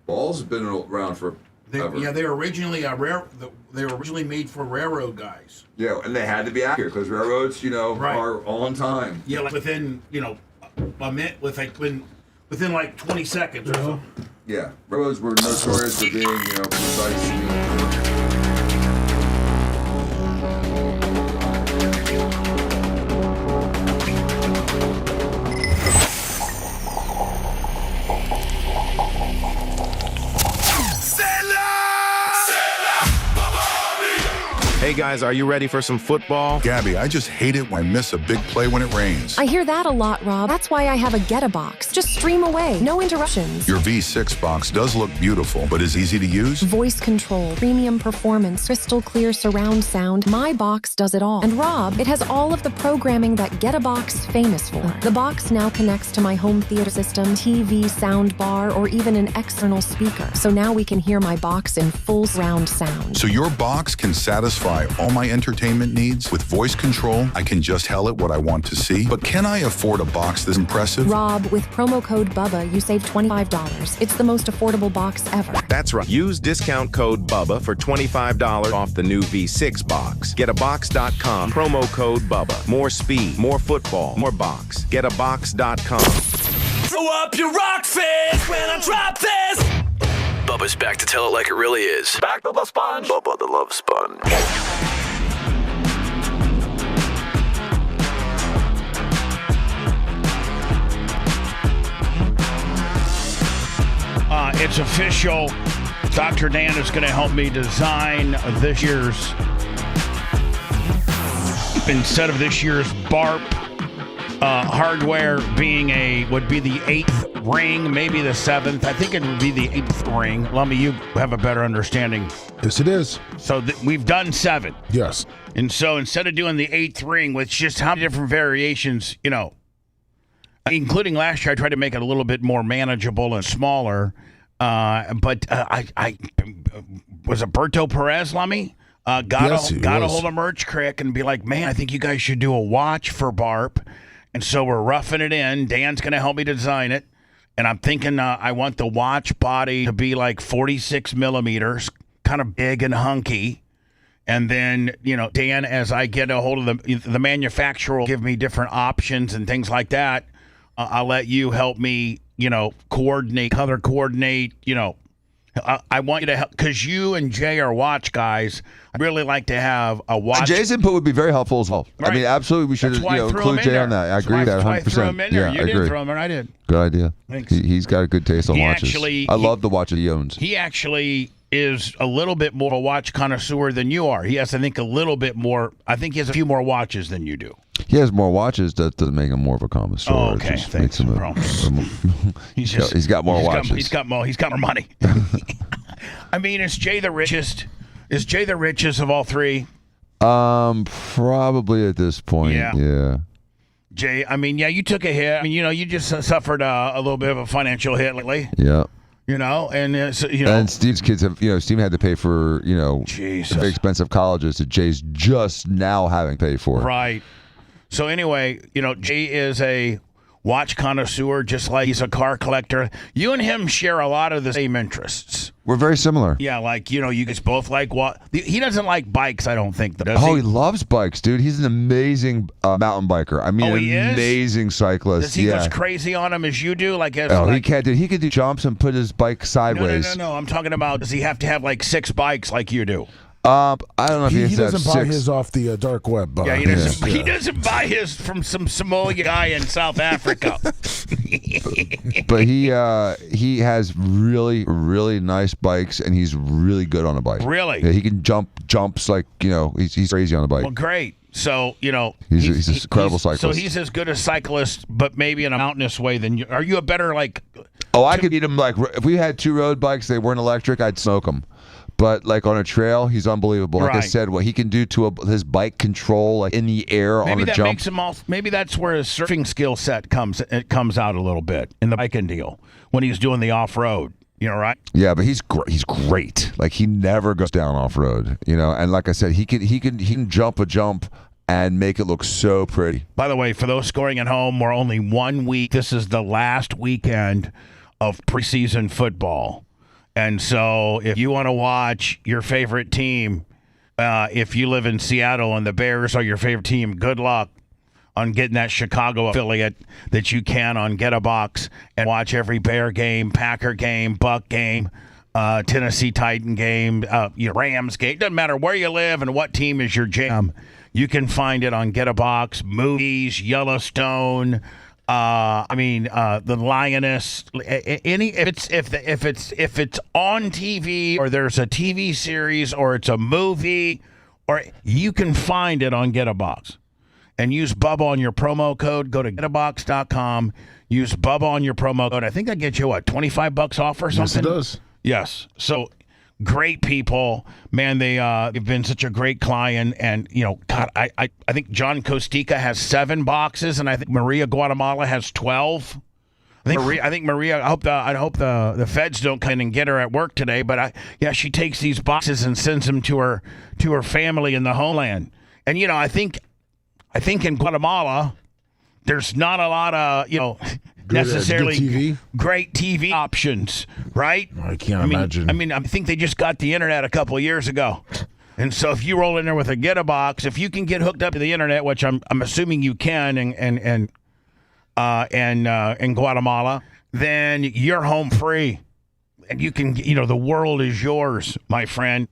Ball's been around for They were originally they were originally made for railroad guys. Yeah, and they had to be accurate because railroads, are on time. Yeah, like within a minute, within like 20 seconds or something. Yeah, railroads were notorious for being precise. Hey guys, are you ready for some football? Gabby, I just hate it when I miss a big play when it rains. I hear that a lot, Rob. That's why I have a Get-A-Box. Just stream away, no interruptions. Your V6 box does look beautiful, but is easy to use? Voice control, premium performance, crystal clear surround sound. My box does it all. And Rob, it has all of the programming that Get-A-Box is famous for. The box now connects to my home theater system, TV, sound bar, or even an external speaker. So now we can hear my box in full surround sound. So your box can satisfy all my entertainment needs? With voice control, I can just tell it what I want to see. But can I afford a box this impressive? Rob, with promo code BUBBA, you save $25. It's the most affordable box ever. That's right. Use discount code BUBBA for $25 off the new V6 box. GetAbox.com, promo code BUBBA. More speed, more football, more box. GetAbox.com. Throw up your rock fist when I drop this. Bubba's back to tell it like it really is. Back to the sponge. Bubba the Love Sponge. It's official. Dr. Dan is going to help me design this year's, instead of this year's BARP hardware would be the 8th ring, maybe the 7th. I think it would be the 8th ring. Lummy, you have a better understanding. Yes, it is. So we've done 7. Yes. And so instead of doing the 8th ring with just how many different variations, including last year, I tried to make it a little bit more manageable and smaller. But I was it Berto Perez, Lummy? Got a hold of Merch Crick and be like, man, I think you guys should do a watch for BARP. And so we're roughing it in. Dan's going to help me design it. And I'm thinking I want the watch body to be like 46 millimeters, kind of big and hunky. And then, Dan, as I get a hold of the manufacturer will give me different options and things like that. I'll let you help me, coordinate, color coordinate, I want you to help because you and Jay are watch guys. I'd really like to have a watch. Jay's input would be very helpful as well. Right. I mean, absolutely, we should include Jay on that. I agree with that 100%. Yeah, I you agree. didn't throw him in. I did. Good idea. Thanks. He's got a good taste on watches. I love the watches he owns. He actually is a little bit more of a watch connoisseur than you are. He has, I think, a little bit more. I think he has a few more watches than you do. He has more watches. That doesn't make him more of a connoisseur. Oh, okay. It just Thanks. makes him he's got more watches. He's got more money. I mean, is Jay the richest? Is Jay the richest of all three? Probably at this point. Yeah. Jay, I mean, yeah, you took a hit. I mean, you just suffered a little bit of a financial hit lately. Yeah. And so, and Steve's kids have, Steve had to pay for, very expensive colleges that Jay's just now having paid for. Right. So anyway, Jay is a watch connoisseur, just like he's a car collector. You and him share a lot of the same interests. We're very similar. Yeah, like, you guys both like what? He doesn't like bikes, I don't think, does he loves bikes, dude. He's an amazing mountain biker. I mean, an amazing cyclist. Does he go as crazy on him as you do? He can't do. He could do jumps and put his bike sideways. No. I'm talking about, does he have to have like 6 bikes like you do? I don't know if he doesn't buy his off the dark web. Yeah, he doesn't buy his from some Somalia guy in South Africa. But he has really, really nice bikes, and he's really good on a bike. Really? Yeah, he can jumps like, he's crazy on a bike. Well, great. So, he's an incredible cyclist. So he's as good a cyclist, but maybe in a mountainous way than you. Are you a better, like... Oh, I could beat him, if we had 2 road bikes, they weren't electric, I'd smoke him. But on a trail, he's unbelievable. Like I said, what he can do to his bike control, in the air on a jump. Maybe that's where his surfing skill set comes out a little bit in the biking deal when he's doing the off road. Right? Yeah, but he's great. Like he never goes down off road. And like I said, he can jump a jump and make it look so pretty. By the way, for those scoring at home, we're only 1 week. This is the last weekend of preseason football. And so if you want to watch your favorite team, if you live in Seattle and the Bears are your favorite team, good luck on getting that Chicago affiliate that you can on Get a Box and watch every Bear game, Packer game, Buck game, Tennessee Titan game, Rams game. Doesn't matter where you live and what team is your jam. You can find it on Get a Box, movies, Yellowstone, the Lioness. If it's on TV or there's a TV series or it's a movie, or you can find it on Get a Box, and use Bubba on your promo code. Go to getabox.com. Use Bubba on your promo code. I think that gets you $25 off or something. Yes, it does. Yes. So. Great people, man. They've been such a great client, and God, I think John Costica has 7 boxes, and I think Maria Guatemala has 12. I think Maria. I hope the feds don't come in and get her at work today. But she takes these boxes and sends them to her family in the homeland. And I think in Guatemala, there's not a lot of necessarily great TV options, right? I can't imagine. I think they just got the internet a couple of years ago. And so if you roll in there with a Get a Box, if you can get hooked up to the internet, which I'm assuming you can in Guatemala, then you're home free. And you can, the world is yours, my friend.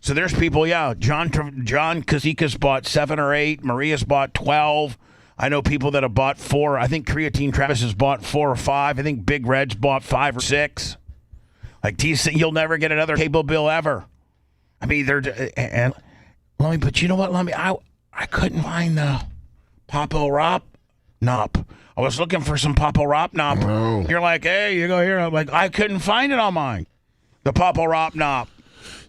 So there's people, John Casica's bought 7 or 8, Maria's bought 12. I know people that have bought 4. I think Creatine Travis has bought 4 or 5. I think Big Red's bought 5 or 6. Like you'll never get another cable bill ever. I mean, and Lummy, but you know what, Lummy? I couldn't find the Papo Rop Nop. I was looking for some Papo Rop Nop. Oh. You're like, hey, you go here. I'm like, I couldn't find it on mine. The Papo Rop Nop.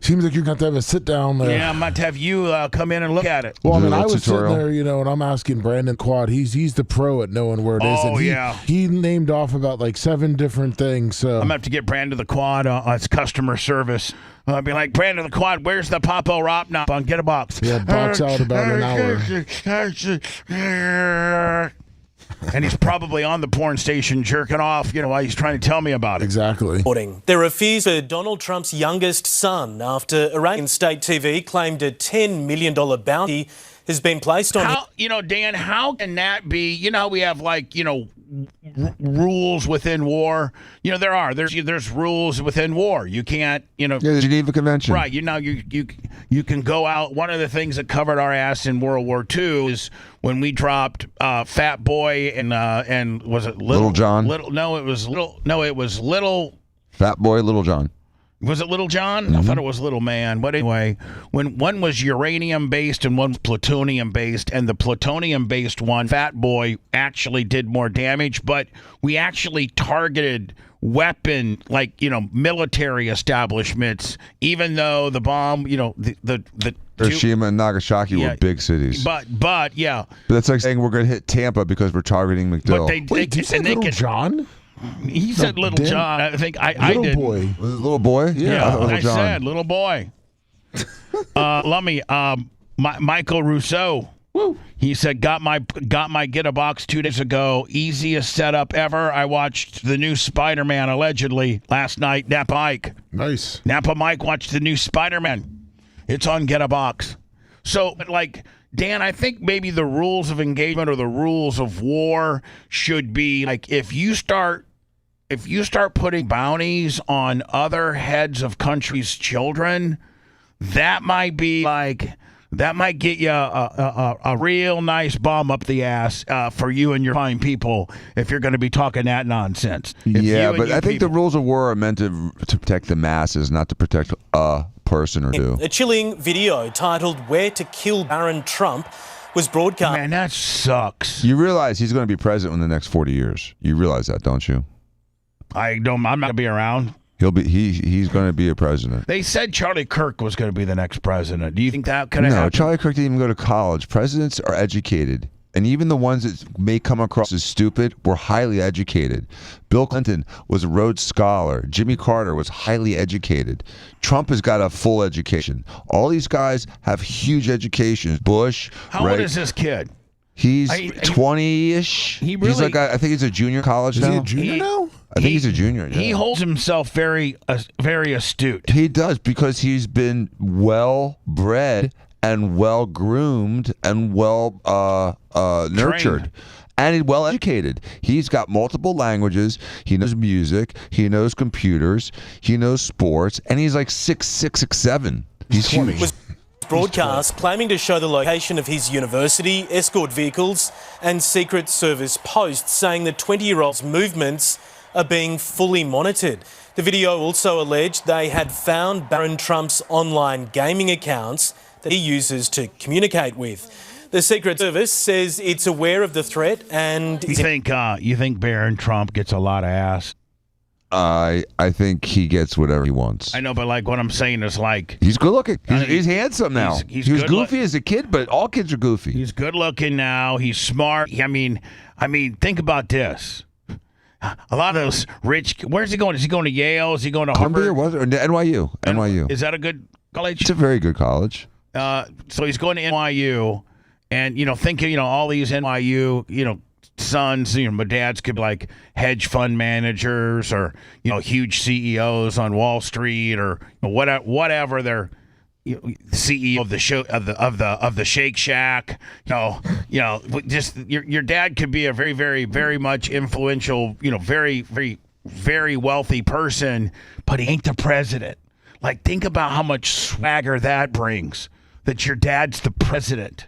Seems like you're going to have a sit down there. Yeah, I'm going to have you come in and look at it. Well, I mean, I was sitting there, and I'm asking Brandon Quad. He's the pro at knowing where it is. Oh, and he named off about 7 different things. So I'm going to have to get Brandon the Quad on its customer service. I'll be like, Brandon the Quad, where's the Papo Rop Nop on Get a Box? Yeah, box out about an hour. And he's probably on the porn station jerking off, while he's trying to tell me about it. Exactly. There are fears for Donald Trump's youngest son after Iranian state TV claimed a $10 million bounty has been placed on Dan, how can that be? We have rules within war. You know, there's rules within war. You can't, you know. Yeah, the Geneva Convention. Right. You can go out. One of the things that covered our ass in World War II is when we dropped Fat Boy and was it Little John? It was Little Fat Boy, Little John. Was it Little John? Mm-hmm. I thought it was Little Man. But anyway, when one was uranium-based and one was plutonium-based, and the plutonium-based one, Fat Boy, actually did more damage, but we actually targeted military establishments, even though the bomb, the Hiroshima and Nagasaki were big cities. But yeah. But that's like saying we're going to hit Tampa because we're targeting McDill. Wait, did you say Little John? He said Little John. I think I did. Boy. Was it Little Boy? Yeah, I said Little Boy. Lummy, Michael Rousseau. Woo. He said, got my Get a Box 2 days ago. Easiest setup ever. I watched the new Spider-Man allegedly last night. Napa Mike. Nice. Napa Mike watched the new Spider-Man. It's on Get a Box. So, like, Dan, I think maybe the rules of engagement or the rules of war should be like if you start putting bounties on other heads of countries' children, that might get you a real nice bomb up the ass for you and your fine people if you're going to be talking that nonsense. But I think the rules of war are meant to protect the masses, not to protect a person or two. A chilling video titled "Where to Kill Barron Trump" was broadcast. Man, that sucks. You realize he's going to be president in the next 40 years. You realize that, don't you? I'm not going to be around. He's going to be a president. They said Charlie Kirk was going to be the next president. Do you think that could have happened? No, Charlie Kirk didn't even go to college. Presidents are educated. And even the ones that may come across as stupid were highly educated. Bill Clinton was a Rhodes Scholar. Jimmy Carter was highly educated. Trump has got a full education. All these guys have huge educations. Bush. How old is this kid? He's 20-ish. He's like, I think he's a junior college now. Is he a junior now? I think he's a junior. He holds himself very astute. He does, because he's been well bred and well groomed and well nurtured. Trained. And he's well educated. He's got multiple languages. He knows music. He knows computers. He knows sports. And he's like 6'6", 6'7". He's huge. Broadcast claiming to show the location of his university, escort vehicles and Secret Service posts, saying the 20-year-old's movements are being fully monitored. The video also alleged they had found Barron Trump's online gaming accounts that he uses to communicate with. The Secret Service says it's aware of the threat and... You think Barron Trump gets a lot of ass? I think he gets whatever he wants. I know, but like what I'm saying is like... He's good looking. He's handsome now. He was goofy as a kid, but all kids are goofy. He's good looking now. He's smart. I mean, think about this. A lot of those rich... Where's he going? Is he going to Yale? Is he going to Harvard? Or NYU. NYU. Is that a good college? It's a very good college. So he's going to NYU, and all these NYU sons, my dads could be like hedge fund managers or huge CEOs on Wall Street or whatever they're CEO of the show of the Shake Shack. Just your dad could be a very, very, very much influential, very, very, very wealthy person, but he ain't the president. Like, think about how much swagger that brings. That your dad's the president,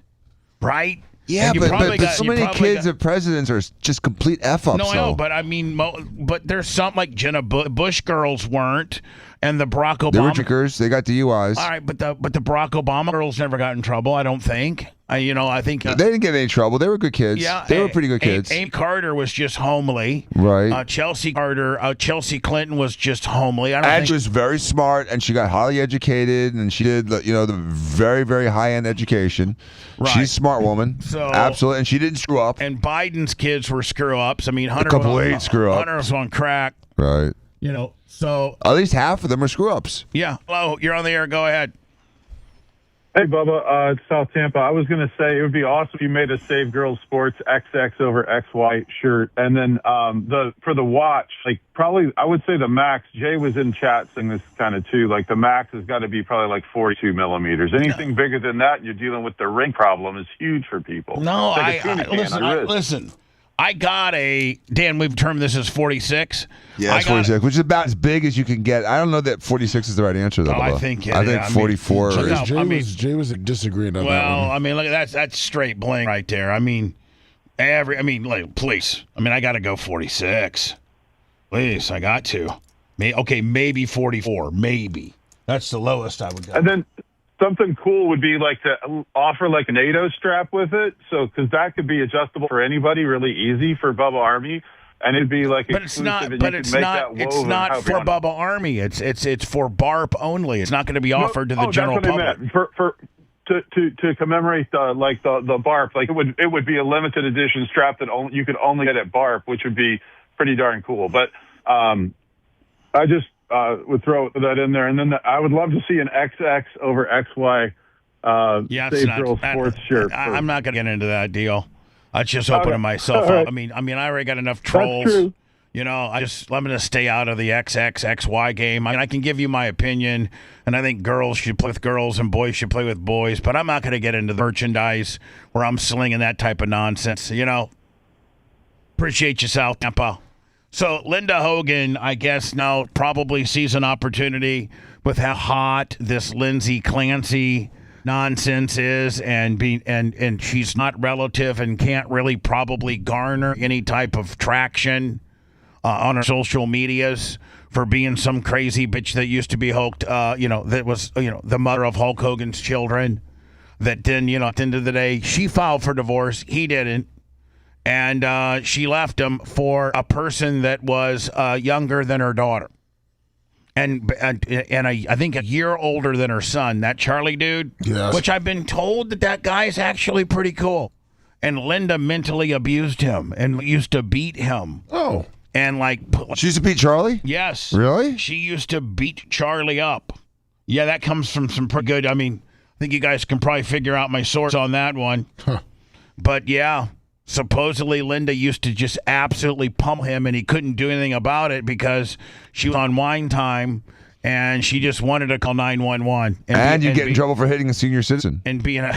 right? Yeah, but so many kids of presidents are just complete F-ups. No, I know, but I mean, but there's some like Jenna Bush girls weren't, and the Barack Obama. They were drinkers. They got DUIs. All right, but the Barack Obama girls never got in trouble. I don't think. I think they didn't get any trouble. They were good kids. Yeah, they were pretty good kids. Amy Carter was just homely. Right. Chelsea Clinton was just homely. She was very smart, and she got highly educated, and she did the very, very high end education. Right. She's a smart woman. So absolutely, and she didn't screw up. And Biden's kids were screw ups. I mean, Hunter was on crack. Right. So at least half of them are screw ups. Yeah. Hello, you're on the air. Go ahead. Hey, Bubba, it's South Tampa. I was going to say it would be awesome if you made a Save Girls Sports XX over XY shirt. And then for the watch, probably I would say the max, Jay was in chat saying this kind of too, the max has got to be probably 42 millimeters. Anything bigger than that, you're dealing with the ring problem is huge for people. No, listen. I got a Dan. We've termed this as 46. Yeah, it's 46, which is about as big as you can get. I don't know that 46 is the right answer, though. I Bubba. think I think 44. Jay was disagreeing on that Well, one. I mean, look, that's straight bling right there. I mean, please. I mean, I got to go 46. Please, I got to. Maybe 44. Maybe. That's the lowest I would go. And then something cool would be like to offer like a NATO strap with it. So, because that could be adjustable for anybody really easy for Bubba Army. And it'd be like But it's not. But it's not. It's not for Bubba Army. It's for BARP only. It's not going to be offered to the general that's what public. I meant. To commemorate the BARP, like it would be a limited edition strap that you could only get at BARP, which would be pretty darn cool. But I just would throw that in there, and then I would love to see an XX over XY Save Girl Sports shirt. I'm not going to get into that deal. That's just opening myself All up. right. I mean, I already got enough trolls. That's true. You know, I'm going to stay out of the XXXY game. I mean, I can give you my opinion, and I think girls should play with girls and boys should play with boys, but I'm not going to get into the merchandise where I'm slinging that type of nonsense, you know. Appreciate you, South Tampa. So Linda Hogan, I guess now probably sees an opportunity with how hot this Lindsay Clancy nonsense is, and she's not relative and can't really probably garner any type of traction on her social medias for being some crazy bitch that used to be Hulk, that was, the mother of Hulk Hogan's children. That then, at the end of the day, she filed for divorce. He didn't. And she left him for a person that was younger than her daughter. And I think a year older than her son, that Charlie dude, yes. Which I've been told that guy's actually pretty cool. And Linda mentally abused him and used to beat him. Oh. And she used to beat Charlie? Yes. Really? She used to beat Charlie up. Yeah, that comes from some pretty good, I think you guys can probably figure out my source on that one. Huh. But yeah. Supposedly, Linda used to just absolutely pummel him, and he couldn't do anything about it because she was on wine time, and she just wanted to call 911. And you get in trouble for hitting a senior citizen. And being a...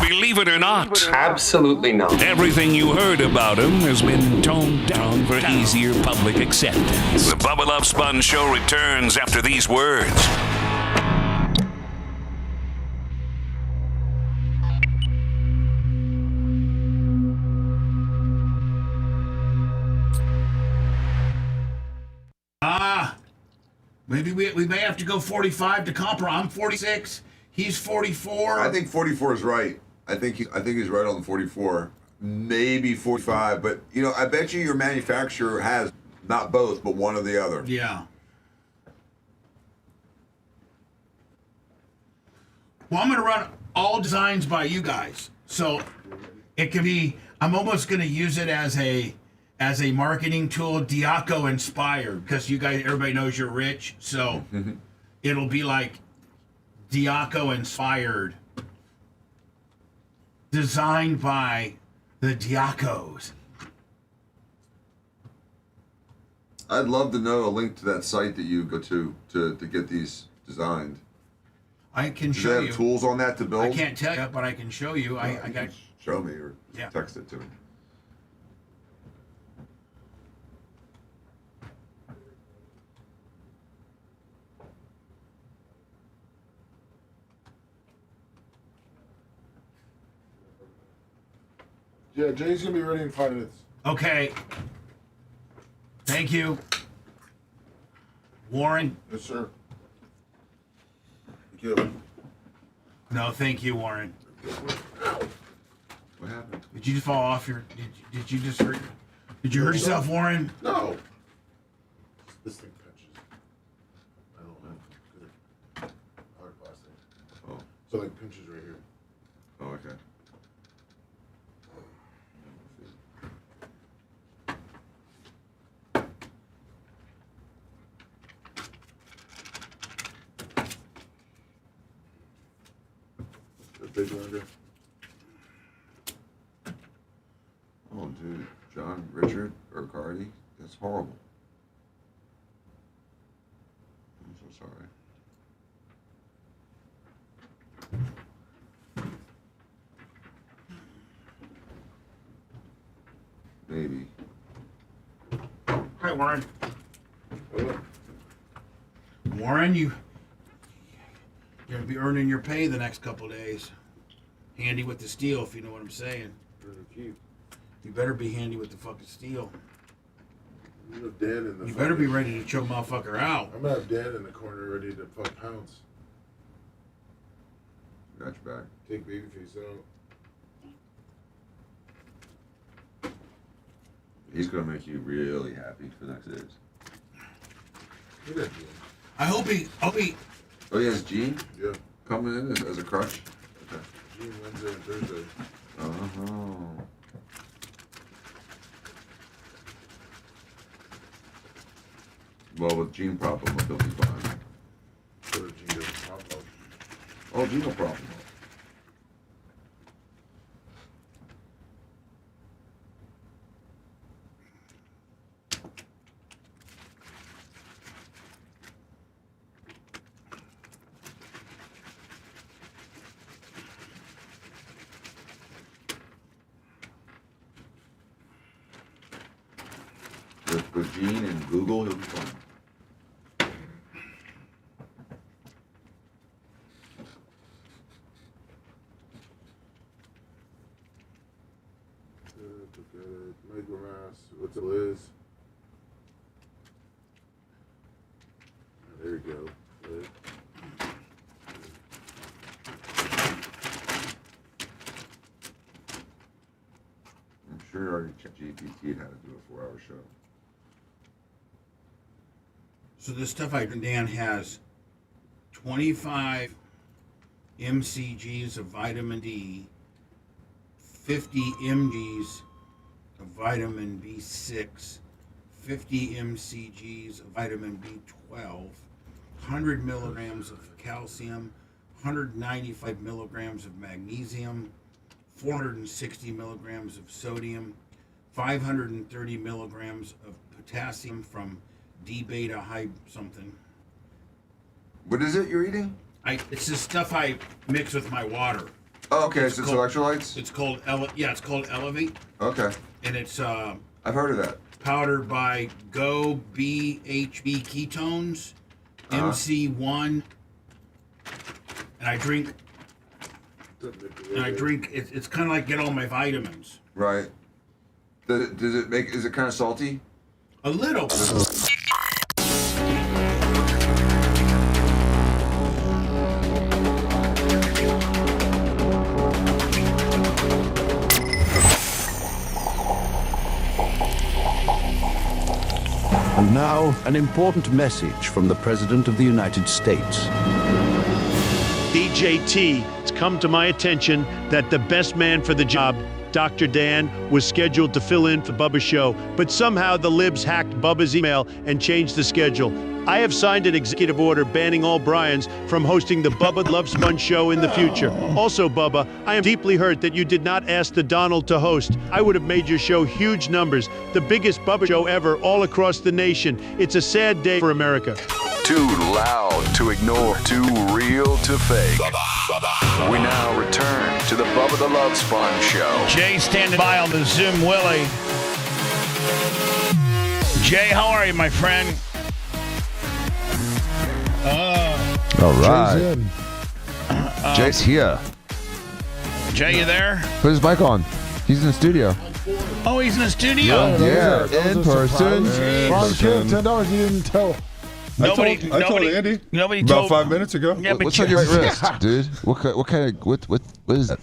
Believe it or not. Absolutely not. Everything you heard about him has been toned down for easier public acceptance. The Bubba Love Sponge Show returns after these words. Maybe we may have to go 45 to compromise. I'm 46. He's 44. I think 44 is right. I think he's right on the 44. Maybe 45, but I bet you your manufacturer has not both, but one or the other. Yeah. Well, I'm going to run all designs by you guys, so it can be. I'm almost going to use it as a marketing tool, Diaco inspired, because everybody knows you're rich, so it'll be like Diaco inspired, designed by the Diacos. I'd love to know a link to that site that you go to get these designed. I can Does show they you. have tools on that to build? I can't tell you, but I can show you. I got. Show me or text it to me. Yeah, Jay's going to be ready in 5 minutes. Okay. Thank you. Warren? Yes, sir. Thank you. No, thank you, Warren. What happened? Did you just fall off your... Did you just hurt... Did you hurt yourself, Warren? No. This thing pinches. I don't know. Hard plastic. Oh. So like pinches right here. Oh, okay. Big longer. Oh, dude. John, Richard, or Cardi. That's horrible. I'm so sorry. Hi, Warren. Warren, you're going to be earning your pay the next couple of days. Handy with the steel, if you know what I'm saying. You better be handy with the fucking steel. You better be ready to choke motherfucker out. I'm gonna have Dan in the corner ready to fuck pounce. Got your back. Take babyface out. He's gonna make you really happy for the next days. Look at Gene. I hope he. Oh, he has Gene? Yeah. Coming in as a crush? Okay. Gene Wednesday and Thursday. Oh. Well, with Gene prop him up, he'll be fine. So Gene doesn't pop up. Oh, Gene will prop him up. With Gene and Google, he'll be fine. Micromass. What's it, Liz? There you go. Liz. I'm sure you already checked GPT how to do a 4-hour show. So this stuff Dan has 25 mcgs of vitamin D, 50 mgs of vitamin B6, 50 mcgs of vitamin B12, 100 milligrams of calcium, 195 milligrams of magnesium, 460 milligrams of sodium, 530 milligrams of potassium from D-beta high something. What is it you're eating? It's this stuff I mix with my water. Oh, okay. So it's electrolytes? It's called it's called Elevate. Okay. And it's I've heard of that. Powered by Go BHB ketones, MC1. And I drink it's kind of like get all my vitamins. Right. Does it make? Is it kind of salty? A little. And now, an important message from the President of the United States. DJT, it's come to my attention that the best man for the job, Dr. Dan, was scheduled to fill in for Bubba's show, but somehow the libs hacked Bubba's email and changed the schedule. I have signed an executive order banning all Bryans from hosting the Bubba Love Sponge show in the future. Also, Bubba, I am deeply hurt that you did not ask the Donald to host. I would have made your show huge numbers, the biggest Bubba show ever all across the nation. It's a sad day for America. Too loud to ignore, too real to fake. We now return to the Bubba the Love Sponge show. Jay standing by on the Zoom Willie. Jay, how are you, my friend? All right. Jay's here. Jay, you there? Put his mic on. He's in the studio. Oh, he's in the studio? Yeah, in person. Ron Kim, $10. You didn't tell. I told Andy. Nobody about told 5 minutes ago. Yeah, What's on your right wrist, dude? What kind of what is that?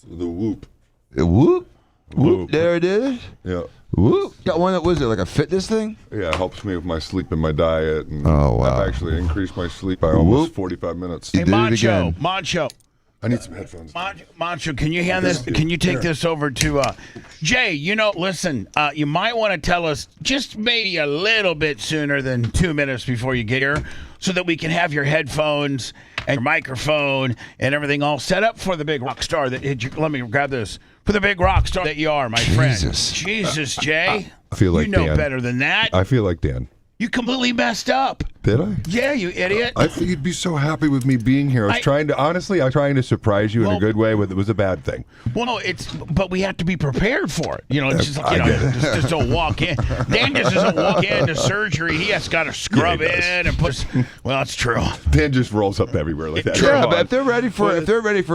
The Whoop. The Whoop. Whoop. There it is. Yeah. Whoop. Got one that was it like a fitness thing? Yeah, it helps me with my sleep and my diet. And oh wow! I've actually increased my sleep by almost 45 minutes. Hey, Mancho. I need some headphones. Mancho, can you hand this? Can you take this over to Jay? You know, listen, you might want to tell us just maybe a little bit sooner than 2 minutes before you get here, so that we can have your headphones and your microphone and everything all set up for the big rock star that. Let me grab this for the big rock star that you are, my friend. Jesus, Jay. I feel like you know Dan. better than that. I feel like Dan. You completely messed up. Did I? Yeah, you idiot. I think you'd be so happy with me being here. I was trying to surprise you in a good way. It was a bad thing. Well, no, but we have to be prepared for it. It's just like, just don't walk in. Dan just doesn't walk into surgery. He has got to scrub in and put. Well, it's true. Dan just rolls up everywhere like that. Yeah, but if they're ready for a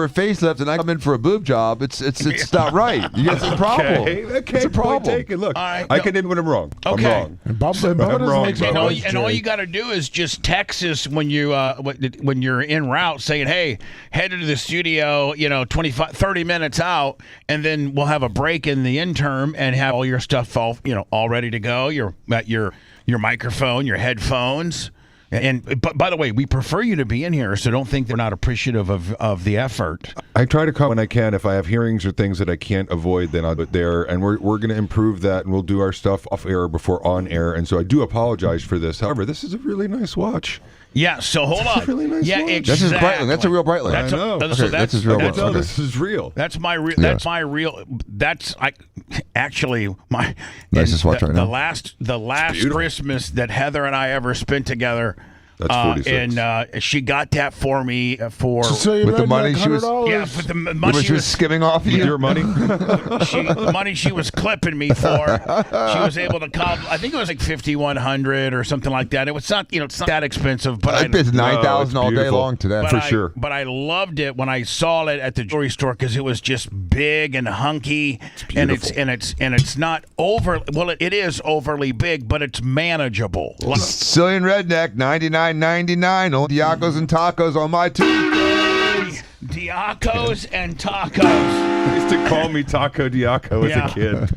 facelift and I come in for a boob job, it's not right. You got some problem. Okay, it's a problem. Taken. Look, right, I can admit when I'm wrong. Okay. I'm wrong. And Bubba all you got to do is just text us when you're en route saying, hey, head to the studio, 30 minutes out, and then we'll have a break in the interim and have all your stuff all ready to go. Your microphone, your headphones. But by the way, we prefer you to be in here, so don't think they're not appreciative of the effort. I try to come when I can. If I have hearings or things that I can't avoid, then I'll do it there. And we're going to improve that, and we'll do our stuff off air before on air. And so I do apologize for this. However, this is a really nice watch. Yeah, so hold on. Really nice yeah, watch. exactly. This is Breitling. That's a real Breitling. I know. This is real. This is real. That's my real. That's my real. That's actually my nicest watch right now. The last Christmas that Heather and I ever spent together. That's 46. And she got that for me So with the money she was with the money she was skimming off you. Your money. The money she was clipping me for. She was able to come. I think it was like $5,100 or something like that. It was not it's not that expensive, but it's $9,000 all day long today for sure. But I loved it when I saw it at the jewelry store because it was just big and hunky, and it's not over. Well, it is overly big, but it's manageable. Sicilian Redneck, $99.99. Old Diacos and tacos on my Tuesdays. Diacos and tacos. They used to call me Taco Diaco as a kid.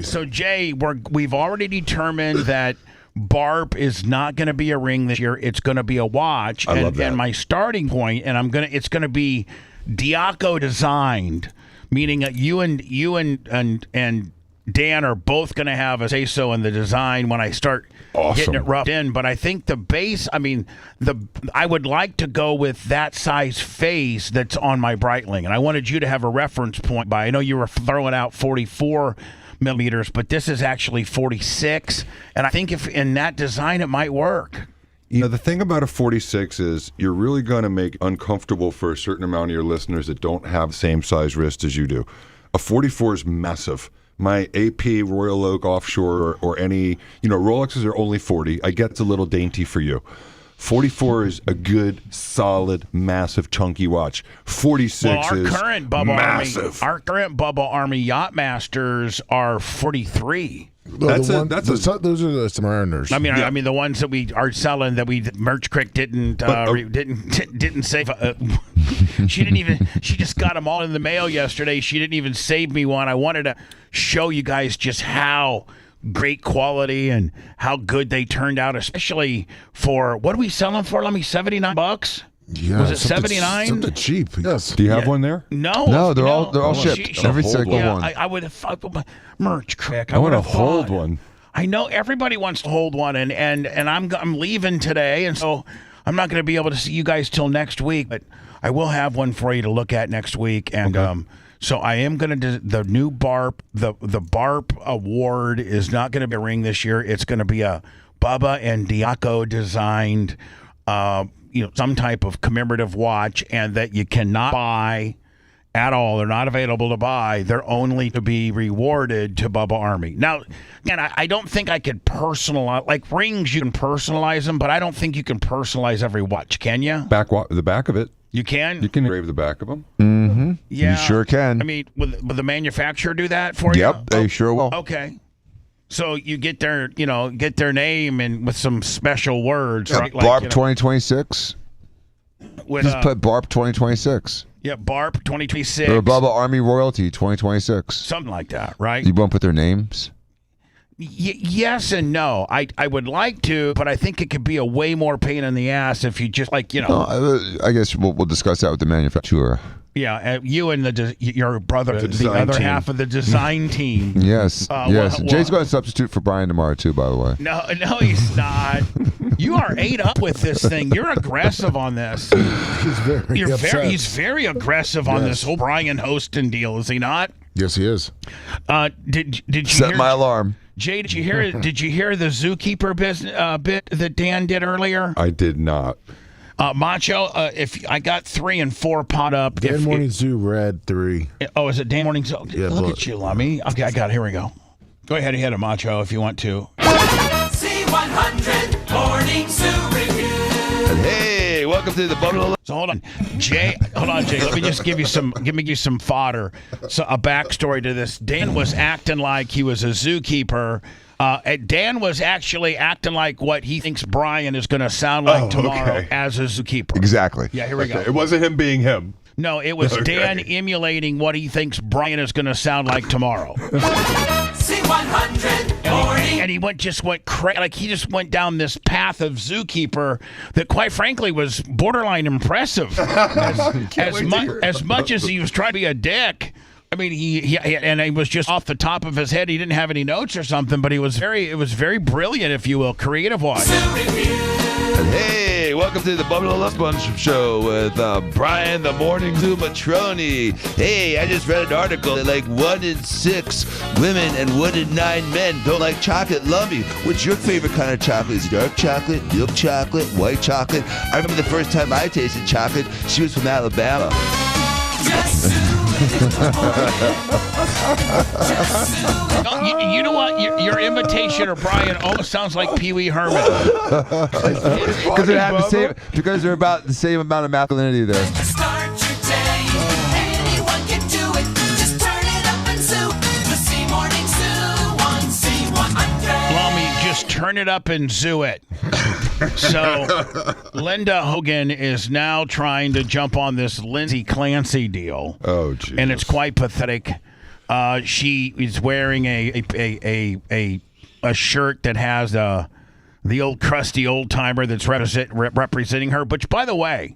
So Jay, we've already determined that BARP is not going to be a ring this year. It's going to be a watch. I love that. And my starting point, it's going to be Diaco designed, meaning that you and Dan are both going to have a say-so in the design when I start getting it roughed in. But I think the base, I would like to go with that size face that's on my Breitling. And I wanted you to have a reference point I know you were throwing out 44 millimeters, but this is actually 46. And I think if in that design, it might work. The thing about a 46 is you're really going to make uncomfortable for a certain amount of your listeners that don't have the same size wrist as you do. A 44 is massive. My AP Royal Oak Offshore or any, Rolexes are only 40. I get it's a little dainty for you. 44 is a good, solid, massive, chunky watch. 46 is massive. Our current Bubba Army Yachtmasters are 43. Those are the Submariners. I mean the ones that we are selling that Merch Crick didn't save. She just got them all in the mail yesterday. She didn't even save me one. I wanted to show you guys just how great quality and how good they turned out, especially for what are we selling for? Let me $79. Yeah, was it 79? Something cheap. Yes. Do you have one there? No, they're all shipped. Every single one. I would have Merch Crick. I want to hold one. I know everybody wants to hold one, and I'm leaving today, and so I'm not going to be able to see you guys till next week, but I will have one for you to look at next week, and so I am going to do the new BARP. The BARP award is not going to be a ring this year. It's going to be a Bubba and Diaco designed, some type of commemorative watch, and that you cannot buy at all. They're not available to buy. They're only to be rewarded to Bubba Army. Now, again, I don't think I could personalize, like rings, you can personalize them, but I don't think you can personalize every watch, can you? The back of it. You can? You can engrave the back of them. Mm-hmm. Yeah. You sure can. I mean, will the manufacturer do that for you? Yep, they sure will. Okay. So you get their name and with some special words, right? BARP 2026. Just put BARP 2026. Yeah, BARP 2026. Or Bubba Army Royalty 2026. Something like that, right? You won't put their names? Yes and no. I would like to, but I think it could be a way more pain in the ass if you just I guess we'll discuss that with the manufacturer. Yeah, you and your brother, the other team. Half of the design team. Yes, yes. Jay's going to substitute for Brian tomorrow too, by the way. No, he's not. You are ate up with this thing. You're aggressive on this. He's very aggressive on this whole Brian Hostin deal, is he not? Yes, he is. Did you set my alarm? Jay, did you hear? Did you hear the zookeeper bit that Dan did earlier? I did not. Macho, if I got 3 and 4 pot up. Dan Morning Zoo read 3. Oh, is it Dan Morning Zoo? Yeah, Look at you, Lummy. Okay, I got it. Here we go. Go ahead of Macho if you want to. C100 Morning Zoo Review. Hey, welcome to the bundle. So hold on, Jay. Let me just give you some fodder. So a backstory to this. Dan was acting like he was a zookeeper. Dan was actually acting like what he thinks Brian is going to sound like tomorrow as a zookeeper. Exactly. Yeah, here we go. It wasn't him being him. No, it was Dan emulating what he thinks Brian is going to sound like tomorrow. C100 Morning. And he just went crazy. Like, he just went down this path of zookeeper that, quite frankly, was borderline impressive. As much as he was trying to be a dick. I mean, he was just off the top of his head. He didn't have any notes or something, but it was very brilliant, if you will, creative-wise. Hey, welcome to the Bubba the Love Sponge Show with Brian the Morning Zoo Matroni. Hey, I just read an article that like 1 in 6 women and 1 in 9 men don't like chocolate. Lummy, what's your favorite kind of chocolate? Is it dark chocolate, milk chocolate, white chocolate? I remember the first time I tasted chocolate, she was from Alabama. You know what? Your imitation of Brian almost sounds like Pee Wee Herman. Because they're about the same amount of masculinity there. Start your day. Anyone can do it. Just turn it up and zoo. The C Morning Zoo on C100. Lummy, just turn it up and zoo it. So, Linda Hogan is now trying to jump on this Lindsay Clancy deal. Oh, geez. And it's quite pathetic. She is wearing a shirt that has the old crusty old timer that's representing her. Which, by the way,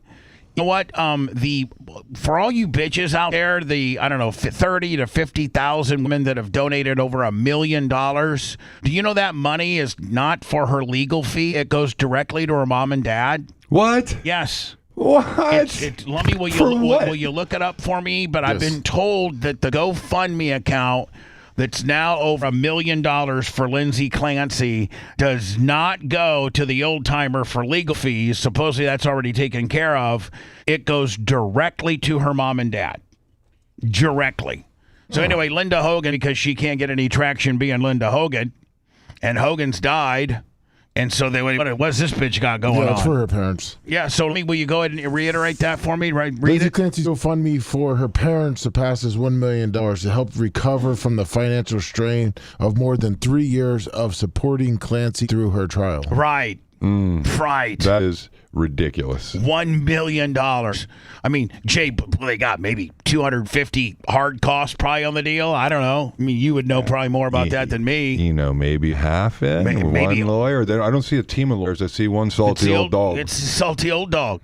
you know what? For all you bitches out there, 30 to 50,000 women that have donated over $1 million. Do you know that money is not for her legal fee? It goes directly to her mom and dad. What? Yes. What? Lummy, will you look it up for me? But I've been told that the GoFundMe account that's now over $1 million for Lindsay Clancy does not go to the old timer for legal fees. Supposedly that's already taken care of. It goes directly to her mom and dad. Directly. So anyway, Linda Hogan, because she can't get any traction being Linda Hogan, and Hogan's died. And so they went, what's this bitch got going on? Yeah, it's for her parents. Yeah, so will you go ahead and reiterate that for me? Read Lindsay it. Clancy's GoFundMe for her parents surpasses $1 million to help recover from the financial strain of more than 3 years of supporting Clancy through her trial. Right. Right. That is ridiculous. $1 million. I mean, Jay, they got maybe 250 hard costs probably on the deal. I don't know. I mean, you would know probably more about that than me. You know, maybe half it. Maybe one lawyer. I don't see a team of lawyers. I see one salty old dog. It's a salty old dog.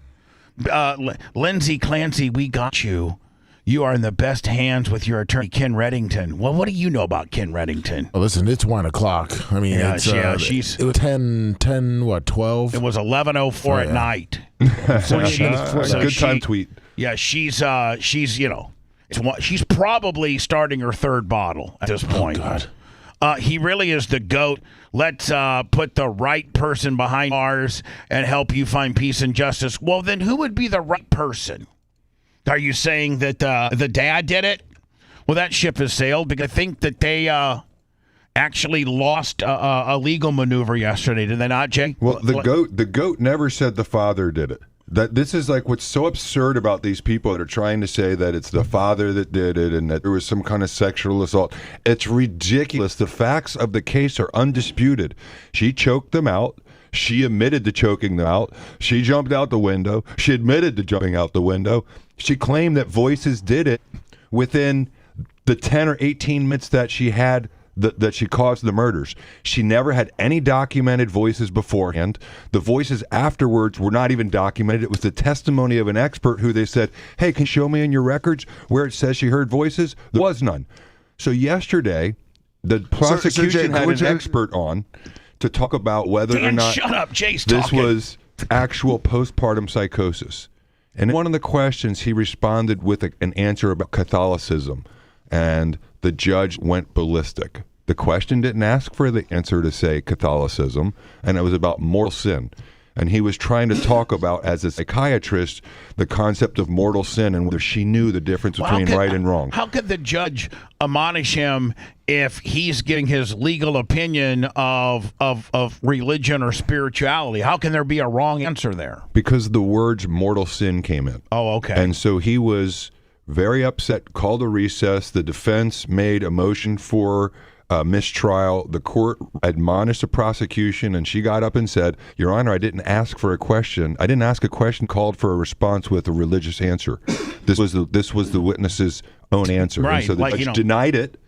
Lindsay Clancy, we got you. You are in the best hands with your attorney, Ken Reddington. Well, what do you know about Ken Reddington? Well, listen, it's 1 o'clock. I mean, Yeah, it's, she's- it was 12? It was 11:04 at night. So Good time tweet. Yeah, she's she's probably starting her third bottle at this point. Oh, God. He really is the GOAT. Let's put the right person behind ours and help you find peace and justice. Well, then who would be the right person? Are you saying that the dad did it? Well, that ship has sailed because I think that they actually lost a legal maneuver yesterday. Did they not, Jay? Well, the goat never said the father did it. That this is like what's so absurd about these people that are trying to say that it's the father that did it and that there was some kind of sexual assault. It's ridiculous. The facts of the case are undisputed. She choked them out. She admitted to choking them out. She jumped out the window. She admitted to jumping out the window. She claimed that Voices did it within the 10 or 18 minutes that she had that she caused the murders. She never had any documented voices beforehand. The voices afterwards were not even documented. It was the testimony of an expert who they said, hey, can you show me in your records where it says she heard voices? There was none. So yesterday, the prosecution had an expert on to talk about whether or not shut up, Jay's this talking. was actual postpartum psychosis. And in one of the questions, he responded with an answer about Catholicism, and the judge went ballistic. The question didn't ask for the answer to say Catholicism, and it was about mortal sin. And he was trying to talk about, as a psychiatrist, the concept of mortal sin and whether she knew the difference between right and wrong. How could the judge admonish him if he's giving his legal opinion of religion or spirituality? How can there be a wrong answer there? Because the words mortal sin came in. Oh, okay. And so he was very upset, called a recess. The defense made a motion for mistrial. The court admonished the prosecution, and she got up and said, Your Honor, I didn't ask for a question. I didn't ask a question called for a response with a religious answer. This was the witness's own answer. Right. And so the judge denied it.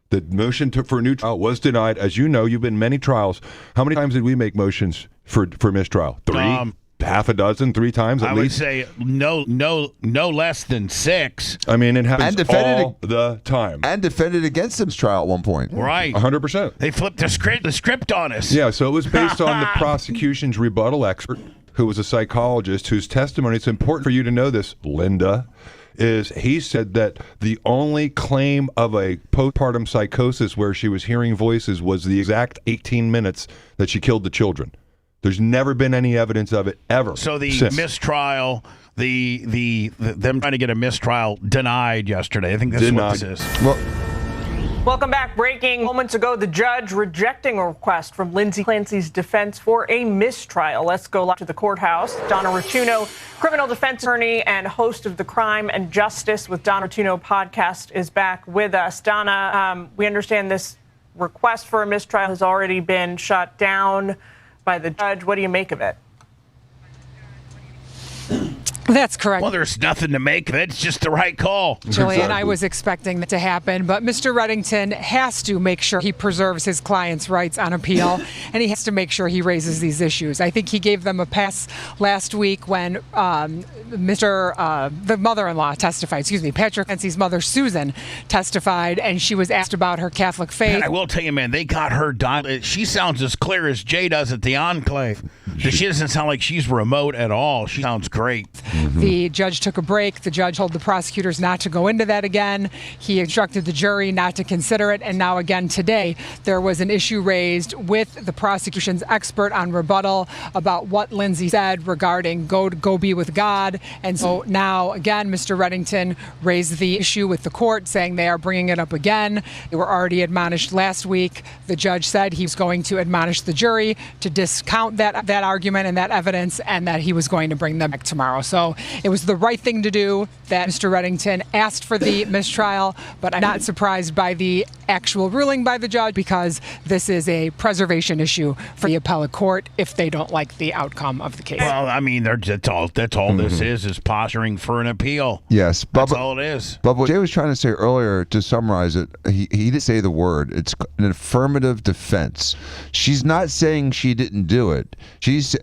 The motion for a new trial was denied. As you know, you've been in many trials. How many times did we make motions for mistrial? 3? Half a dozen, 3 times at least? I would say no less than 6. I mean, it happens all the time. And defended against him trial at one point. Right. 100%. They flipped the script on us. Yeah, so it was based on the prosecution's rebuttal expert, who was a psychologist, whose testimony, it's important for you to know this, Linda, is he said that the only claim of a postpartum psychosis where she was hearing voices was the exact 18 minutes that she killed the children. There's never been any evidence of it ever. So the since. Mistrial, them trying to get a mistrial denied yesterday. I think that's what this is. Welcome back. Breaking moments ago, the judge rejecting a request from Lindsay Clancy's defense for a mistrial. Let's go live to the courthouse. Donna Rotuno, criminal defense attorney and host of the Crime and Justice with Donna Rotuno podcast, is back with us. Donna, we understand this request for a mistrial has already been shut down by the judge. What do you make of it? That's correct. Well, there's nothing to make of it. It's just the right call. Julian, I was expecting that to happen, but Mr. Reddington has to make sure he preserves his client's rights on appeal, and he has to make sure he raises these issues. I think he gave them a pass last week when the mother-in-law testified, Patrick Clancy's mother, Susan, testified, and she was asked about her Catholic faith. Man, I will tell you, man, they got her dialed. She sounds as clear as Jay does at the Enclave. She doesn't sound like she's remote at all. She sounds great. The judge took a break. The judge told the prosecutors not to go into that again. He instructed the jury not to consider it. And now again today, there was an issue raised with the prosecution's expert on rebuttal about what Lindsay said regarding go be with God. And so now again, Mr. Reddington raised the issue with the court, saying they are bringing it up again. They were already admonished last week. The judge said he was going to admonish the jury to discount that argument and that evidence, and that he was going to bring them back tomorrow. So it was the right thing to do that Mr. Reddington asked for the mistrial, but I'm not surprised by the actual ruling by the judge, because this is a preservation issue for the appellate court if they don't like the outcome of the case. Well, I mean, that's all this is posturing for an appeal. Yes, that's all it is. But what Jay was trying to say earlier, to summarize it, he didn't say the word. It's an affirmative defense. She's not saying she didn't do it.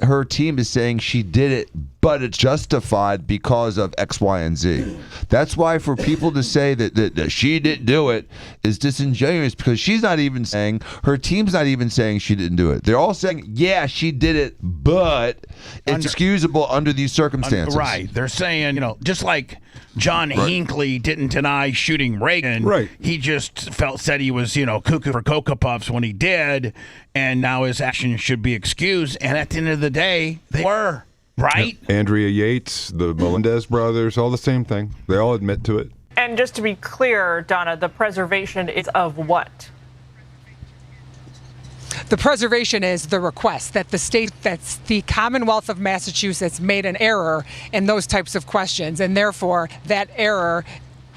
Her team is saying she did it, but it's justified because of X, Y, and Z. That's why for people to say that she didn't do it is disingenuous, because she's not even saying, her team's not even saying she didn't do it. They're all saying, yeah, she did it, but it's excusable under these circumstances. Right. They're saying, just like John Hinckley didn't deny shooting Reagan. Right. He just said he was, cuckoo for Cocoa Puffs when he did, and now his actions should be excused. And at the end of the day, they were. Right? Andrea Yates, the Melendez brothers, all the same thing. They all admit to it. And just to be clear, Donna, the preservation is of what? The preservation is the request that that's the Commonwealth of Massachusetts made an error in those types of questions, and therefore that error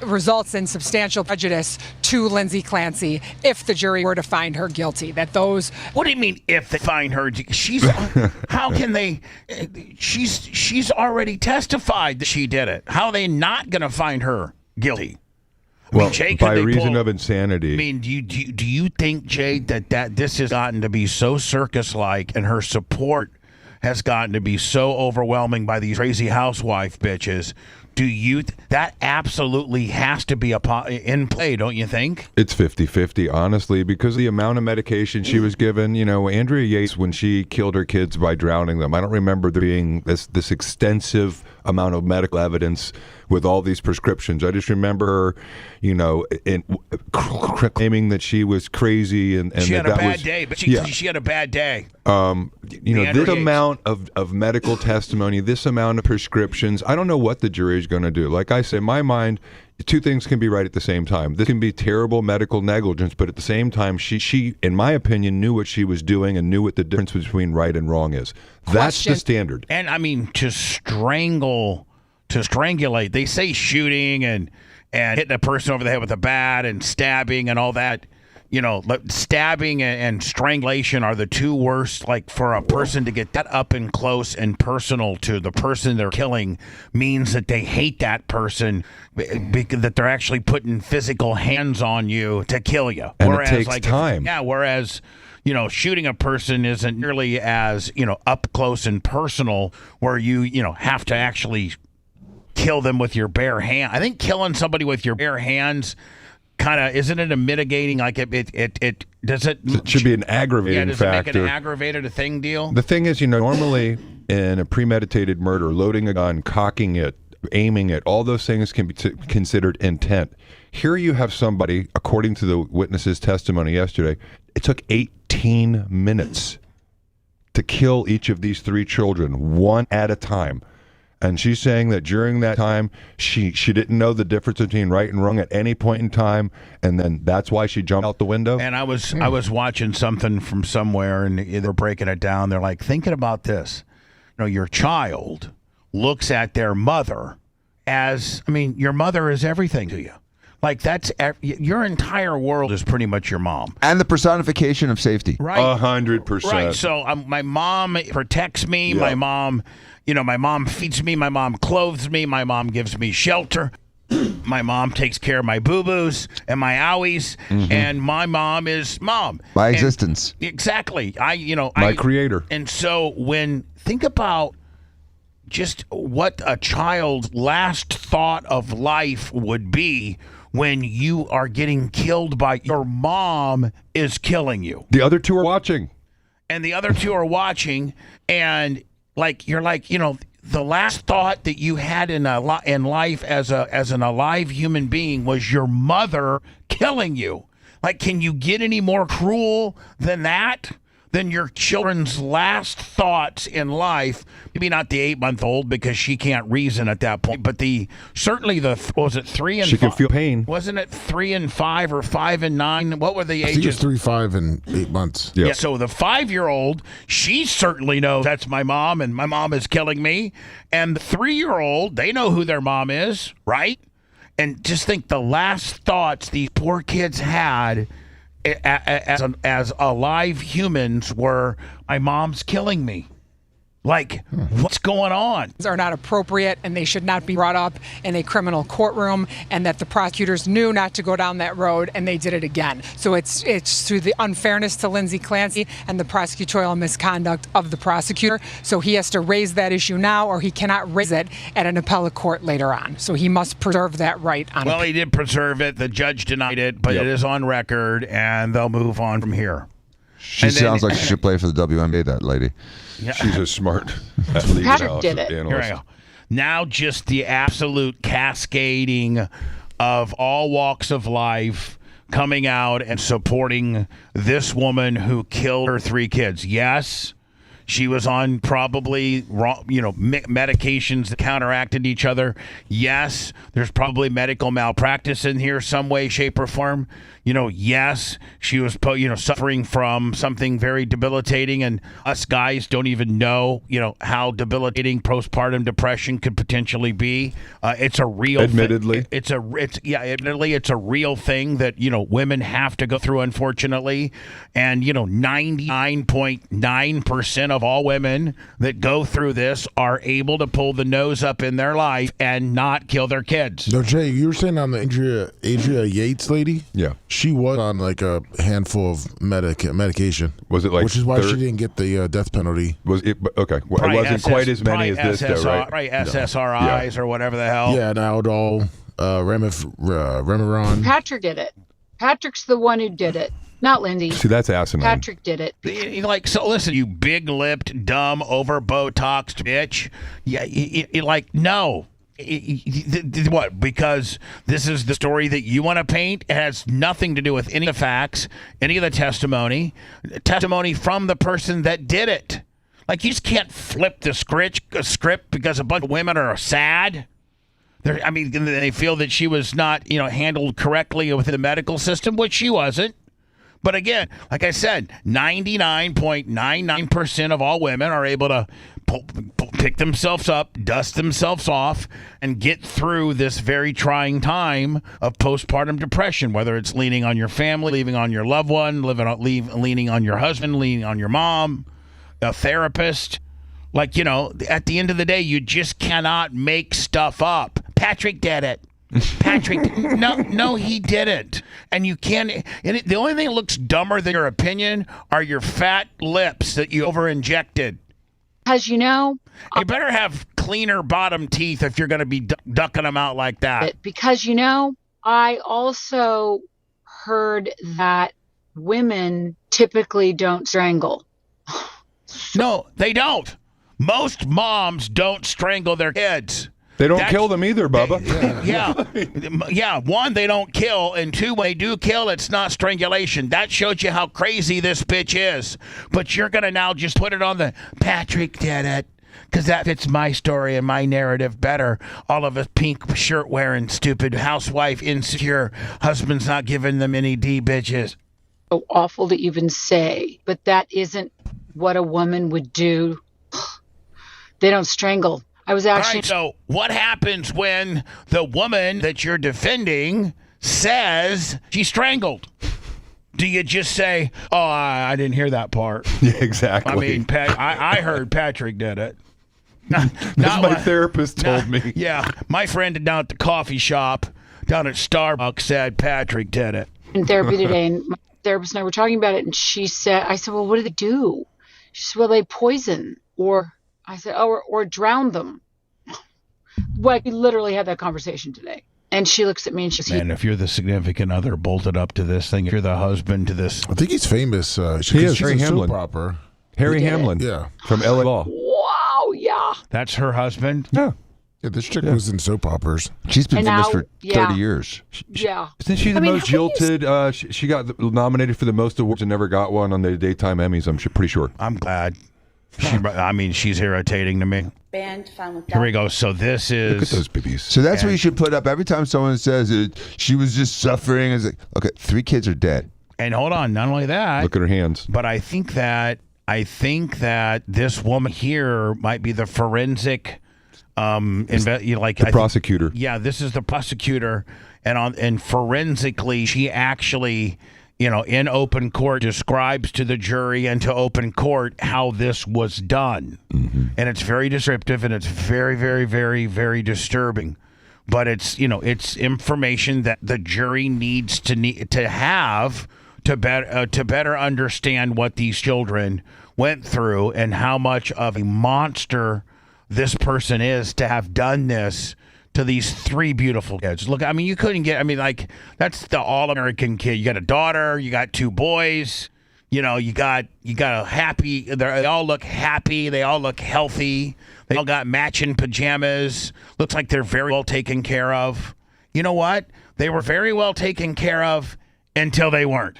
results in substantial prejudice to Lindsay Clancy if the jury were to find her guilty. What do you mean if they find her? How can they? She's already testified that she did it. How are they not going to find her guilty? Well, by reason of insanity. I mean, do you think, Jay, that this has gotten to be so circus-like, and her support has gotten to be so overwhelming by these crazy housewife bitches? That absolutely has to be in play, don't you think? It's 50-50, honestly, because the amount of medication she was given. Andrea Yates, when she killed her kids by drowning them, I don't remember there being this extensive amount of medical evidence with all these prescriptions. I just remember her, claiming that she was crazy and she that had a that bad was, day, but she had a bad day. This amount of medical testimony, this amount of prescriptions, I don't know what the jury is going to do. Like I say, in my mind, two things can be right at the same time. This can be terrible medical negligence, but at the same time, she, in my opinion, knew what she was doing and knew what the difference between right and wrong is. That's the standard. And I mean, to strangulate, they say shooting and hitting a person over the head with a bat and stabbing and all that. Stabbing and strangulation are the two worst. Like, for a person to get that up and close and personal to the person they're killing means that they hate that person, that they're actually putting physical hands on you to kill you. And it takes time. Whereas, shooting a person isn't nearly as, up close and personal, where you have to actually kill them with your bare hand. I think killing somebody with your bare hands kind of, isn't it a mitigating, like it should be an aggravating does factor. It make it aggravated a thing deal? The thing is, normally in a premeditated murder, loading a gun, cocking it, aiming it, all those things can be considered intent. Here you have somebody, according to the witness's testimony yesterday, it took 18 minutes to kill each of these three children, one at a time. And she's saying that during that time, she didn't know the difference between right and wrong at any point in time, and then that's why she jumped out the window. And I was watching something from somewhere, and they're breaking it down. They're like, thinking about this. Your child looks at their mother as, your mother is everything to you. Like, that's your entire world is pretty much your mom. And the personification of safety. Right. 100%. Right. So my mom protects me. Yeah. My mom, my mom feeds me. My mom clothes me. My mom gives me shelter. My mom takes care of my boo-boos and my owies. Mm-hmm. And my mom is mom. My existence. Exactly. My creator. And so think about just what a child's last thought of life would be when you are getting killed by your mom is killing you. The other two are watching. And the other two are watching, and you're the last thought that you had in life as an alive human being was your mother killing you. Like, can you get any more cruel than that? Than your children's last thoughts in life. Maybe not the 8-month-old, because she can't reason at that point, but certainly was it 3 and 5? She can feel pain. Wasn't it 3 and 5 or 5 and 9? What were the ages? I think it was 3, 5, and 8 months. Yeah. So the 5-year-old, she certainly knows that's my mom, and my mom is killing me. And the 3-year-old, they know who their mom is, right? And just think the last thoughts these poor kids had as alive humans were, my mom's killing me. Like, what's going on? Are not appropriate, and they should not be brought up in a criminal courtroom, and that the prosecutors knew not to go down that road, and they did it again. So it's through the unfairness to Lindsay Clancy and the prosecutorial misconduct of the prosecutor. So he has to raise that issue now, or he cannot raise it at an appellate court later on. So he must preserve that right on Well, he did preserve it. The judge denied it, but it is on record, and they'll move on from here. She sounds like she should play for the WNBA, that lady. Yeah. She's a smart Patrick did it. Here I go. Now just the absolute cascading of all walks of life coming out and supporting this woman who killed her 3 kids. Yes, she was on probably wrong, medications that counteracted each other. Yes, there's probably medical malpractice in here some way, shape, or form. Yes, she was, suffering from something very debilitating, and us guys don't even know, how debilitating postpartum depression could potentially be. It's a real admittedly. Admittedly, it's a real thing that, women have to go through, unfortunately. And, 99.9% of all women that go through this are able to pull the nose up in their life and not kill their kids. No, Jay, you were saying on the Adria Yates lady? Yeah. She was on like a handful of medication. Was it like, which is why she didn't get the death penalty? Was it okay? Well, it wasn't quite as many as this, though, right? Right, SSRIs or whatever the hell. Yeah, Naldol, Remeron. Patrick did it. Patrick's the one who did it. Not Lindsay. See, that's asinine. Patrick did it. Like, so listen, you big-lipped, dumb, over-Botoxed bitch. Yeah, you like, no. What? Because this is the story that you want to paint? It has nothing to do with any of the facts, any of the testimony from the person that did it. Like, you just can't flip the script because a bunch of women are sad. They feel that she was not, handled correctly within the medical system, which she wasn't. But again, like I said, 99.99% of all women are able to pick themselves up, dust themselves off, and get through this very trying time of postpartum depression, whether it's leaning on your family, leaning on your loved one, leaning on your husband, leaning on your mom, a therapist. Like, at the end of the day, you just cannot make stuff up. Patrick did it. Patrick, no, he didn't. And you can't. And the only thing that looks dumber than your opinion are your fat lips that you over-injected. Because you better have cleaner bottom teeth if you're going to be ducking them out like that. Because I also heard that women typically don't strangle. No, they don't. Most moms don't strangle their kids. They don't kill them either, Bubba. Yeah. One, they don't kill, and two, when they do kill, it's not strangulation. That shows you how crazy this bitch is. But you're going to now just put it on the Patrick did it, because that fits my story and my narrative better. All of us pink shirt wearing, stupid housewife, insecure, husband's not giving them any D bitches. So awful to even say, but that isn't what a woman would do. They don't strangle. I was actually. All right, so what happens when the woman that you're defending says she strangled? Do you just say, "Oh, I didn't hear that part"? Yeah, exactly. I mean, I heard Patrick did it. My therapist told me. Yeah, my friend down at the coffee shop down at Starbucks said Patrick did it. In therapy today, and my therapist and I were talking about it, and I said, "Well, what do they do?" She said, "Well, they poison," or I said, "Oh, or drown them." Well, we literally had that conversation today. And she looks at me and she says, "Man, if you're the significant other bolted up to this thing, if you're the husband to this." I think he's famous. He is. Harry Hamlin. Harry Hamlin. Yeah. From LA Law. Wow, yeah. That's her husband? Yeah. Yeah, this chick was in soap operas. She's been And famous now- for yeah. 30 years. Yeah. Isn't she the most jilted? She got nominated for the most awards and never got one on the daytime Emmys, I'm pretty sure. I'm glad. She's irritating to me. Band found with Here we go. So this is. Look at those babies. So that's what you should put up every time someone says she was just suffering. It's like, okay, 3 kids are dead. And hold on, not only that. Look at her hands. But I think that this woman here might be the forensic, the prosecutor. Yeah, this is the prosecutor, and forensically, she actually, in open court, describes to the jury and to open court how this was done, and it's very descriptive and it's very, very, very, very disturbing. But it's information that the jury needs to have to better understand what these children went through and how much of a monster this person is to have done this to these 3 beautiful kids. Look, you couldn't get, that's the all-American kid. You got a daughter, you got 2 boys, you got a happy, they all look happy, they all look healthy, they all got matching pajamas, looks like they're very well taken care of. You know what? They were very well taken care of until they weren't.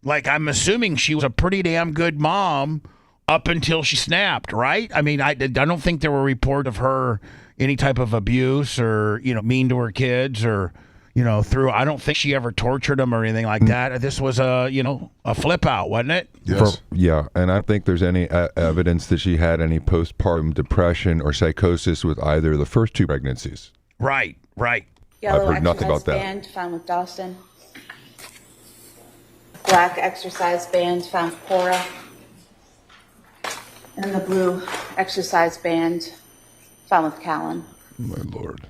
Like, I'm assuming she was a pretty damn good mom up until she snapped, right? I don't think there were reports of her any type of abuse or, mean to her kids or, I don't think she ever tortured them or anything like that. This was a flip out, wasn't it? Yes. Yeah, and I don't think there's any evidence that she had any postpartum depression or psychosis with either of the first 2 pregnancies. Right. Yellow I've heard nothing about that. band found with Dawson. Black exercise band found with Cora. And the blue exercise band found with Callan. My Lord.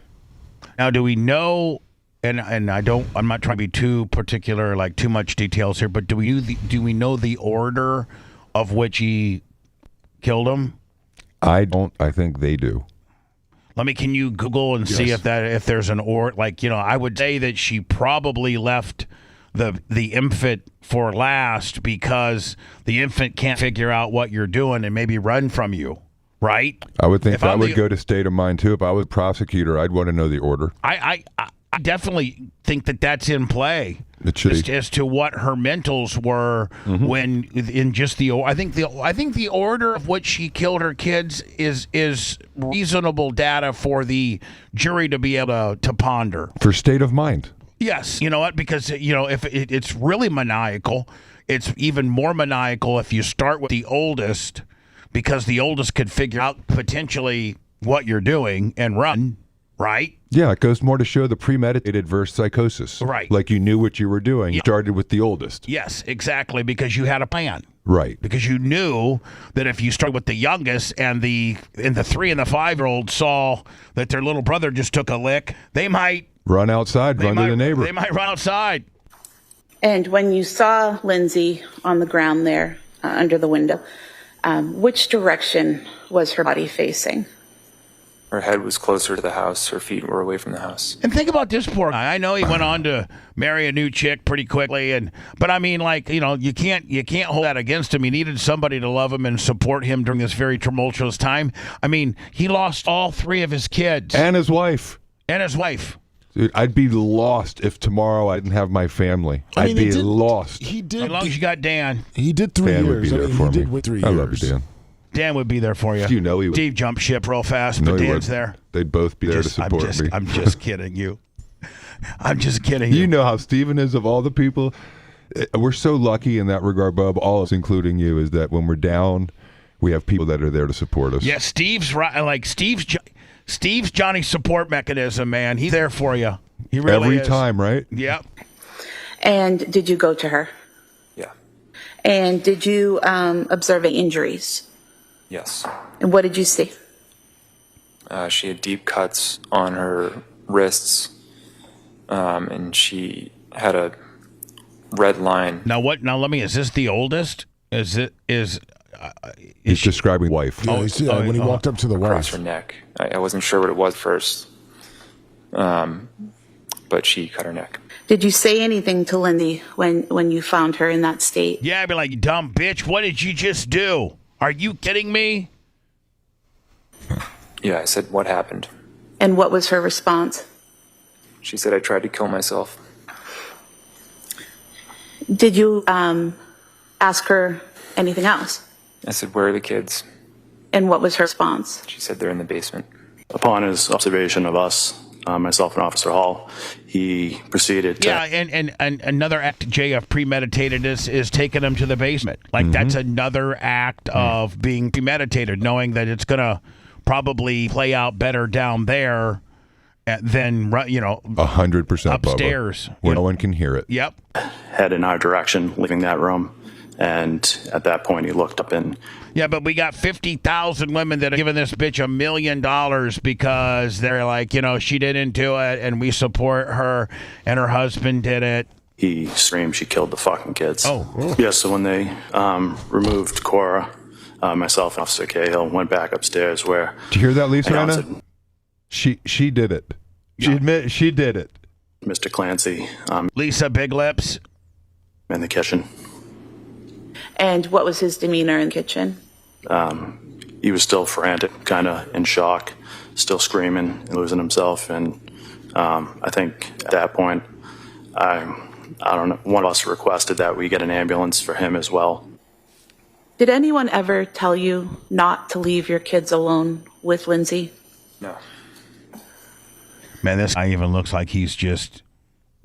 Now, do we know, and I'm not trying to be too particular, like too much details here, but do we know the order of which he killed him? I don't. I think they do. Can you Google and see if there's an order? I would say that she probably left the infant for last because the infant can't figure out what you're doing and maybe run from you, right? I would think If that I'm would the- go to state of mind too. If I was a prosecutor, I'd want to know the order. I definitely think that that's in play. It should be. As to what her mentals were when in just the I think the order of which she killed her kids is reasonable data for the jury to be able to ponder. For state of mind. Yes, you know what? Because if it's really maniacal, it's even more maniacal if you start with the oldest, because the oldest could figure out potentially what you're doing and run, right? Yeah, it goes more to show the premeditated versus psychosis. Right. Like you knew what you were doing. You started with the oldest. Yes, exactly, because you had a plan. Right. Because you knew that if you start with the youngest and the 3 and the 5-year-old saw that their little brother just took a lick, they might run outside, run to the neighbor. They might run outside. And when you saw Lindsay on the ground there under the window, which direction was her body facing? Her head was closer to the house. Her feet were away from the house. And think about this poor guy. I know he went on to marry a new chick pretty quickly, but I mean, you can't hold that against him. He needed somebody to love him and support him during this very tumultuous time. I mean, he lost all 3 of his kids And his wife. Dude, I'd be lost if tomorrow I didn't have my family. I'd be lost. He did. As long as you got Dan. He did 3 Dan years. would be there for he me. did wait 3 years. I love you, Dan. Dan would be there for you. You know he would. Steve jumped ship real fast, No, but he Dan's would. there. They'd both be there to support me. I'm just kidding you. I'm just kidding you. You know how Steven is of all the people. We're so lucky in that regard, Bub, all of us, including you, is that when we're down, we have people that are there to support us. Yeah, Steve's right. Like Steve's Johnny's support mechanism, man. He's there for you. He really Every is. time, right? Yep. And did you go to her? Yeah. And did you observe any injuries? Yes. And what did you see? She had deep cuts on her wrists, and she had a red line. Now what? Now let me. Is this the oldest? Is He's describing wife. Yeah, when he walked up to the across wife. her neck. I wasn't sure what it was first, but she cut her neck. Did you say anything to Lindsay when you found her in that state? Yeah, I'd be like, dumb bitch. What did you just do? Are you kidding me? Yeah, I said, what happened? And what was her response? She said, I tried to kill myself. Did you ask her anything else? I said, where are the kids? And what was her response? She said, they're in the basement. Upon his observation of us, myself and Officer Hall, he proceeded to... Yeah, and another act, Jay, of premeditatedness is taking them to the basement. Like, that's another act of being premeditated, knowing that it's going to probably play out better down there than, 100% upstairs. Bubba, where no one can hear it. Yep. Head in our direction, leaving that room. And at that point, he looked up and... Yeah, but we got 50,000 women that have given this bitch $1 million because they're like, she didn't do it, and we support her, and her husband did it. He screamed she killed the fucking kids. Oh. Yeah, so when they removed Cora, myself and Officer Cahill went back upstairs where... Did you hear that, Lisa? I Anna? announced it. She did it. She admit she did it. Mr. Clancy. Lisa Big Lips. In the kitchen. And what was his demeanor in the kitchen? He was still frantic, kind of in shock, still screaming and losing himself. And I think at that point, I don't know, one of us requested that we get an ambulance for him as well. Did anyone ever tell you not to leave your kids alone with Lindsay? No. Man, this guy even looks like he's just...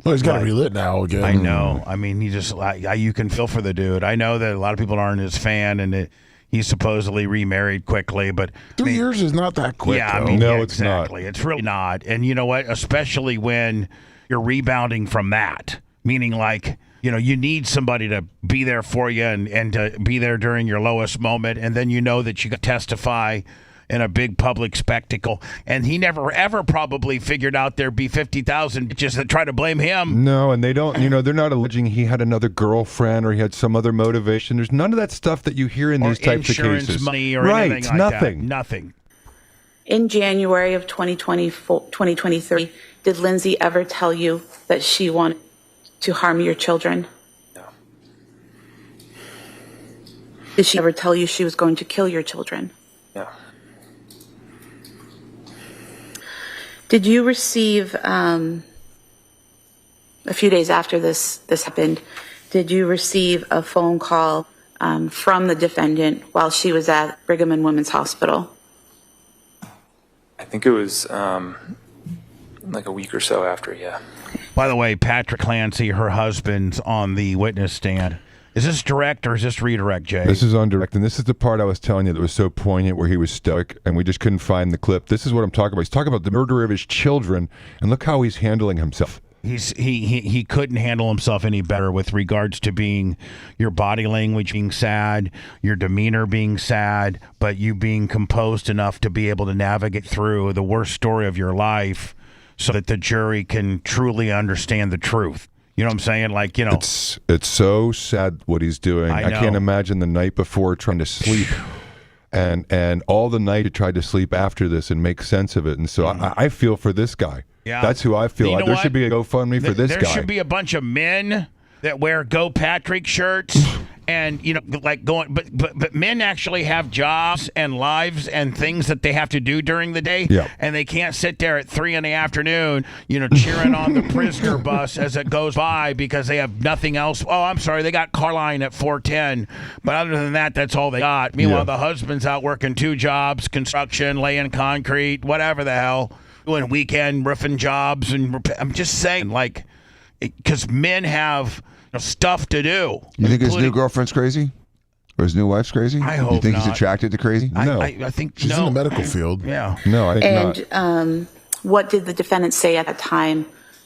Well, he's got to relit now again. I know. I mean, he just... you can feel for the dude. I know that a lot of people aren't his fan, and he's supposedly remarried quickly, but... 3 years is not that quick, Yeah, though. I mean, No, yeah, it's exactly. It's really not. And you know what? Especially when you're rebounding from that. Meaning, like, you need somebody to be there for you and to be there during your lowest moment, and then you know that you could testify in a big public spectacle. And he never, ever probably figured out there'd be 50,000 bitches that try to blame him. No, and they don't, they're not alleging he had another girlfriend or he had some other motivation. There's none of that stuff that you hear in these types of Insurance cases. money or right, anything like nothing. that. Nothing. In January of 2023, did Lindsay ever tell you that she wanted to harm your children? No. Did she ever tell you she was going to kill your children? No. Did you receive, a few days after this happened, did you receive a phone call from the defendant while she was at Brigham and Women's Hospital? I think it was like a week or so after, yeah. By the way, Patrick Clancy, her husband's on the witness stand. Is this direct or is this redirect, Jay? This is on direct, and this is the part I was telling you that was so poignant where he was stoic, and we just couldn't find the clip. This is what I'm talking about. He's talking about the murder of his children, and look how he's handling himself. He couldn't handle himself any better with regards to being your body language being sad, your demeanor being sad, but you being composed enough to be able to navigate through the worst story of your life so that the jury can truly understand the truth. You know what I'm saying? Like, you know. It's so sad what he's doing. I can't imagine the night before trying to sleep. And all the night he tried to sleep after this and make sense of it. And so I feel for this guy. Yeah. That's who I feel. You know there what? should be a GoFundMe for this guy. There should be a bunch of men that wear Go Patrick shirts and, you know, like going, but men actually have jobs and lives and things that they have to do during the day. Yeah. And they can't sit there at 3 p.m, you know, cheering on the prisoner bus as it goes by because they have nothing else. Oh, I'm sorry. They got car line at 4:10. But other than that, that's all they got. Meanwhile, the husband's out working 2 jobs, construction, laying concrete, whatever the hell, doing weekend roofing jobs. And I'm just saying, like, because men have stuff to do. You think his new girlfriend's crazy? Or his new wife's crazy? I hope You think not. he's attracted to crazy? No. I think she's in the medical field. Yeah. No, I think not. And what did the defendant say at that time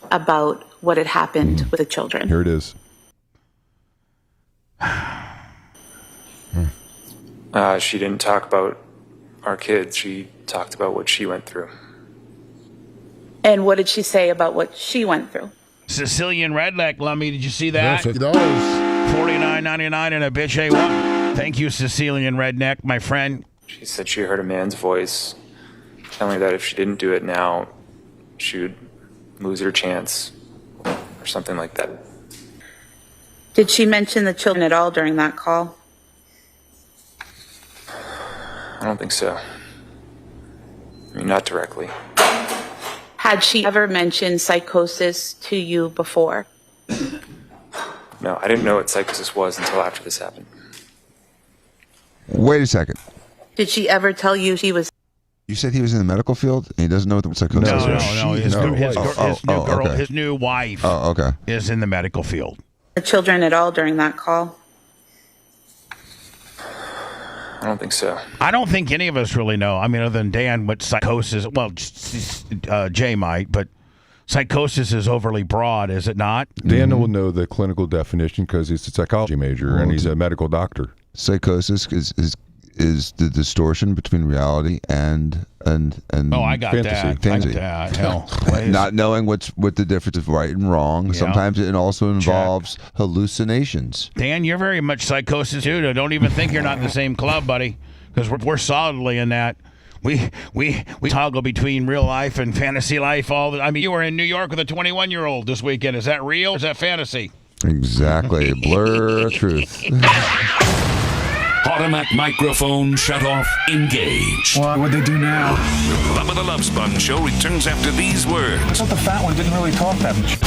about what had happened with the children? Here it is. She didn't talk about our kids. She talked about what she went through. And what did she say about what she went through? Sicilian redneck, Lummy, did you see that? $50. $49.99 and a bitch A1. Thank you, Sicilian redneck, my friend. She said she heard a man's voice telling her that if she didn't do it now, she would lose her chance or something like that. Did she mention the children at all during that call? I don't think so. I mean, not directly. Had she ever mentioned psychosis to you before? No, I didn't know what psychosis was until after this happened. Wait a second. Did she ever tell you she was? You said he was in the medical field and he doesn't know what the psychosis is? No. His new wife is in the medical field. The children at all during that call? I don't think so. I don't think any of us really know. I mean, other than Dan, what psychosis, well, Jay might, but psychosis is overly broad, is it not? Dan will know the clinical definition because he's a psychology major and he's a medical doctor. Psychosis is the distortion between reality and oh, I got fantasy. That. I got that. Hell, not knowing what the difference of right and wrong. Yeah. Sometimes it also involves hallucinations. Dan, you're very much psychosis too. Don't even think you're not in the same club, buddy, because we're solidly in that. We toggle between real life and fantasy life I mean, you were in New York with a 21-year-old this weekend. Is that real or is that fantasy? Exactly. Blur of truth. Automatic microphone shut off. Engage. What'd they do now? Bubba the Love Sponge Show returns after these words. I thought the fat one didn't really talk that much.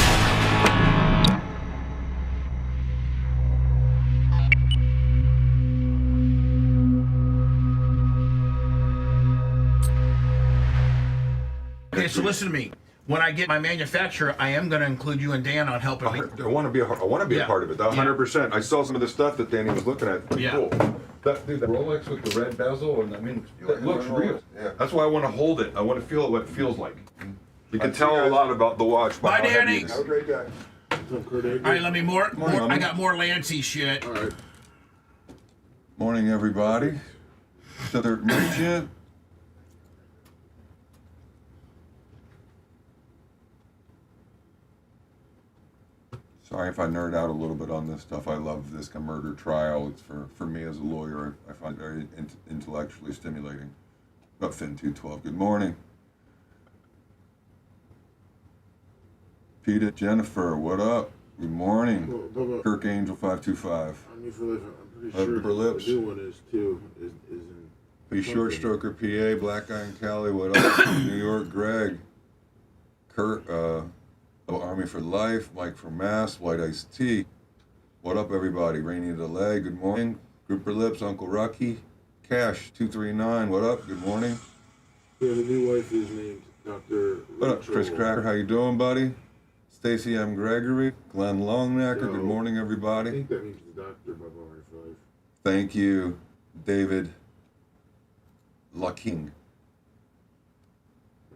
Okay, so listen to me. When I get my manufacturer, I am going to include you and Dan on helping me. I want to be a part of it. 100%. I saw some of the stuff that Danny was looking at. Pretty cool. That Rolex with the red bezel, and I mean, that looks real. Yeah. That's why I want to hold it. I want to feel what it feels like. You can tell a lot about the watch. Bye, Danny. Have a great day. All right, let me more. I got more Lancy shit. All right. Morning, everybody. Did there meet you? Sorry if I nerd out a little bit on this stuff. I love this murder trial. It's for me as a lawyer, I find it very intellectually stimulating. But Finn 212, good morning. Peter, Jennifer, what up? Good morning. Kirk Angel 525. I'm pretty sure Upper lips. the new one is too. Is in Be Short Stroker PA, Black Guy in Cali, what up? New York, Greg. Kurt, Army for Life, Mike from Mass, White Ice Tea. What up, everybody? Rainy Delay, good morning. Grouper Lips, Uncle Rocky. Cash 239, what up? Good morning. Yeah, the new wife is named Dr. What up, Chris Cracker? How you doing, buddy? Stacy M. Gregory, Glenn Longnecker. Good morning, everybody. I think that means the doctor by Army for Life. Thank you, David Lucking.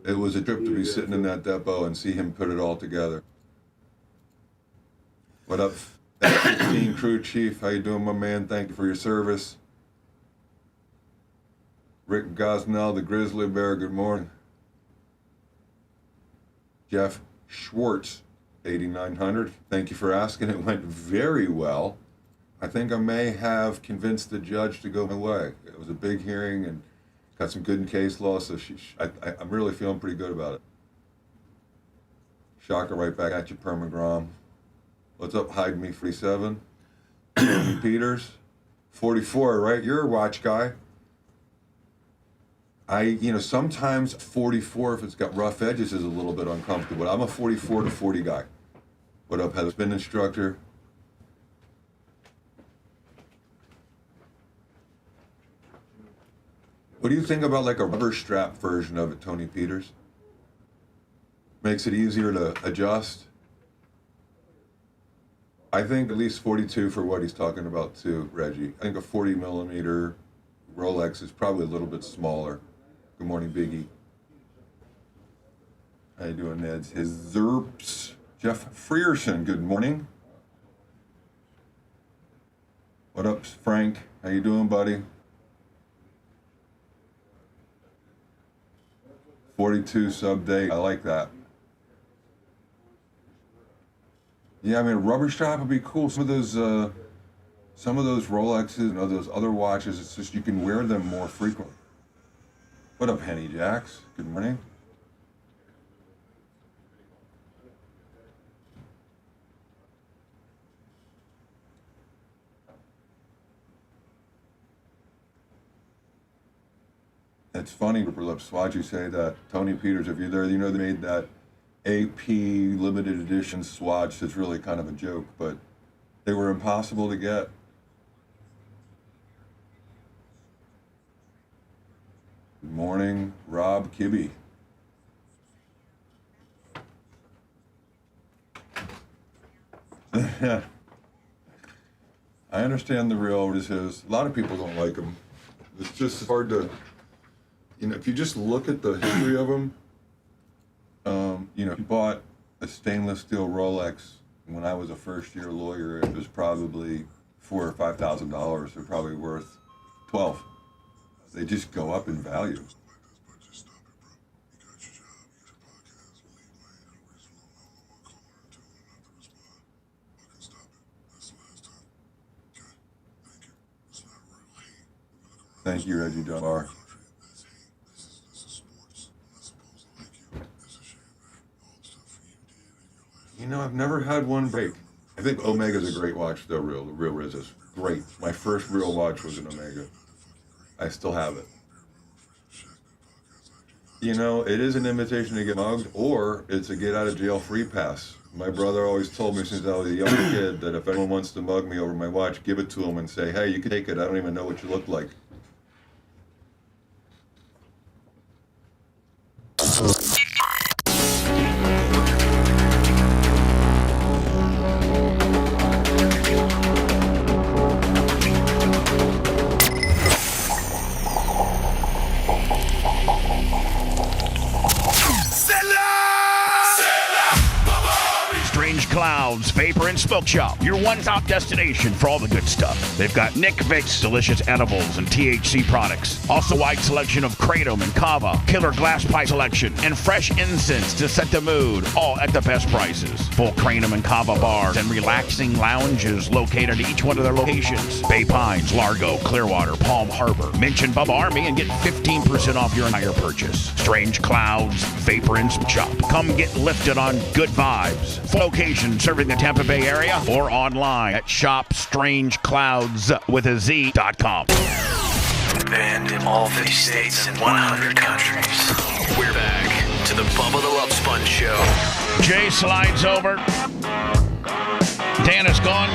It was a trip to be sitting in that depot and see him put it all together. What up, F-15 crew chief? How you doing, my man? Thank you for your service. Rick Gosnell, the Grizzly Bear, good morning. Jeff Schwartz, 8900. Thank you for asking. It went very well. I think I may have convinced the judge to go my way. It was a big hearing and got some good in case law, so I'm really feeling pretty good about it. Shocker, right back at you, Permagrom. What's up, Hide Me 47? Tony Peters, 44, right? You're a watch guy. Sometimes 44, if it's got rough edges, is a little bit uncomfortable. But I'm a 44 to 40 guy. What up, Heather? Spin instructor. What do you think about like a rubber strap version of it, Tony Peters? Makes it easier to adjust. I think at least 42 for what he's talking about too, Reggie. I think a 40 millimeter Rolex is probably a little bit smaller. Good morning, Biggie. How you doing, Neds? His Zerps. Jeff Frierson, good morning. What up, Frank? How you doing, buddy? 42 sub day. I like that. Yeah, I mean, a rubber strap would be cool. Some of those Rolexes and those other watches, it's just you can wear them more frequently. What up, Henny Jacks? Good morning. It's funny, Ripper Lips, why'd you say that? Tony Peters, if you're there, you know they made that AP limited edition swatch that's really kind of a joke, but they were impossible to get. Good morning, Rob Kibbe. I understand the real is his. A lot of people don't like him. It's just hard to, if you just look at the history of him, he bought a stainless steel Rolex when I was a first-year lawyer. It was probably $4,000 or $5,000. They're probably worth $12,000. They just go up in value. Thank you, Reggie Dunbar. I've never had one break. I think Omega's a great watch, though, the real Riz is great. My first real watch was an Omega. I still have it. It is an invitation to get mugged, or it's a get out of jail free pass. My brother always told me since I was a young kid that if anyone wants to mug me over my watch, give it to him and say, hey, you can take it. I don't even know what you look like. Clouds, Vapor and Smoke Shop, your one-stop destination for all the good stuff. They've got Nick Vic's delicious edibles and THC products. Also a wide selection of Kratom and Kava, killer glass pipe selection, and fresh incense to set the mood, all at the best prices. Full Kratom and Kava bars and relaxing lounges located at each one of their locations. Bay Pines, Largo, Clearwater, Palm Harbor. Mention Bubba Army and get 15% off your entire purchase. Strange Clouds, Vapor and Smoke Shop. Come get lifted on good vibes. 4 locations location serving the Tampa Bay area or online at shopstrangeclouds.com. Banned in all 50 states and 100 countries. We're back to the Bubba the Love Sponge Show. Jay slides over. Dan is gone.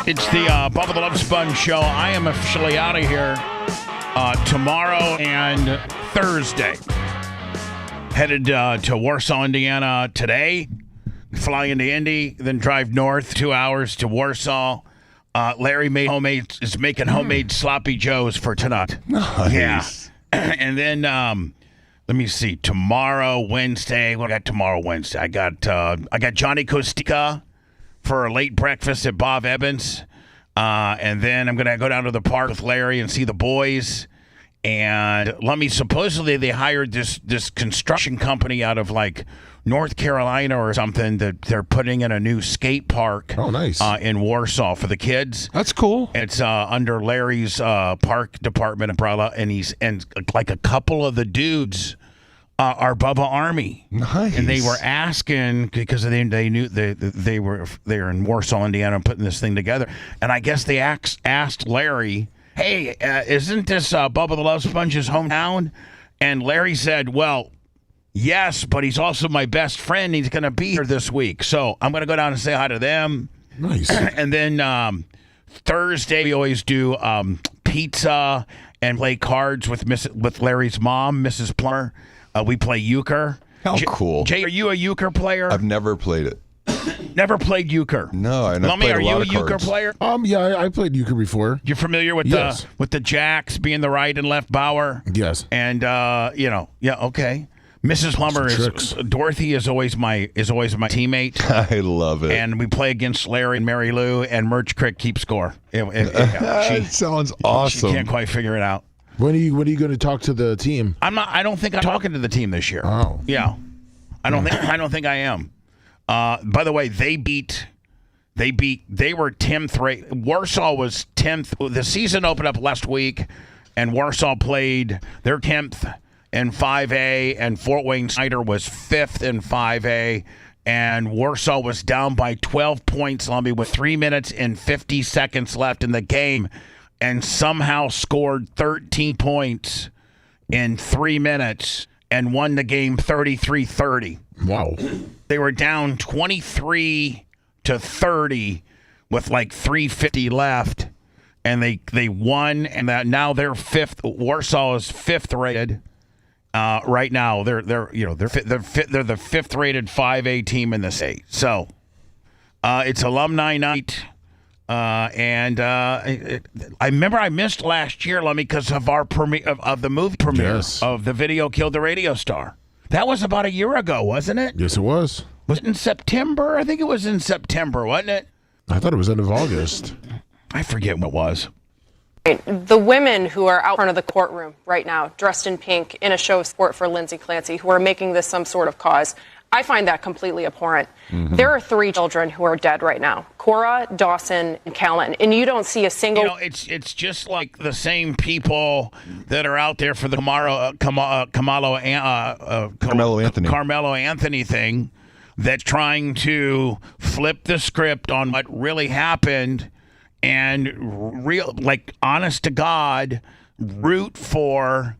It's the Bubba the Love Sponge Show. I am officially out of here tomorrow and Thursday. Headed to Warsaw, Indiana today. Fly into Indy, then drive north 2 hours to Warsaw. Larry is making homemade sloppy joes for tonight. Nice. Yeah. And then let me see. Tomorrow, Wednesday. What I got tomorrow, Wednesday? I got Johnny Costica for a late breakfast at Bob Evans. And then I'm gonna go down to the park with Larry and see the boys. And Lummy, supposedly they hired this construction company out of like North Carolina or something that they're putting in a new skate park. Oh, nice. In Warsaw for the kids. That's cool. It's under Larry's park department umbrella, and like a couple of the dudes are Bubba Army. Nice. And they were asking because they knew they were in Warsaw, Indiana, putting this thing together. And I guess they asked Larry, "Hey, isn't this Bubba the Love Sponge's hometown?" And Larry said, "Well, yes, but he's also my best friend. He's going to be here this week. So I'm going to go down and say hi to them." Nice. And then Thursday, we always do pizza and play cards with Larry's mom, Mrs. Plummer. We play euchre. How cool. Jay, are you a euchre player? I've never played it. Never played euchre. No, I never Lummy, played are a you lot a of euchre cards. player? Yeah, I played euchre before. You're familiar with Yes. the jacks being the right and left bower? Yes. And yeah, okay. Mrs. Plummer Dorothy is always my teammate. I love it. And we play against Larry and Mary Lou, and Merch Crick keeps score. It sounds awesome. She can't quite figure it out. When are you going to talk to the team? I don't think I'm talking to the team this year. Oh. Yeah. I don't think I am. By the way, they were 10th rate. Warsaw was 10th. The season opened up last week, and Warsaw played their 10th in 5A, and Fort Wayne Snyder was 5th in 5A, and Warsaw was down by 12 points, Lumby, with 3 minutes and 50 seconds left in the game, and somehow scored 13 points in 3 minutes and won the game 33-30. Wow. They were down 23-30 with like 3:50 left, and they won, and now they're 5th. Warsaw is 5th rated right now. They're the 5th rated 5A team in the state. So it's alumni night. I remember I missed last year, Lummy, because of our of the movie premiere of The Video Killed the Radio Star. That was about a year ago, wasn't it? Yes, it was. Was it in September? I think it was in September, wasn't it? I thought it was end of August. I forget what it was. The women who are out front of the courtroom right now, dressed in pink, in a show of support for Lindsay Clancy, who are making this some sort of cause, I find that completely abhorrent. Mm-hmm. There are 3 children who are dead right now: Cora, Dawson, and Callan, and you don't see a single. It's just like the same people that are out there for the Carmelo Anthony thing, that's trying to flip the script on what really happened, and honest to God, root for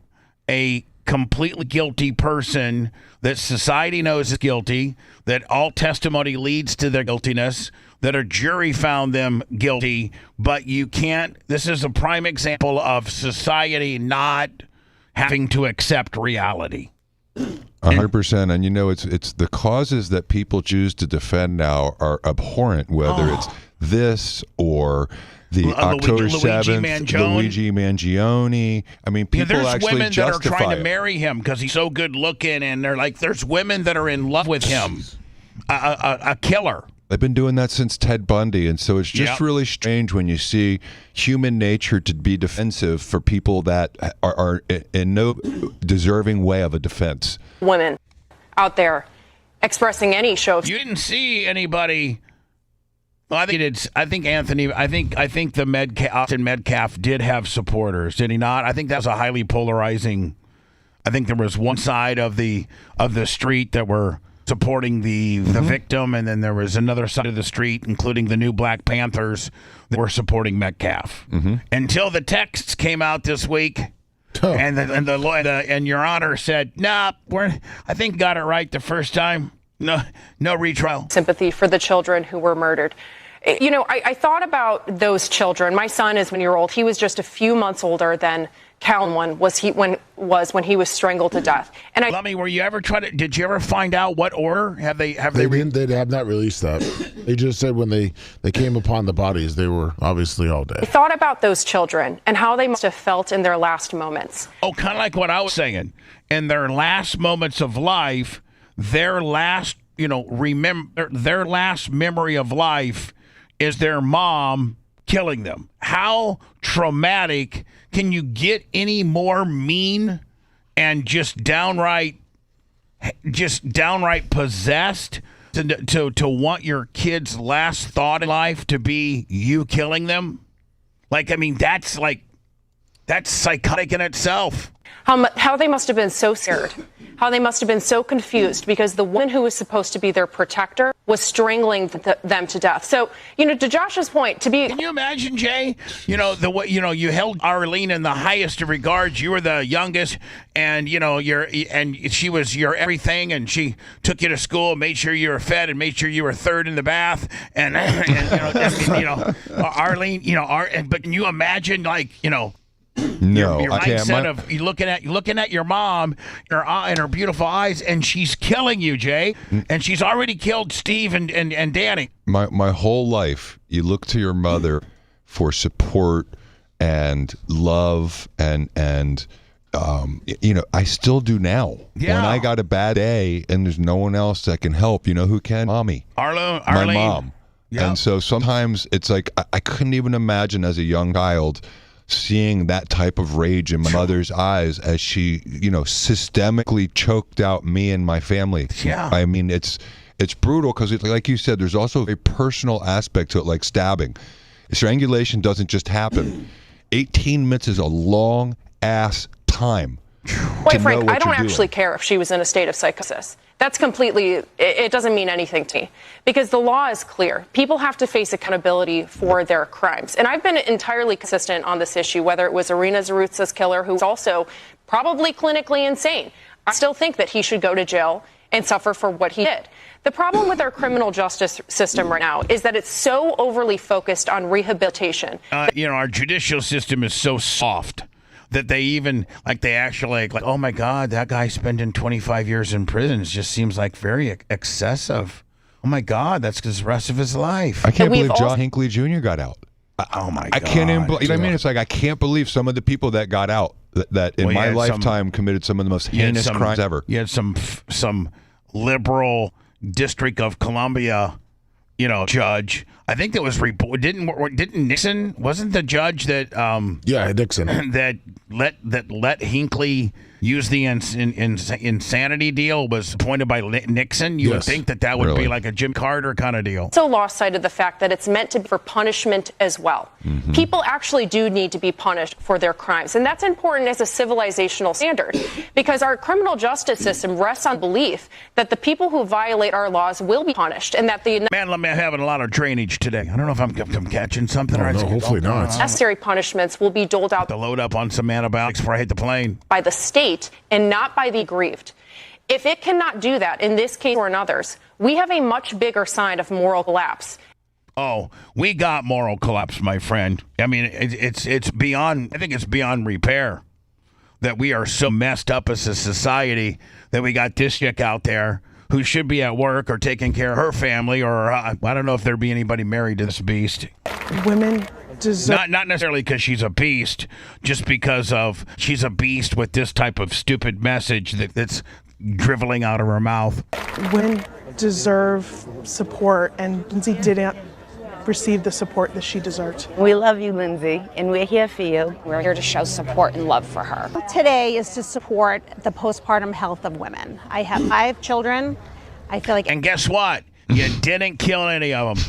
a completely guilty person that society knows is guilty, that all testimony leads to their guiltiness, that a jury found them guilty, but you can't. This is a prime example of society not having to accept reality. 100%. And it's the causes that people choose to defend now are abhorrent, whether it's this or the October 7th, Luigi Mangione. I mean, people there's actually women that are justify trying to it. marry him because he's so good looking, and they're like, there's women that are in love with him. A killer. They've been doing that since Ted Bundy, and so it's just really strange when you see human nature to be defensive for people that are in no deserving way of a defense. Women out there expressing any show. You didn't see anybody. Well, I think the Austin Metcalf did have supporters, did he not? I think that was a highly polarizing. I think there was one side of the street that were supporting the victim, and then there was another side of the street, including the new Black Panthers, that were supporting Metcalf. Until the texts came out this week, and Your Honor said, "Nah, I think got it right the first time. No retrial." Sympathy for the children who were murdered. You know, I thought about those children. My son is 1-year-old. He was just a few months older than Calvin was when he was strangled to death. And Lummy, were you ever did you ever find out what order they have not released that. They just said when they came upon the bodies, they were obviously all dead. I thought about those children and how they must have felt in their last moments. Oh, kind of like what I was saying. In their last moments of life, their last memory of life is their mom killing them. How traumatic can you get any more mean and just downright possessed to want your kid's last thought in life to be you killing them? Like, I mean, that's psychotic in itself. How they must have been so scared. How they must have been so confused because the woman who was supposed to be their protector was strangling them to death. So, to Josh's point, can you imagine, Jay? You held Arlene in the highest of regards. You were the youngest, and she was your everything, and she took you to school, made sure you were fed, and made sure you were third in the bath, and Arlene, but can you imagine, No, your I can't. mindset of you looking at your mom, her in her beautiful eyes, and she's killing you, Jay, and she's already killed Steve and Danny. My whole life, you look to your mother for support and love, and I still do now. Yeah. When I got a bad day and there's no one else that can help, who can? Mommy, Arlene, my mom. Yeah. And so sometimes it's like I couldn't even imagine as a young child seeing that type of rage in my mother's eyes as she, systemically choked out me and my family. Yeah. I mean, it's brutal because, like you said, there's also a personal aspect to it, like stabbing. Strangulation doesn't just happen. 18 minutes is a long ass time. Quite frank, I don't actually care if she was in a state of psychosis. That's it doesn't mean anything to me because the law is clear. People have to face accountability for their crimes. And I've been entirely consistent on this issue, whether it was Irina Zarutsa's killer, who's also probably clinically insane. I still think that he should go to jail and suffer for what he did. The problem with our criminal justice system right now is that it's so overly focused on rehabilitation. Our judicial system is so soft that they actually oh my God, that guy spending 25 years in prison just seems like very excessive. Oh my God, that's the rest of his life. I can't believe John Hinckley Jr. got out. Oh my God. I can't even believe, I mean, it's like I can't believe some of the people that got out that in my lifetime committed some of the most heinous crimes ever. You had some liberal District of Columbia, judge. I think that was didn't Nixon wasn't the judge that Nixon that let Hinckley use the insanity deal was appointed by Nixon. You would think that would be like a Jim Carter kind of deal. Also lost sight of the fact that it's meant to be for punishment as well. Mm-hmm. People actually do need to be punished for their crimes, and that's important as a civilizational standard because our criminal justice system rests on belief that the people who violate our laws will be punished, and that the man, I'm having a lot of drainage today. I don't know if I'm catching something. No, hopefully not. Necessary punishments will be doled out to load up on some antibiotics before I hit the plane by the state and not by the aggrieved. If it cannot do that in this case or in others, we have a much bigger sign of moral collapse. Oh, we got moral collapse, my friend. I mean, it's beyond. I think it's beyond repair that we are so messed up as a society that we got this chick out there who should be at work or taking care of her family, or I don't know if there'd be anybody married to this beast. Women deserve... Not necessarily because she's a beast, just because of she's a beast with this type of stupid message that's driveling out of her mouth. Women deserve support, and Lindsay didn't receive the support that she deserved. We love you, Lindsay, and we're here for you. We're here to show support and love for her. Today is to support the postpartum health of women. I have 5 children. I feel like... And guess what? You didn't kill any of them.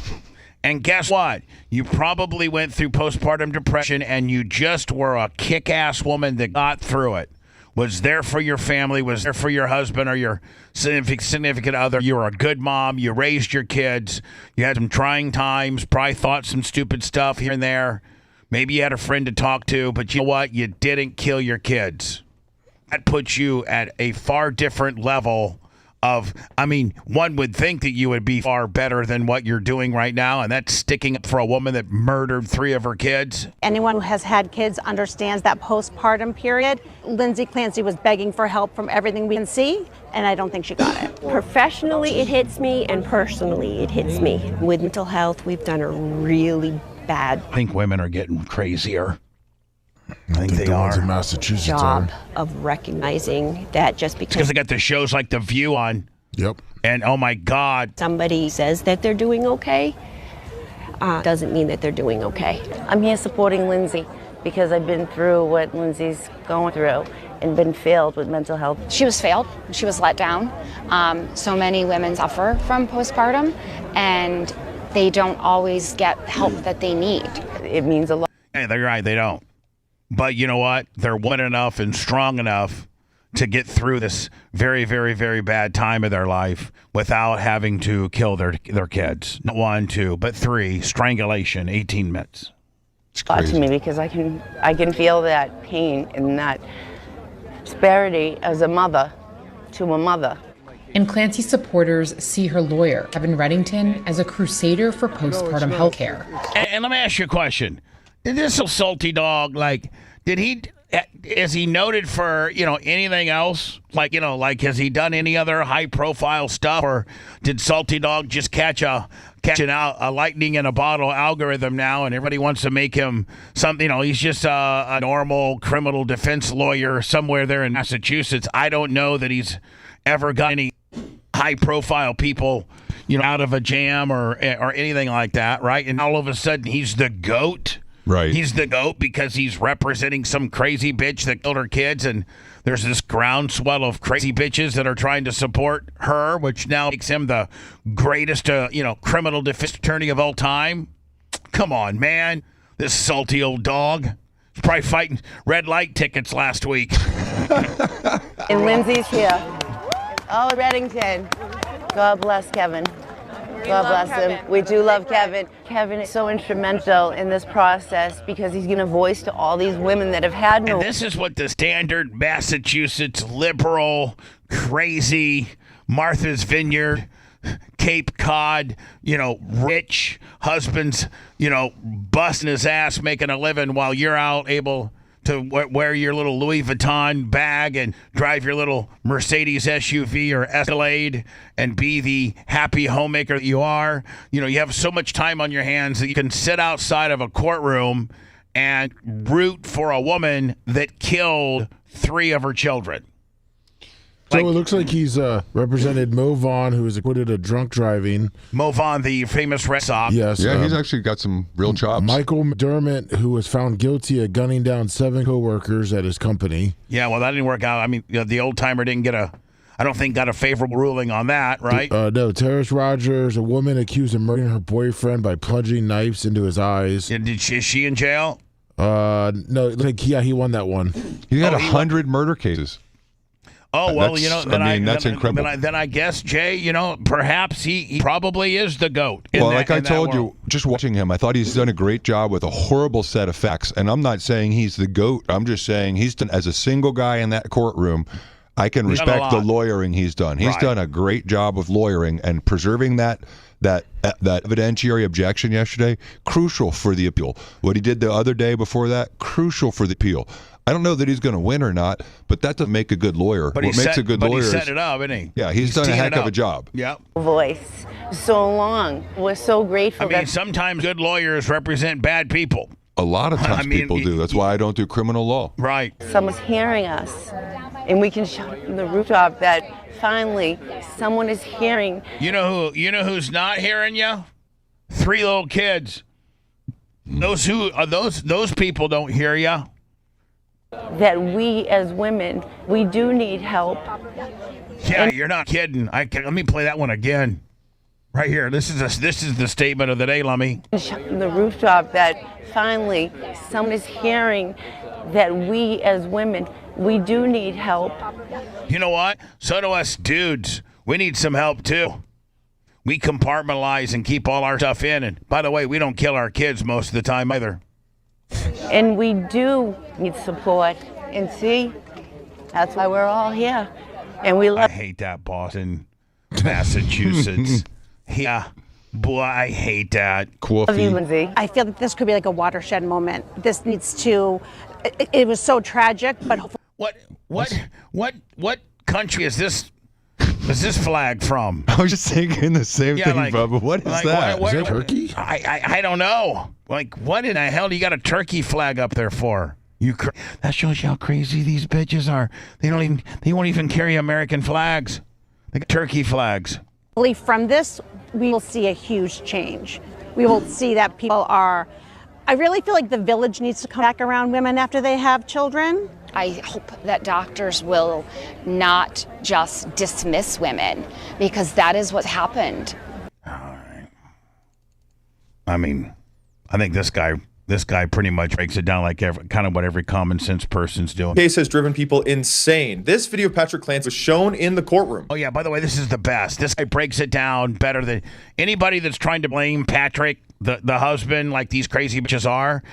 And guess what? You probably went through postpartum depression and you just were a kick-ass woman that got through it. was there for your family, was there for your husband or your significant other. You were a good mom. You raised your kids. You had some trying times, probably thought some stupid stuff here and there. Maybe you had a friend to talk to, but you know what? You didn't kill your kids. That puts you at a far different level of, I mean, one would think that you would be far better than what you're doing right now, and that's sticking up for a woman that murdered 3 of her kids. Anyone who has had kids understands that postpartum period. Lindsay Clancy was begging for help from everything we can see, and I don't think she got it. Professionally, it hits me, and personally, it hits me. With mental health, we've done a really bad I think women are getting crazier. I think they the are. ones in Massachusetts job are. of recognizing that just Because they got the shows like The View on. Yep. And oh my God. somebody says that they're doing okay, doesn't mean that they're doing okay. I'm here supporting Lindsay because I've been through what Lindsay's going through and been failed with mental health. She was failed. She was let down. So many women suffer from postpartum, and they don't always get help that they need. It means a lot. Hey, they're right. They don't. But you know what? They're woman enough and strong enough to get through this very, very, very bad time of their life without having to kill their kids. Not 1, 2, but 3. Strangulation, 18 minutes. It's a lot to me because I can feel that pain and that disparity as a mother to a mother. And Clancy supporters see her lawyer, Kevin Reddington, as a crusader for postpartum health care. And let me ask you a question. Did this salty dog, is he noted for, anything else? Has he done any other high profile stuff? Or did Salty Dog just catching out a lightning in a bottle algorithm now and everybody wants to make him something, he's just a normal criminal defense lawyer somewhere there in Massachusetts. I don't know that he's ever got any high profile people, out of a jam or anything like that, right? And all of a sudden he's the GOAT. Right. He's the GOAT because he's representing some crazy bitch that killed her kids, and there's this groundswell of crazy bitches that are trying to support her, which now makes him the greatest, criminal defense attorney of all time. Come on, man. This salty old dog. He's probably fighting red light tickets last week. And Lindsay's here. Oh, Reddington. God bless Kevin. God bless him. We do love Kevin. Kevin is so instrumental in this process because he's giving a voice to all these women that have had no. And this is what the standard Massachusetts liberal, crazy, Martha's Vineyard, Cape Cod, rich husbands, busting his ass, making a living while you're out able to wear your little Louis Vuitton bag and drive your little Mercedes SUV or Escalade and be the happy homemaker that you are. You have so much time on your hands that you can sit outside of a courtroom and root for a woman that killed 3 of her children. So it looks like he's represented Mo Vaughn, who was acquitted of drunk driving. Mo Vaughn, the famous Red Sox. Yes. Yeah, he's actually got some real chops. Michael McDermott, who was found guilty of gunning down 7 co-workers at his company. Yeah, well, that didn't work out. I mean, the old-timer didn't got a favorable ruling on that, right? No, Terrace Rogers, a woman accused of murdering her boyfriend by plunging knives into his eyes. Is she in jail? No, he won that one. He had 100 murder cases. Oh, well, that's incredible. Then I guess, Jay, perhaps he probably is the GOAT. Well, like I told you, just watching him, I thought he's done a great job with a horrible set of facts. And I'm not saying he's the GOAT. I'm just saying he's done, as a single guy in that courtroom, I can respect the lawyering he's done. He's done a great job of lawyering and preserving that evidentiary objection yesterday, crucial for the appeal. What he did the other day before that, crucial for the appeal. I don't know that he's going to win or not, but that doesn't make a good lawyer. But what makes a good lawyer he is set it up, isn't he? Yeah, he's done a heck of a job. Yep. Voice so long. We're so grateful. I mean, sometimes good lawyers represent bad people. A lot of times people do. That's why I don't do criminal law. Right. Someone's hearing us, and we can shout from the rooftop that finally someone is hearing. You know who's not hearing you? 3 little kids. Those people don't hear you. That we as women, we do need help. Yeah, you're not kidding. Let me play that one again. Right here. This is the statement of the day, Lummy. The rooftop that finally someone is hearing that we as women, we do need help. You know what? So do us dudes. We need some help too. We compartmentalize and keep all our stuff in. And by the way, we don't kill our kids most of the time either. And we do need support. And see, that's why we're all here. And we love. I hate that, Boston, Massachusetts. Yeah, boy, I hate that. Love you, Lindsay. I feel that this could be like a watershed moment. This needs to. It was so tragic, but what country is this? Is this flag from? I was just thinking the same thing, like, Bubba. What is that? Is that Turkey? I don't know. Like, what in the hell do you got a turkey flag up there for? That shows you how crazy these bitches are. They won't even carry American flags. They got turkey flags. from this, we will see a huge change. We will see that people are. I really feel like the village needs to come back around women after they have children. I hope that doctors will not just dismiss women, because that is what's happened. All right. I mean, I think this guy pretty much breaks it down like kind of what every common sense person's doing. Case has driven people insane. This video of Patrick Clancy was shown in the courtroom. Oh yeah, by the way, this is the best. This guy breaks it down better than anybody that's trying to blame Patrick, the husband, like these crazy bitches are.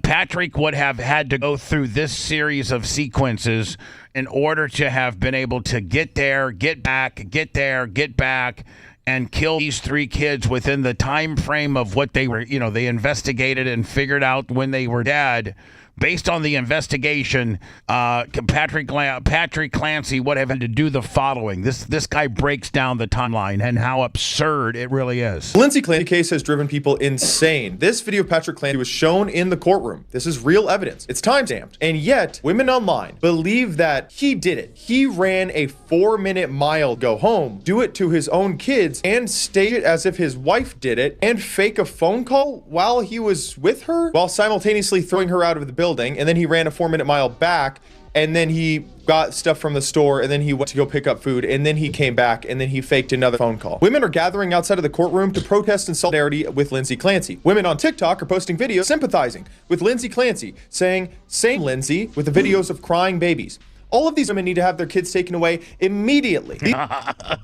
Patrick would have had to go through this series of sequences in order to have been able to get there, get back, get there, get back, and kill these three kids within the time frame of what they were, they investigated and figured out when they were dead. Based on the investigation, Patrick Clancy would have had to do the following. This guy breaks down the timeline and how absurd it really is. Lindsay Clancy case has driven people insane. This video of Patrick Clancy was shown in the courtroom. This is real evidence. It's time-stamped. And yet, women online believe that he did it. He ran a 4-minute mile, go home, do it to his own kids, and stage it as if his wife did it, and fake a phone call while he was with her, while simultaneously throwing her out of the building. And then he ran a 4-minute mile back, and then he got stuff from the store, and then he went to go pick up food, and then he came back, and then he faked another phone call. Women are gathering outside of the courtroom to protest in solidarity with Lindsay Clancy. Women on TikTok are posting videos sympathizing with Lindsay Clancy, saying, "Same Lindsay," with the videos of crying babies. All of these women need to have their kids taken away immediately.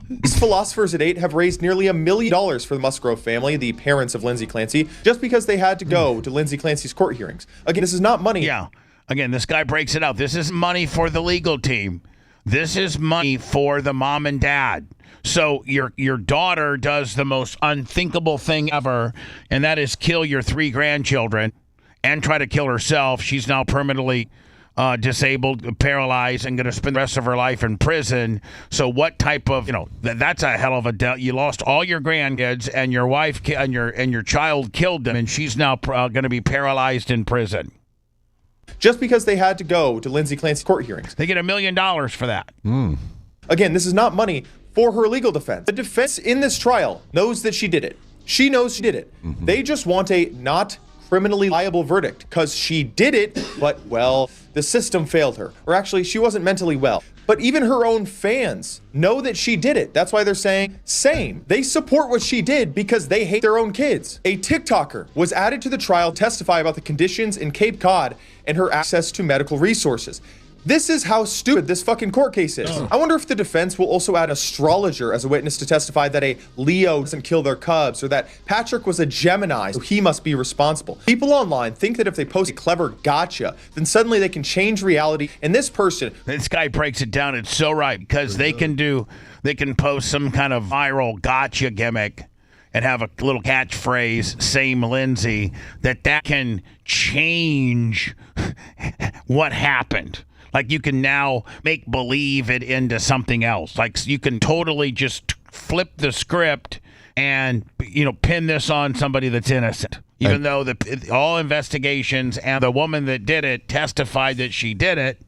These philosophers at 8 have raised nearly $1 million for the Musgrove family, the parents of Lindsay Clancy, just because they had to go to Lindsay Clancy's court hearings. Again, this is not money. Yeah. Again, this guy breaks it out. This is money for the legal team. This is money for the mom and dad. So your daughter does the most unthinkable thing ever, and that is kill your 3 grandchildren and try to kill herself. She's now permanently disabled, paralyzed, and going to spend the rest of her life in prison. So what type of, that's a hell of a deal. You lost all your grandkids, and your wife and your child killed them, and she's now going to be paralyzed in prison. Just because they had to go to Lindsay Clancy's court hearings. They get $1 million for that. Again, this is not money for her legal defense. The defense in this trial knows that she did it. She knows she did it. They just want a not criminally liable verdict because she did it, but, well, the system failed her. Or actually, she wasn't mentally well. But even her own fans know that she did it. That's why they're saying, same. They support what she did because they hate their own kids. A TikToker was added to the trial to testify about the conditions in Cape Cod and her access to medical resources. This is how stupid this fucking court case is. I wonder if the defense will also add an astrologer as a witness to testify that a Leo doesn't kill their cubs, or that Patrick was a Gemini, so he must be responsible. People online think that if they post a clever gotcha, then suddenly they can change reality, and this guy breaks it down. It's so right, because they can post some kind of viral gotcha gimmick and have a little catchphrase, same Lindsay, that can change what happened. Like, you can now make believe it into something else. Like, you can totally just flip the script and, pin this on somebody that's innocent. Even though all investigations and the woman that did it testified that she did it,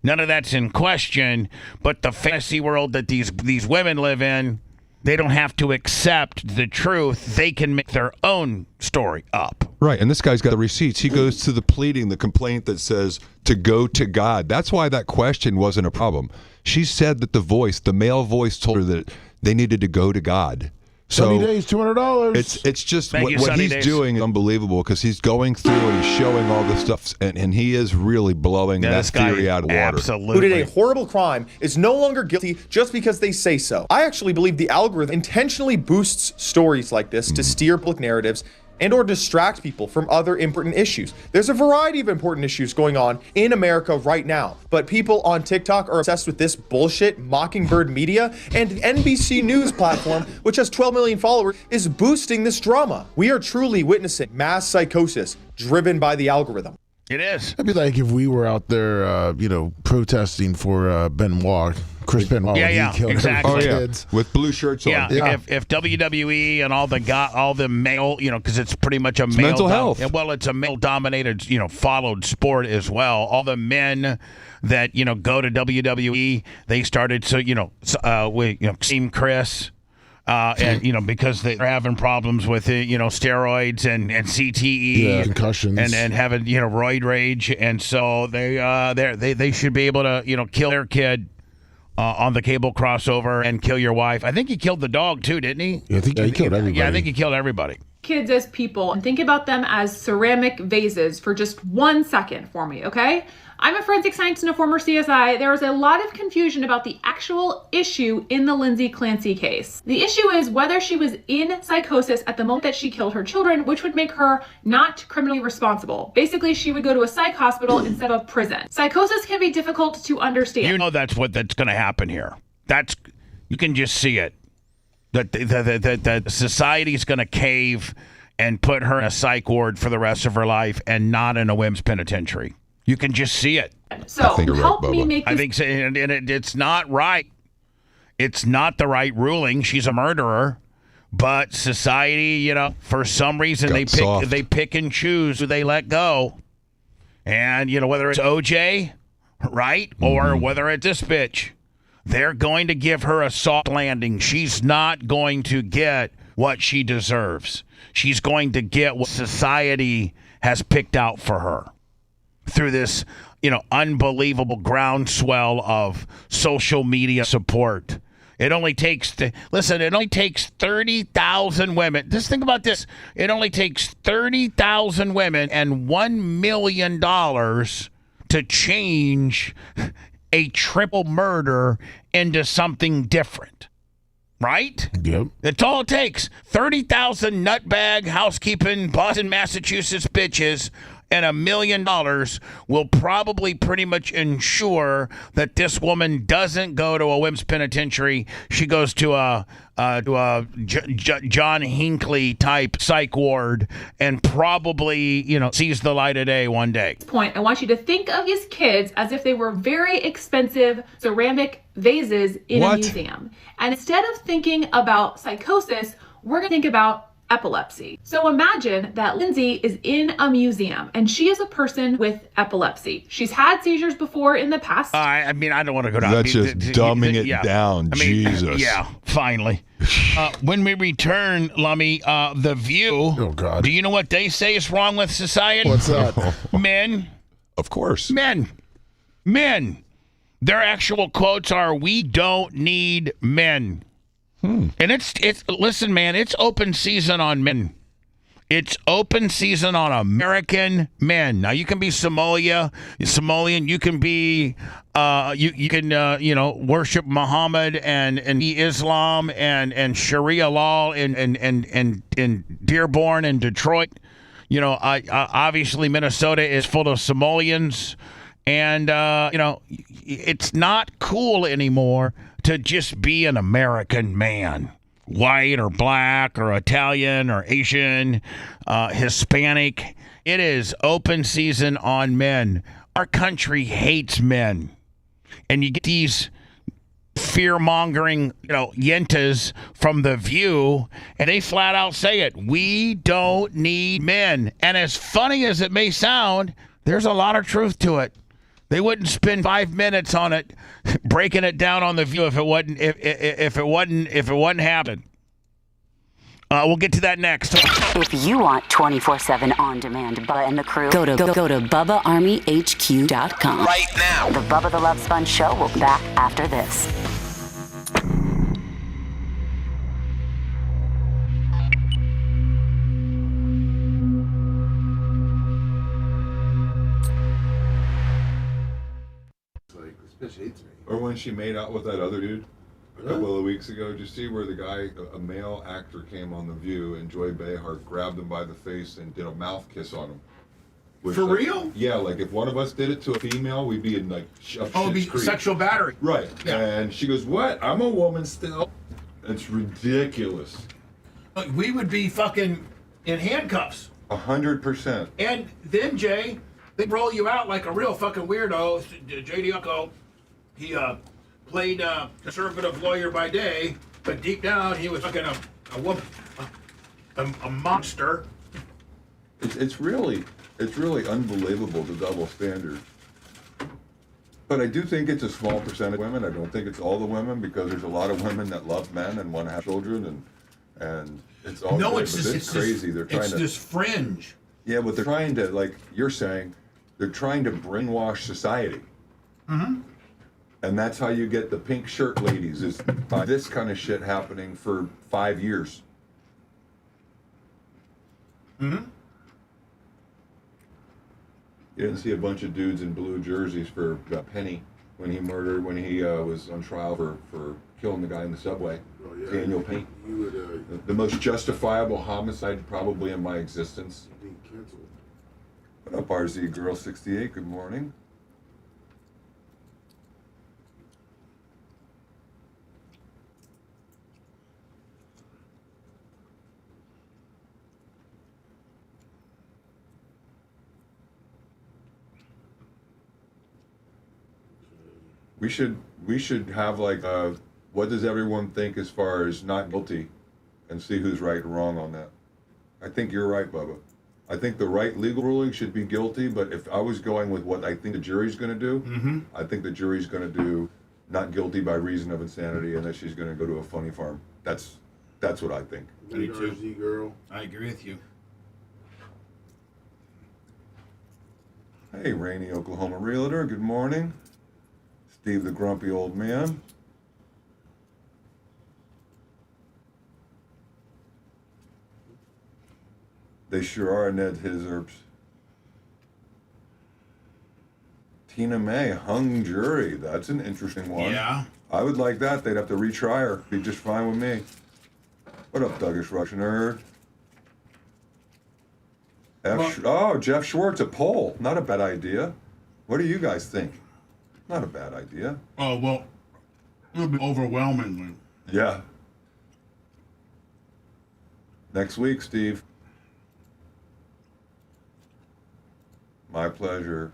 none of that's in question. But the fantasy world that these women live in, they don't have to accept the truth. They can make their own story up. Right, and this guy's got the receipts. He goes to the pleading, the complaint that says to go to God. That's why that question wasn't a problem. She said that the male voice told her that they needed to go to God. So 70 days, $200. It's just Thank you, what Sunny he's Days. doing is unbelievable because he's going through and he's showing all this stuff, and he is really blowing that theory out of water. Absolutely. Who did a horrible crime is no longer guilty just because they say so. I actually believe the algorithm intentionally boosts stories like this to steer public narratives and or distract people from other important issues. There's a variety of important issues going on in America right now, but people on TikTok are obsessed with this bullshit. Mockingbird Media and the NBC News platform, which has 12 million followers, is boosting this drama. We are truly witnessing mass psychosis driven by the algorithm. It is. It'd be like if we were out there, protesting for Benoit, Chris Benoit. Yeah, when he killed exactly. kids. With blue shirts on. Yeah, if WWE and all the male, because it's pretty much a male mental health. Well, it's a male-dominated, followed sport as well. All the men that go to WWE, they started Team Chris. And because they're having problems with steroids and CTE, concussions, and having roid rage, and so they should be able to kill their kid on the cable crossover and kill your wife. I think he killed the dog too, didn't he? Yeah, I think he killed everybody. Yeah, I think he killed everybody. Kids as people and think about them as ceramic vases for just 1 second for me, okay? I'm a forensic scientist and a former CSI. There is a lot of confusion about the actual issue in the Lindsay Clancy case. The issue is whether she was in psychosis at the moment that she killed her children, which would make her not criminally responsible. Basically, she would go to a psych hospital instead of prison. Psychosis can be difficult to understand. That's going to happen here. You can just see it. That society is going to cave and put her in a psych ward for the rest of her life and not in a women's penitentiary. You can just see it. So help me make this. I think so, and it's not right. It's not the right ruling. She's a murderer, but society, for some reason they pick and choose who they let go, and whether it's OJ, right, or whether it's this bitch, they're going to give her a soft landing. She's not going to get what she deserves. She's going to get what society has picked out for her through this, unbelievable groundswell of social media support. It only takes 30,000 women. Just think about this. It only takes 30,000 women and $1 million to change a triple murder into something different. Right? Yep. That's all it takes. 30,000 nutbag housekeeping Boston, Massachusetts bitches and $1 million will probably pretty much ensure that this woman doesn't go to a women's penitentiary. She goes to a John Hinckley type psych ward and probably, sees the light of day one day. I want you to think of these kids as if they were very expensive ceramic vases in a museum. And instead of thinking about psychosis, we're going to think about epilepsy. So imagine that Lindsay is in a museum and she is a person with epilepsy. She's had seizures before in the past. I don't want to go down. That's just dumbing it down. Jesus. Yeah, finally. When we return, Lummy, The View. Oh, God. Do you know what they say is wrong with society? What's that? Men. Of course. Men. Their actual quotes are, "We don't need men." And it's listen, man, it's open season on men. It's open season on American men. Now you can be Somalian, you can be you can worship Muhammad and Islam and Sharia law in Dearborn and Detroit. Obviously Minnesota is full of Somalians, and it's not cool anymore to just be an American man, white or black or Italian or Asian, Hispanic. It is open season on men. Our country hates men. And you get these fear-mongering, yentas from The View, and they flat out say it. We don't need men. And as funny as it may sound, there's a lot of truth to it. They wouldn't spend 5 minutes on it, breaking it down on The View if it wasn't happening. We'll get to that next. If you want 24/7 on-demand Bubba and the crew, go to BubbaArmyHQ.com. Right now. The Bubba the Love Sponge Show will be back after this. hates me. Or when she made out with that other dude a couple of weeks ago. Did you see where the guy, a male actor, came on The View and Joy Behar grabbed him by the face and did a mouth kiss on him? Which, For like, real? Yeah, like if one of us did it to a female, we'd be in like it'd be sexual battery. Right. Yeah. And she goes, "What? I'm a woman still." It's ridiculous. Look, we would be fucking in handcuffs. 100%. And then, Jay, they roll you out like a real fucking weirdo. Jay Diaco, he played a conservative lawyer by day, but deep down he was fucking a woman, a monster. It's really unbelievable, the double standard. But I do think it's a small percentage of women. I don't think it's all the women, because there's a lot of women that love men and want to have children, and it's all No, good, it's but just it's crazy. They're trying it's to this fringe. Yeah, but they're trying to, like you're saying, they're trying to brainwash society. Mm-hmm. And that's how you get the pink shirt ladies, is by this kind of shit happening for 5 years. Mm-hmm. You didn't see a bunch of dudes in blue jerseys for Penny when he was on trial for killing the guy in the subway. Oh, yeah. Daniel Penny. The most justifiable homicide probably in my existence. Being canceled. What up, RZ Girl 68? Good morning. We should have like what does everyone think as far as not guilty, and see who's right or wrong on that. I think you're right, Bubba. I think the right legal ruling should be guilty, but if I was going with what I think the jury's going to do, I think the jury's going to do not guilty by reason of insanity, and that she's going to go to a funny farm. That's what I think. Me too. RZ girl. I agree with you. Hey, Rainy Oklahoma Realtor. Good morning. Steve the grumpy old man. They sure are, Ned Hizzerps. Tina May, hung jury. That's an interesting one. Yeah. I would like that. They'd have to retry her. Be just fine with me. What up, Dougish Russian nerd? Jeff Schwartz, a poll. Not a bad idea. What do you guys think? Not a bad idea. Oh, well, it'll be overwhelmingly. Yeah. Next week, Steve. My pleasure,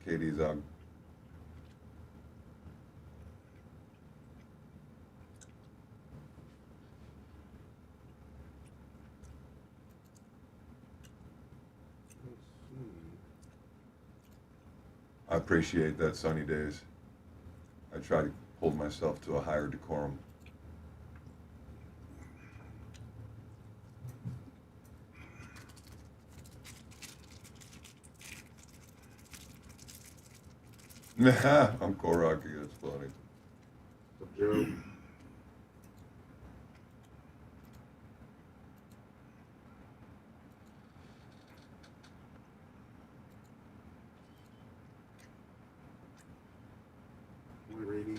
Katie Zug. I appreciate that, sunny days. I try to hold myself to a higher decorum. I'm Koraki, that's funny. What's up, Joe? Rainy.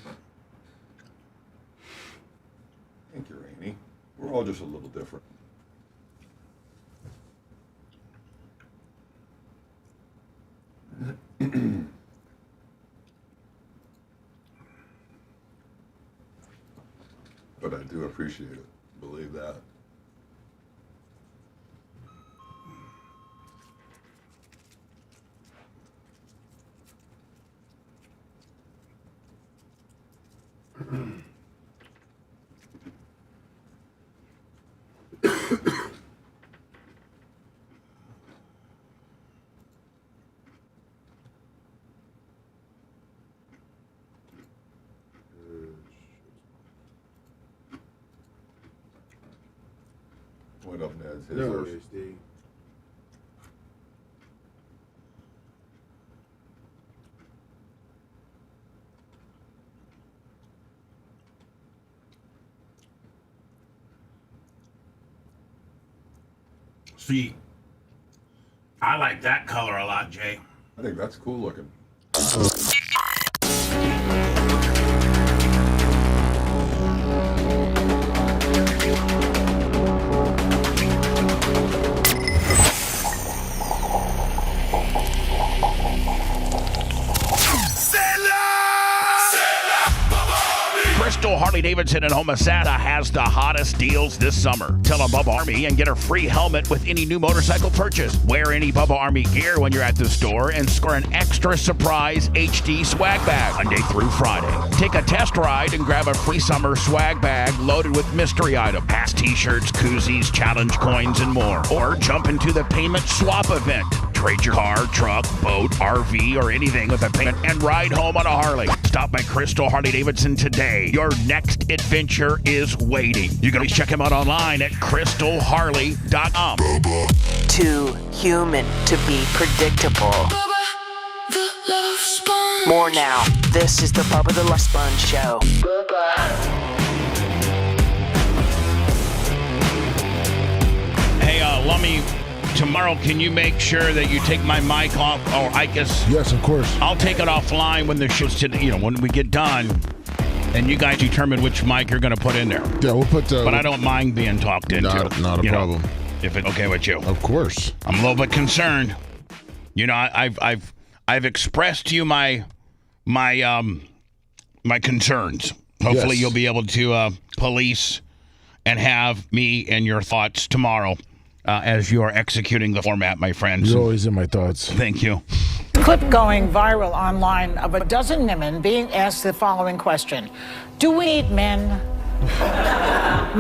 Thank you, Rainy. We're all just a little different. But I do appreciate it. Believe that. What up, Ned? No, HD. See, I like that color a lot, Jay. I think that's cool looking. Harley-Davidson in Homosassa has the hottest deals this summer. Tell a Bubba Army and get a free helmet with any new motorcycle purchase. Wear any Bubba Army gear when you're at the store and score an extra surprise HD swag bag Monday through Friday. Take a test ride and grab a free summer swag bag loaded with mystery items, past t-shirts, koozies, challenge coins, and more. Or jump into the payment swap event. Trade your car, truck, boat, RV, or anything with a payment and ride home on a Harley. Stop by Crystal Harley-Davidson today. Your next adventure is waiting. You can always check him out online at crystalharley.com. Too human to be predictable. Bubba the Love Sponge. More now. This is the Bubba the Love Sponge Show. Hey, Lummy, tomorrow can you make sure that you take my mic off? Or I guess... Yes, of course. I'll take it offline when the show's when we get done. And you guys determine which mic you're going to put in there. Yeah, we'll put... but I don't mind being talked into. Not a problem. If it's okay with you. Of course. I'm a little bit concerned. I've expressed to you my concerns. Hopefully you'll be able to police and have me and your thoughts tomorrow as you are executing the format, my friends. You're always in my thoughts. Thank you. Clip going viral online of a dozen women being asked the following question: do we need men?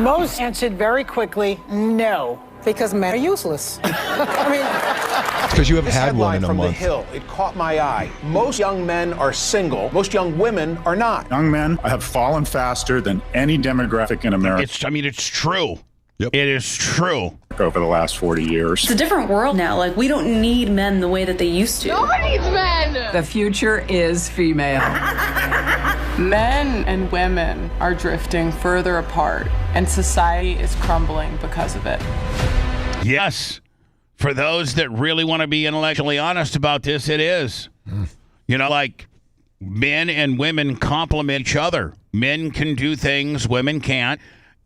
Most answered very quickly, no, because men are useless. I mean, because you haven't had one in a from month. The Hill, it caught my eye. Most young men are single. Most young women are not. Young men have fallen faster than any demographic in America. It's true. Yep. It is true. Over the last 40 years. It's a different world now. Like, we don't need men the way that they used to. No one needs men! The future is female. Men and women are drifting further apart, and society is crumbling because of it. Yes. For those that really want to be intellectually honest about this, it is. Like men and women complement each other. Men can do things women can't.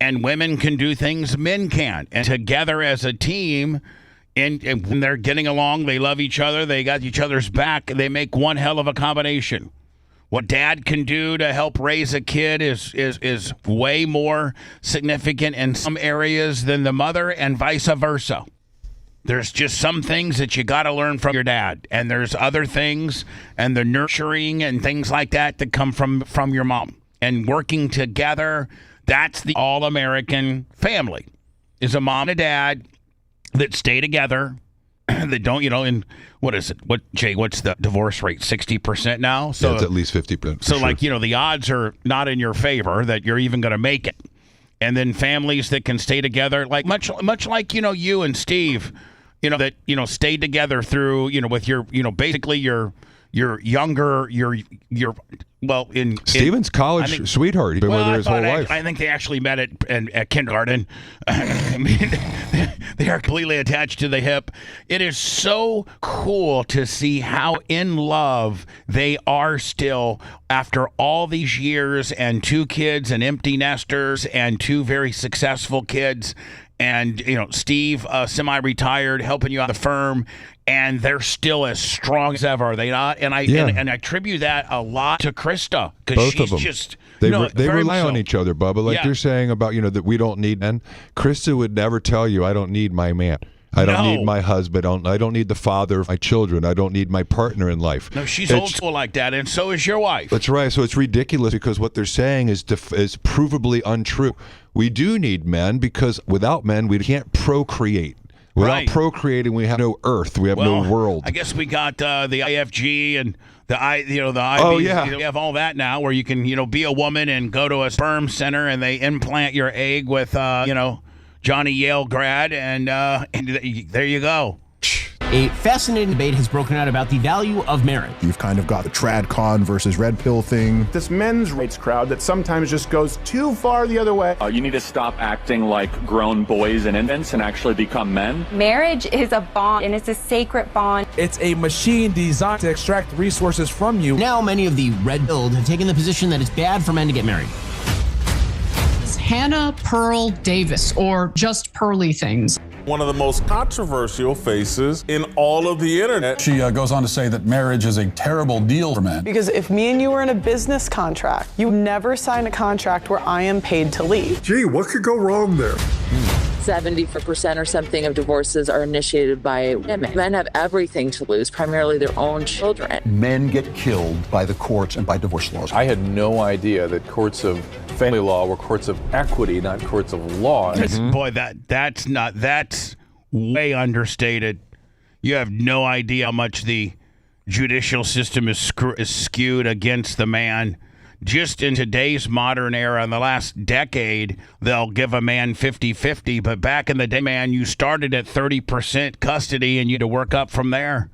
And women can do things men can't. And together as a team, and when they're getting along, they love each other, they got each other's back, and they make one hell of a combination. What dad can do to help raise a kid is way more significant in some areas than the mother, and vice versa. There's just some things that you got to learn from your dad, and there's other things, and the nurturing and things like that come from your mom. And working together... That's the all-American family, is a mom and a dad that stay together, that don't, and what is it? What's the divorce rate? 60% now? So it's at least 50%. So, sure. The odds are not in your favor that you're even going to make it. And then families that can stay together, like much like, you and Steve, that, stayed together through, with your, basically your younger, Steven's college sweetheart. He's been with her his whole life. I think they actually met at kindergarten. I mean, they are completely attached to the hip. It is so cool to see how in love they are still after all these years, and 2 kids and empty nesters and 2 very successful kids. And, Steve, semi-retired, helping you out the firm, and they're still as strong as ever, are they not? And I attribute that a lot to Krista, because she's just... They rely on each other, Bubba. Like you're saying about, that we don't need men. Krista would never tell you, I don't need my man. I don't need my husband. I don't need the father of my children. I don't need my partner in life. No, she's old school like that, and so is your wife. That's right. So it's ridiculous, because what they're saying is provably untrue. We do need men, because without men, we can't procreate. Without procreating, we have no earth. We have no world. I guess we got the IFG and the IBs. Oh, yeah. We have all that now, where you can, be a woman and go to a sperm center, and they implant your egg with, Johnny Yale grad, and there you go. A fascinating debate has broken out about the value of marriage. You've kind of got the trad con versus red pill thing. This men's rights crowd that sometimes just goes too far the other way. You need to stop acting like grown boys and infants and actually become men. Marriage is a bond, and it's a sacred bond. It's a machine designed to extract resources from you. Now many of the red pilled have taken the position that it's bad for men to get married. Hannah Pearl Davis, or just Pearly Things. one of the most controversial faces in all of the internet. She goes on to say that marriage is a terrible deal for men. Because if me and you were in a business contract, you never sign a contract where I am paid to leave. Gee, what could go wrong there? 70% or something of divorces are initiated by women. Men have everything to lose, primarily their own children. Men get killed by the courts and by divorce laws. I had no idea that courts of family law were courts of equity, not courts of law. Boy, that's way understated. You have no idea how much the judicial system is skewed against the man. Just in today's modern era, in the last decade, they'll give a man 50-50. But back in the day, man, you started at 30% custody and you had to work up from there.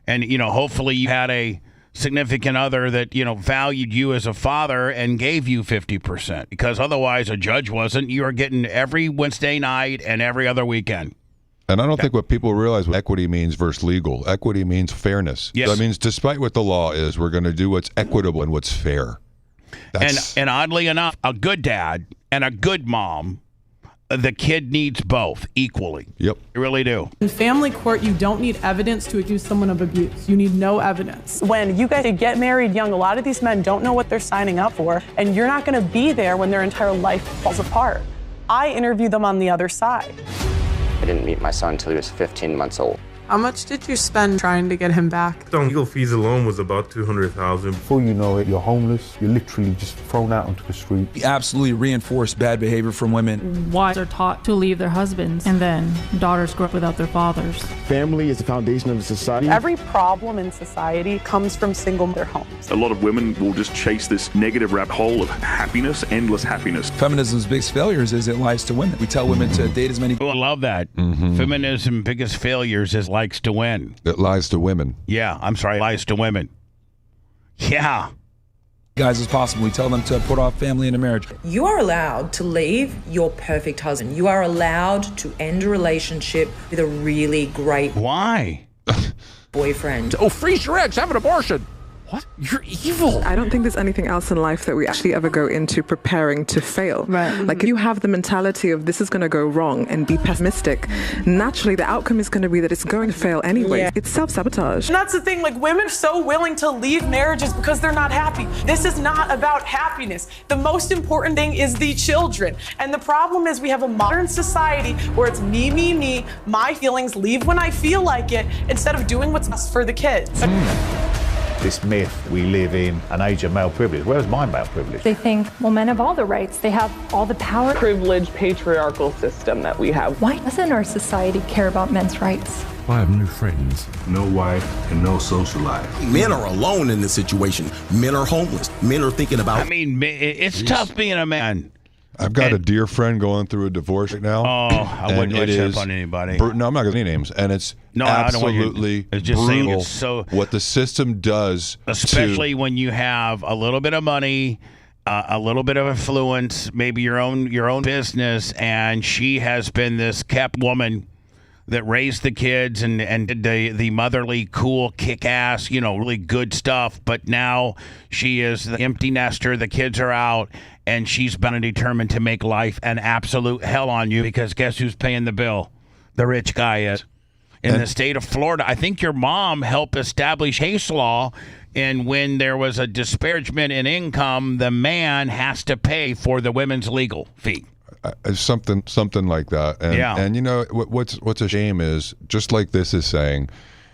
And, hopefully you had a significant other that, valued you as a father and gave you 50%. Because otherwise, a judge wasn't. You were getting every Wednesday night and every other weekend. And I don't think what people realize what equity means versus legal. Equity means fairness. Yes. That means despite what the law is, we're going to do what's equitable and what's fair. And oddly enough, a good dad and a good mom, the kid needs both equally. Yep. You really do. In family court, you don't need evidence to accuse someone of abuse. You need no evidence. When you guys get married young, a lot of these men don't know what they're signing up for, and you're not going to be there when their entire life falls apart. I interview them on the other side. I didn't meet my son until he was 15 months old. How much did you spend trying to get him back? The legal fees alone was about $200,000. Before you know it, you're homeless. You're literally just thrown out onto the street. We absolutely reinforce bad behavior from women. Wives are taught to leave their husbands, and then daughters grow up without their fathers. Family is the foundation of society. Every problem in society comes from single mother homes. A lot of women will just chase this negative rabbit hole of happiness, endless happiness. Feminism's biggest failures is it lies to women. We tell women to date as many. Oh, I love that. Feminism biggest failures is likes to win. It lies to women. Yeah, I'm sorry, lies to women. Yeah. Guys, as possible. We tell them to put off family and marriage. You are allowed to leave your perfect husband. You are allowed to end a relationship with a really great boyfriend. Oh, freeze your eggs, have an abortion. What? You're evil. I don't think there's anything else in life that we actually ever go into preparing to fail. Right. Like, if you have the mentality of this is going to go wrong and be pessimistic, naturally the outcome is going to be that it's going to fail anyway. Yeah. It's self-sabotage. And that's the thing, like, women are so willing to leave marriages because they're not happy. This is not about happiness. The most important thing is the children. And the problem is we have a modern society where it's me, my feelings, leave when I feel like it, instead of doing what's best for the kids. This myth, we live in an age of male privilege. Where's my male privilege? They think, well, men have all the rights. They have all the power. Privileged patriarchal system that we have. Why doesn't our society care about men's rights? I have new friends, no wife, and no social life. Men are alone in this situation. Men are homeless. Men are thinking about... I mean, it's tough being a man. I've got a dear friend going through a divorce right now. Oh, I wouldn't wish that on anybody. No, I'm not going to say any names. And it's absolutely brutal what the system does. Especially when you have a little bit of money, a little bit of influence, maybe your own business, and she has been this kept woman that raised the kids and did the motherly, cool, kick-ass, really good stuff. But now she is the empty nester. The kids are out. And she's been determined to make life an absolute hell on you, because guess who's paying the bill? The rich guy is. In the state of Florida, I think your mom helped establish Hays Law, and when there was a disparagement in income, the man has to pay for the women's legal fee. Something like that. And, and what's a shame is, just like this is saying,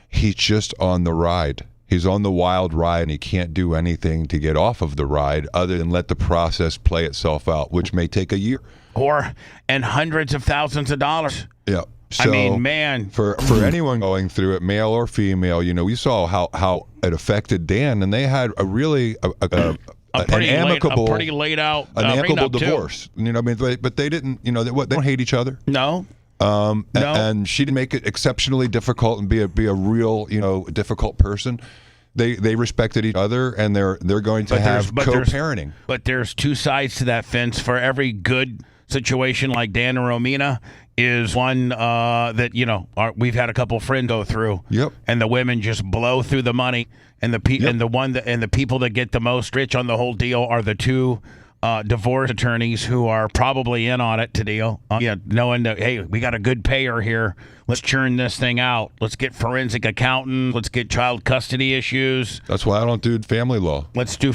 he's just on the ride. He's on the wild ride, and he can't do anything to get off of the ride other than let the process play itself out, which may take a year. And hundreds of thousands of dollars. Yeah. So I mean, man. For anyone going through it, male or female, we saw how it affected Dan, and they had a really an amicable divorce. But they didn't. They don't hate each other. No. And she didn't make it exceptionally difficult and be a real, difficult person. They respected each other, and they're going to have co-parenting. But there's two sides to that fence. For every good situation like Dan and Romina is one that we've had a couple friends go through. Yep. And the women just blow through the money, and the people that get the most rich on the whole deal are the two divorce attorneys who are probably in on it to deal. Knowing that, hey, we got a good payer here. Let's churn this thing out. Let's get forensic accountants. Let's get child custody issues. That's why I don't do family law. Let's do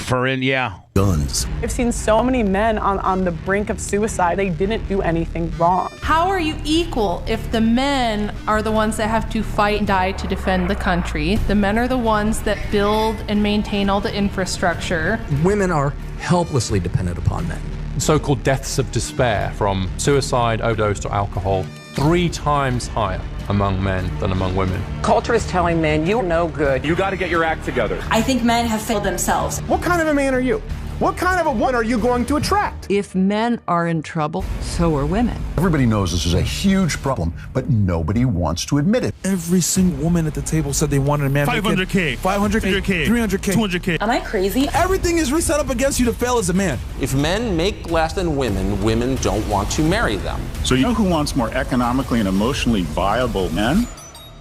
guns. I've seen so many men on the brink of suicide. They didn't do anything wrong. How are you equal if the men are the ones that have to fight and die to defend the country? The men are the ones that build and maintain all the infrastructure. Women are helplessly dependent upon men. So-called deaths of despair from suicide, overdose, or alcohol, 3 times higher among men than among women. Culture is telling men you're no good. You got to get your act together. I think men have failed themselves. What kind of a man are you? What kind of a woman are you going to attract? If men are in trouble, so are women. Everybody knows this is a huge problem, but nobody wants to admit it. Every single woman at the table said they wanted a man. 500K, 500K, 300K, 200K. Am I crazy? Everything is reset up against you to fail as a man. If men make less than women, women don't want to marry them. So you know who wants more economically and emotionally viable men?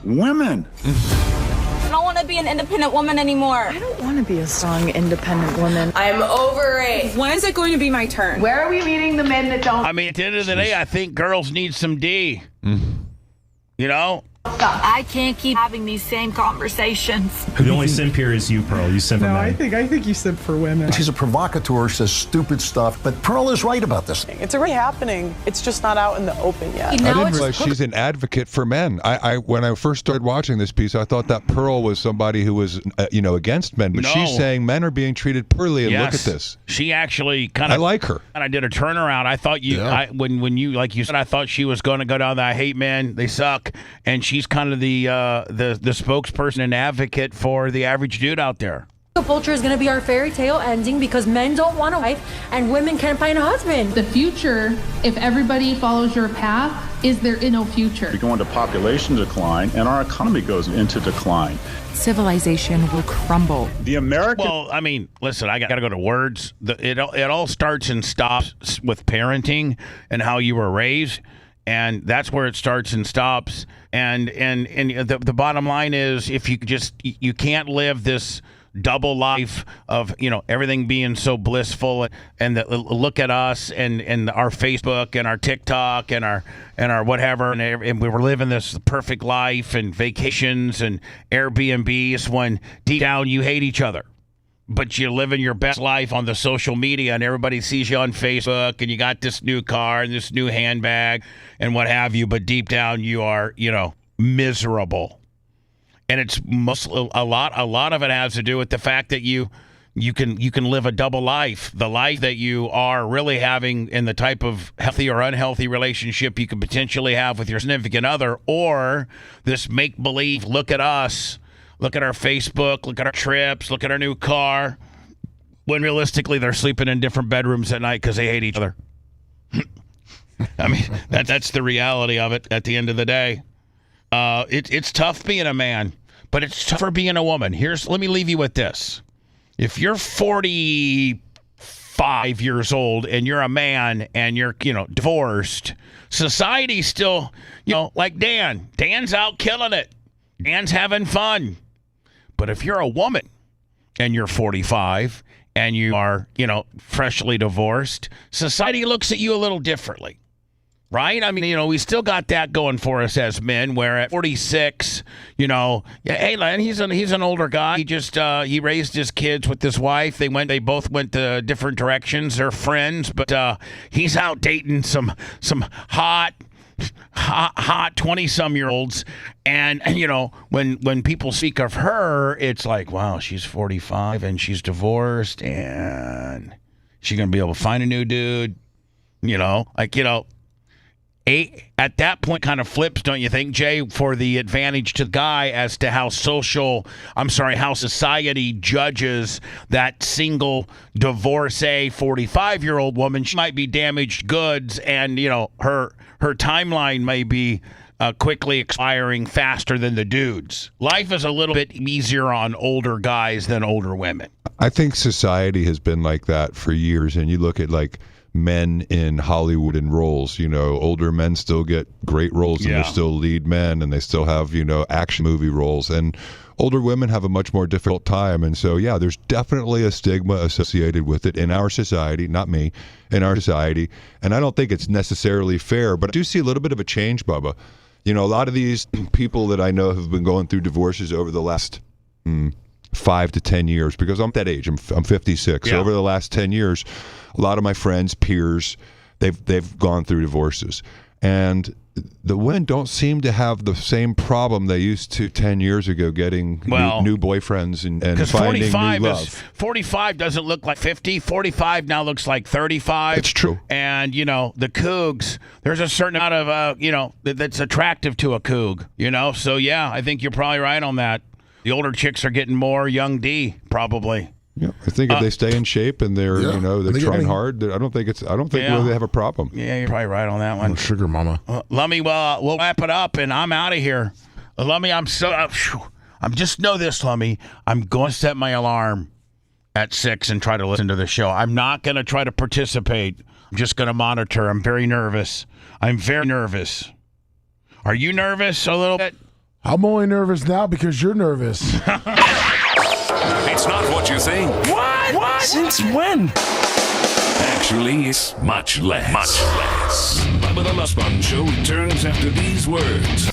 Women. I don't want to be an independent woman anymore. I don't want to be a strong, independent woman. I'm over it. When is it going to be my turn? Where are we meeting the men that don't? I mean, at the end of the day, I think girls need some D. You know? I can't keep having these same conversations. The only simp here is you, Pearl. You simp for men. I think you simp for women. She's a provocateur, says stupid stuff, but Pearl is right about this. It's already happening. It's just not out in the open yet. I didn't realize she's an advocate for men. When I first started watching this piece, I thought that Pearl was somebody who was, against men. But she's saying men are being treated poorly, and look at this. She actually kind of. I like her. And I did a turnaround. I thought when you, like you said, I thought she was going to go down that I hate men, they suck, and she's kind of the spokesperson and advocate for the average dude out there. Culture is going to be our fairy tale ending because men don't want a wife and women can't find a husband. The future, if everybody follows your path, is there no future. We go into population decline and our economy goes into decline. Civilization will crumble. The American... Well, I mean, listen, I got to go to words. It all starts and stops with parenting and how you were raised. And that's where it starts and stops. And the bottom line is, if you can't live this double life of everything being so blissful, and look at us and our Facebook and our TikTok and our whatever, and we were living this perfect life and vacations and Airbnbs when deep down you hate each other. But you're living your best life on the social media, and everybody sees you on Facebook, and you got this new car and this new handbag and what have you. But deep down, you are, miserable. And it's a lot of it has to do with the fact that you can live a double life. The life that you are really having in the type of healthy or unhealthy relationship you could potentially have with your significant other, or this make-believe, look at us. Look at our Facebook, look at our trips, look at our new car. When realistically, they're sleeping in different bedrooms at night because they hate each other. I mean, that's the reality of it at the end of the day. It's tough being a man, but it's tougher being a woman. Let me leave you with this. If you're 45 years old and you're a man and you're, divorced, society's still, like Dan. Dan's out killing it. Dan's having fun. But if you're a woman and you're 45 and you are, freshly divorced, society looks at you a little differently, right? I mean, we still got that going for us as men, where at 46, hey, Len, he's an older guy. He just, he raised his kids with his wife. They both went to different directions. They're friends, but he's out dating some hot 20-some-year-olds, and when people speak of her, it's like, wow, she's 45 and she's divorced, and she's gonna be able to find a new dude, at that point kind of flips, don't you think, Jay, for the advantage to the guy as to how how society judges that single divorcee 45-year-old woman. She might be damaged goods, and her timeline may be quickly expiring faster than the dudes. Life is a little bit easier on older guys than older women. I think society has been like that for years, and you look at men in Hollywood in roles. You know, older men still get great roles, and they're still lead men, and they still have, you know, action movie roles. And older women have a much more difficult time. And so, yeah, there's definitely a stigma associated with it in our society, not me, in our society. And I don't think it's necessarily fair, but I do see a little bit of a change, Bubba. You know, a lot of these people that I know have been going through divorces over the last 5 to 10 years, because I'm that age. I'm 56. So over the last 10 years, a lot of my friends, peers, they've gone through divorces. And the women don't seem to have the same problem they used to 10 years ago, getting new boyfriends and finding new love. 45 doesn't look like 50. 45 now looks like 35. It's true. And, you know, the cougs, there's a certain amount of, you know, that's attractive to a coug, you know? So, yeah, I think you're probably right on that. The older chicks are getting more young D, probably. Yeah, I think if they stay in shape and they're, you know, they're trying hard, I don't think really they have a problem. Yeah, you're probably right on that one. Oh, sugar mama. Lummy, we'll wrap it up, and I'm out of here. Lummy, I'm just know this, Lummy. I'm going to set my alarm at 6 and try to listen to the show. I'm not going to try to participate. I'm just going to monitor. I'm very nervous. I'm very nervous. Are you nervous a little bit? I'm only nervous now because you're nervous. It's not what you think. What? Since when? Actually, it's much less. Much less. Bubba the Lust Button Show returns after these words.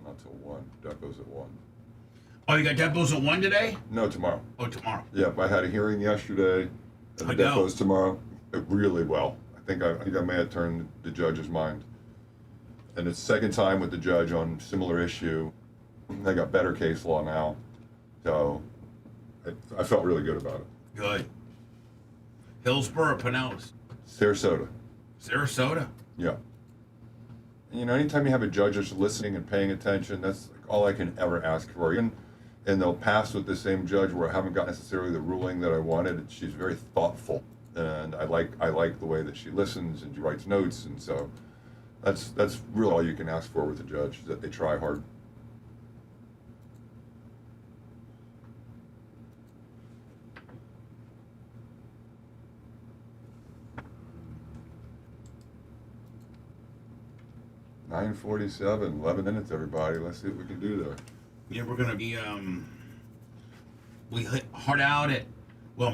Not till 1. Depo's at 1. Oh, you got depots at 1 today? No, tomorrow. Oh, tomorrow. Yep, I had a hearing yesterday, and the depo's tomorrow. Really well. I think I may have turned the judge's mind. And it's the second time with the judge on similar issue. I got better case law now, so I felt really good about it. Good. Hillsborough or Pronouns? Sarasota. Sarasota? Yeah. And, you know, anytime you have a judge that's listening and paying attention, that's like all I can ever ask for. And they'll pass with the same judge where I haven't got necessarily the ruling that I wanted. She's very thoughtful, and I like the way that she listens and she writes notes, and so that's really all you can ask for with a judge, is that they try hard. $9:47, 11 minutes, everybody. Let's see what we can do there. Yeah, we're going to be, we hard out at,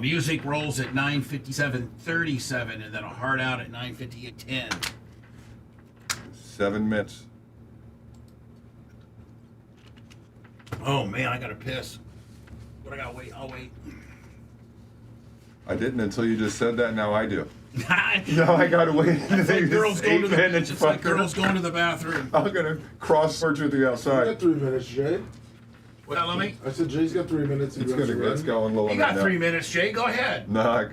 music rolls at 9:57:37, and then a hard out at 9:58:10. 7 minutes. Oh, man, I got to piss. But I got to wait. I'll wait. I didn't until you just said that. Now I do. No, I got to wait. It's like girls going to the bathroom. I'm going to cross-search with you outside. You got 3 minutes, Jay. What, Lummy? I said Jay's got 3 minutes. It's going low on that. You got 3 minutes, Jay. Go ahead. No,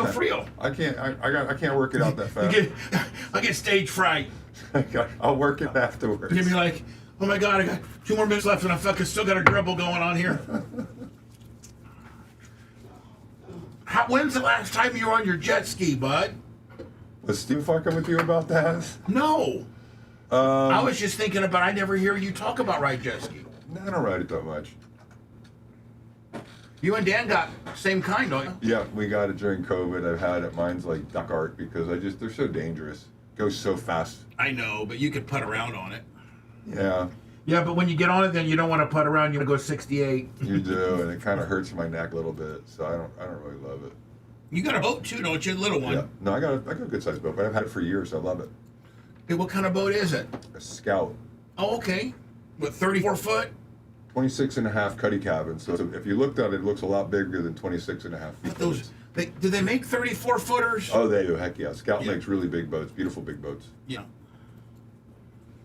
for real. I can't. I can't work it out that fast. I get stage fright. I'll work it afterwards. You'll be like, oh my God, I got 2 more minutes left, and I fucking still got a dribble going on here. When's the last time you were on your jet ski, bud? Was Steve fucking with you about that? No. I was just thinking about, I never hear you talk about ride jet ski. No, I don't ride it that much. You and Dan got same kind, don't you? Yeah, we got it during COVID. I've had it. Mine's like duck art because they're so dangerous. Goes so fast. I know, but you could putt around on it. Yeah. Yeah, but when you get on it, then you don't want to putt around. You want to go 68. You do, and it kind of hurts my neck a little bit, so I don't really love it. You got a boat too, don't you? A little one. Yeah. No, I got a good sized boat, but I've had it for years. So I love it. Hey, what kind of boat is it? A Scout. Oh, okay. What, 34 foot? 26 and a half cuddy cabin. So if you looked at it, it looks a lot bigger than 26 and a half feet. Do they make 34 footers? Oh, they do. Heck yeah. Scout makes really big boats, beautiful big boats. Yeah.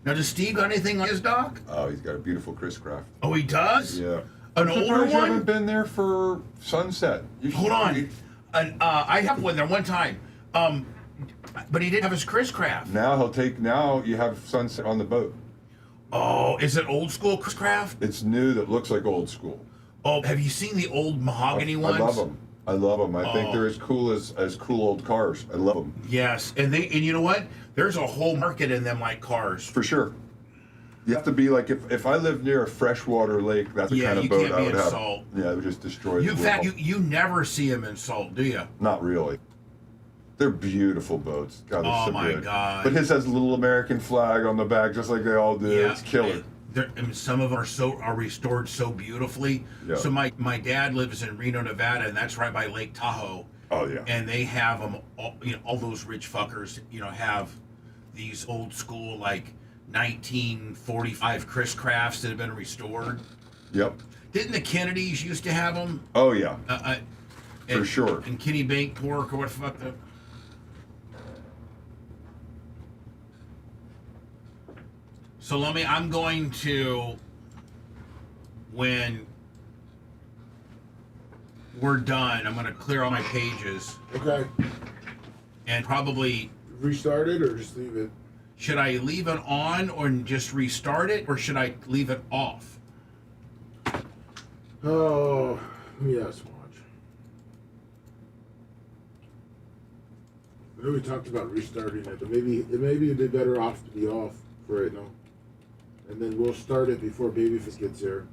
Now, does Steve got anything on his dock? Oh, he's got a beautiful Chris Craft. Oh, he does? Yeah. An older one? You haven't been there for sunset. Hold on. I have one there one time. But he didn't have his Chris Craft. Now you have sunset on the boat. Oh, is it old school Chris Craft? It's new that looks like old school. Oh, have you seen the old mahogany ones? I love them. I love them. I think they're as cool as cool old cars. I love them. Yes, and you know what? There's a whole market in them like cars. For sure. You have to be like, if I lived near a freshwater lake, that's the kind of boat I would have. Salt. Yeah, it would just destroy the In fact, you never see them in salt, do you? Not really. They're beautiful boats. God, they're so my good. God. But his has a little American flag on the back, just like they all do. Yeah. It's killer. Some of them are restored so beautifully. Yeah. So my dad lives in Reno, Nevada, and that's right by Lake Tahoe. Oh yeah. And they have them. All those rich fuckers, have these old school 1945 Chris Crafts that have been restored. Yep. Didn't the Kennedys used to have them? Oh yeah. For sure. And Kenny Bank Pork or what the fuck the. So Lummy, I'm going to, when we're done, I'm going to clear all my pages. Okay. And probably restart it or just leave it? Should I leave it on or just restart it, or should I leave it off? Oh, yes, watch. I know we talked about restarting it, but maybe it'd be better off to be off for right now. And then we'll start it before Babyface gets here.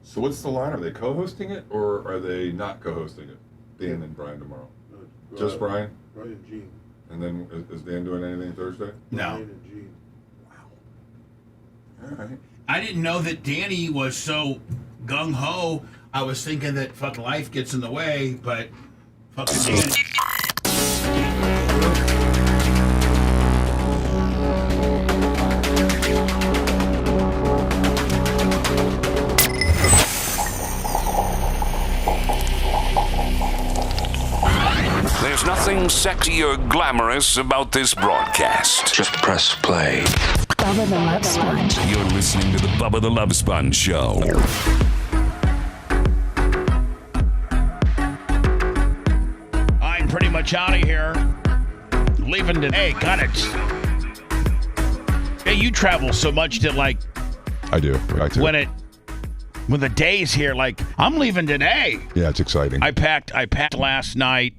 So what's the line? Are they co-hosting it, or are they not co-hosting it? Dan and Brian tomorrow. Just Brian? Brian and Gene. And then is Dan doing anything Thursday? No. Brian and Gene. All right. I didn't know that Danny was so gung-ho. I was thinking that fucking life gets in the way, but fucking Danny. There's nothing sexy or glamorous about this broadcast. Just press play. Bubba the Love Sponge. You're listening to the Bubba the Love Sponge Show. I'm pretty much out of here. Leaving today. Got it. Hey, you travel so much that I do. When the day's here, I'm leaving today. Yeah, it's exciting. I packed last night,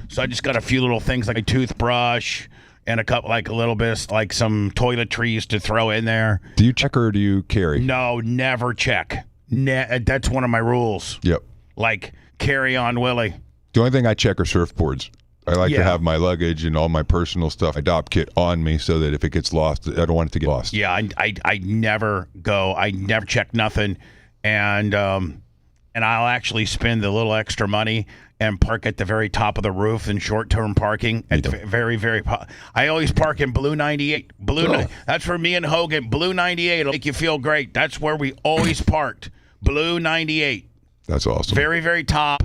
so I just got a few little things like a toothbrush and a couple, a little bit, some toiletries to throw in there. Do you check or do you carry? No, never check. That's one of my rules. Yep. Carry on, Willie. The only thing I check are surfboards. I like to have my luggage and all my personal stuff, my DOP kit on me so that if it gets lost, I don't want it to get lost. Yeah, I never go. I never check nothing. And I'll actually spend the little extra money and park at the very top of the roof in short-term parking. I always park in Blue 98. That's for me and Hogan. Blue 98 will make you feel great. That's where we always parked. Blue 98. That's awesome. Very, very top.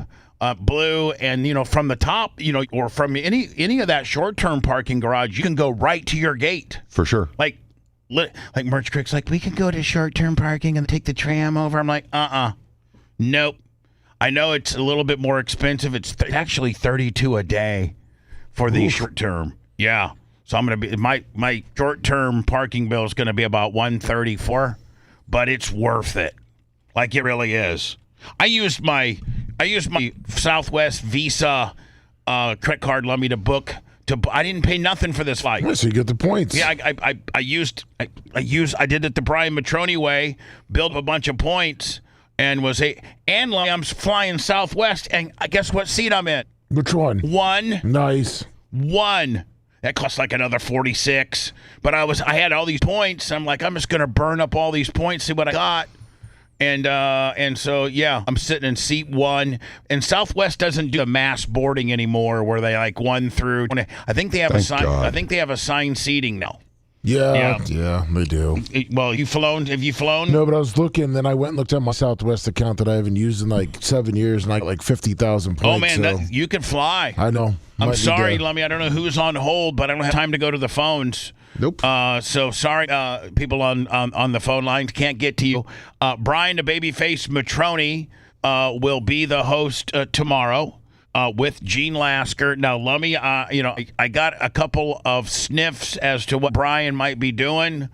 Blue, and from the top, or from any of that short-term parking garage, you can go right to your gate. For sure. Like Merch Crick's we can go to short-term parking and take the tram over. I'm like, nope. I know it's a little bit more expensive. It's actually $32 a day for the short-term. Yeah. So I'm gonna be my short-term parking bill is gonna be about $134, but it's worth it. It really is. I used my Southwest Visa credit card, Lummy, to book. I didn't pay nothing for this flight. So you get the points. Yeah, I did it the Brian Matroni way, built a bunch of points, and I'm flying Southwest, and guess what seat I'm in? Which one? One. Nice. One. That cost another $46. But I had all these points. I'm I'm just gonna burn up all these points, see what I got. And so I'm sitting in seat 1, and Southwest doesn't do the mass boarding anymore, where they 1 through 20. I think they have assigned seating now. Yeah, they do. Well, have you flown? No, but I was looking, then I went and looked at my Southwest account that I haven't used in 7 years, and I got 50,000 points. Oh man, you can fly. I know. I'm sorry, Lummy. I don't know who's on hold, but I don't have time to go to the phones. Nope. So sorry, people on the phone lines can't get to you. Brian the Babyface Matroni will be the host tomorrow with Gene Lasker. Now, Lummy, I got a couple of sniffs as to what Brian might be doing.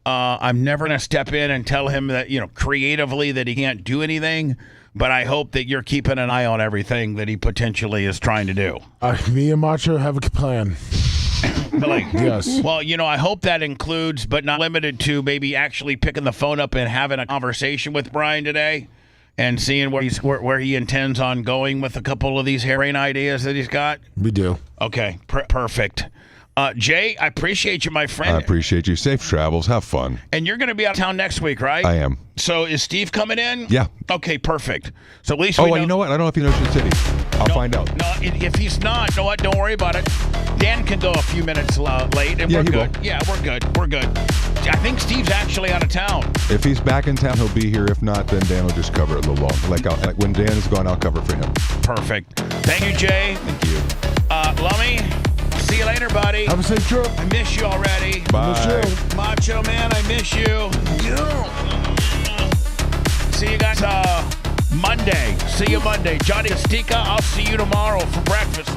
I'm never going to step in and tell him that, creatively that he can't do anything. But I hope that you're keeping an eye on everything that he potentially is trying to do. Me and Macho have a plan. Really? Yes. Well, I hope that includes, but not limited to, maybe actually picking the phone up and having a conversation with Brian today and seeing where he intends on going with a couple of these harebrained ideas that he's got. We do. Okay, perfect. Jay, I appreciate you, my friend. I appreciate you. Safe travels. Have fun. And you're going to be out of town next week, right? I am. So is Steve coming in? Yeah. Okay, perfect. So at least we know. You know what? I don't know if he knows Ocean City. I'll find out. No, if he's not, you know what? Don't worry about it. Dan can go a few minutes late, and we're good. Yeah, we're good. We're good. I think Steve's actually out of town. If he's back in town, he'll be here. If not, then Dan will just cover it a little long. Like when Dan is gone, I'll cover for him. Perfect. Thank you, Jay. Thank you. Lummy, see you later, buddy. Have a safe trip. I miss you already. Bye. Miss you. Macho Man, I miss you. See you guys Monday. See you Monday. Johnny Castica, I'll see you tomorrow for breakfast.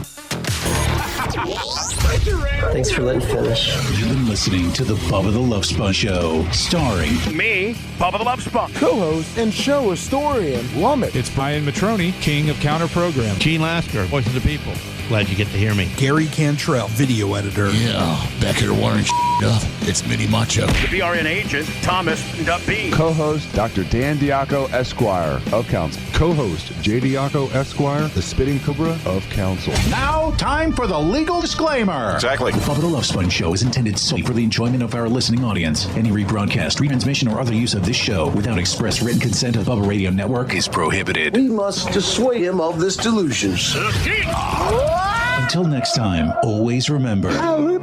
Thanks for letting me finish. You've been listening to the Bubba the Love Sponge Show, starring me, Bubba the Love Sponge, co-host and show historian, Lummy. It's Brian Matroni, king of Counter Program. Gene Lasker, voice of the people. Glad you get to hear me. Gary Cantrell, video editor. Yeah, back here wiring up. It's Mini Macho. The BRN agent, Thomas Duffy. Co-host, Dr. Dan Diaco, Esquire, of Counsel. Co-host, Jay Diaco, Esquire, the Spitting Cobra of Counsel. Now, time for the legal disclaimer. Exactly. The Bubba the Love Sponge Show is intended solely for the enjoyment of our listening audience. Any rebroadcast, retransmission, or other use of this show without express written consent of Bubba Radio Network is prohibited. We must dissuade him of this delusion. Until next time, always remember. Hello.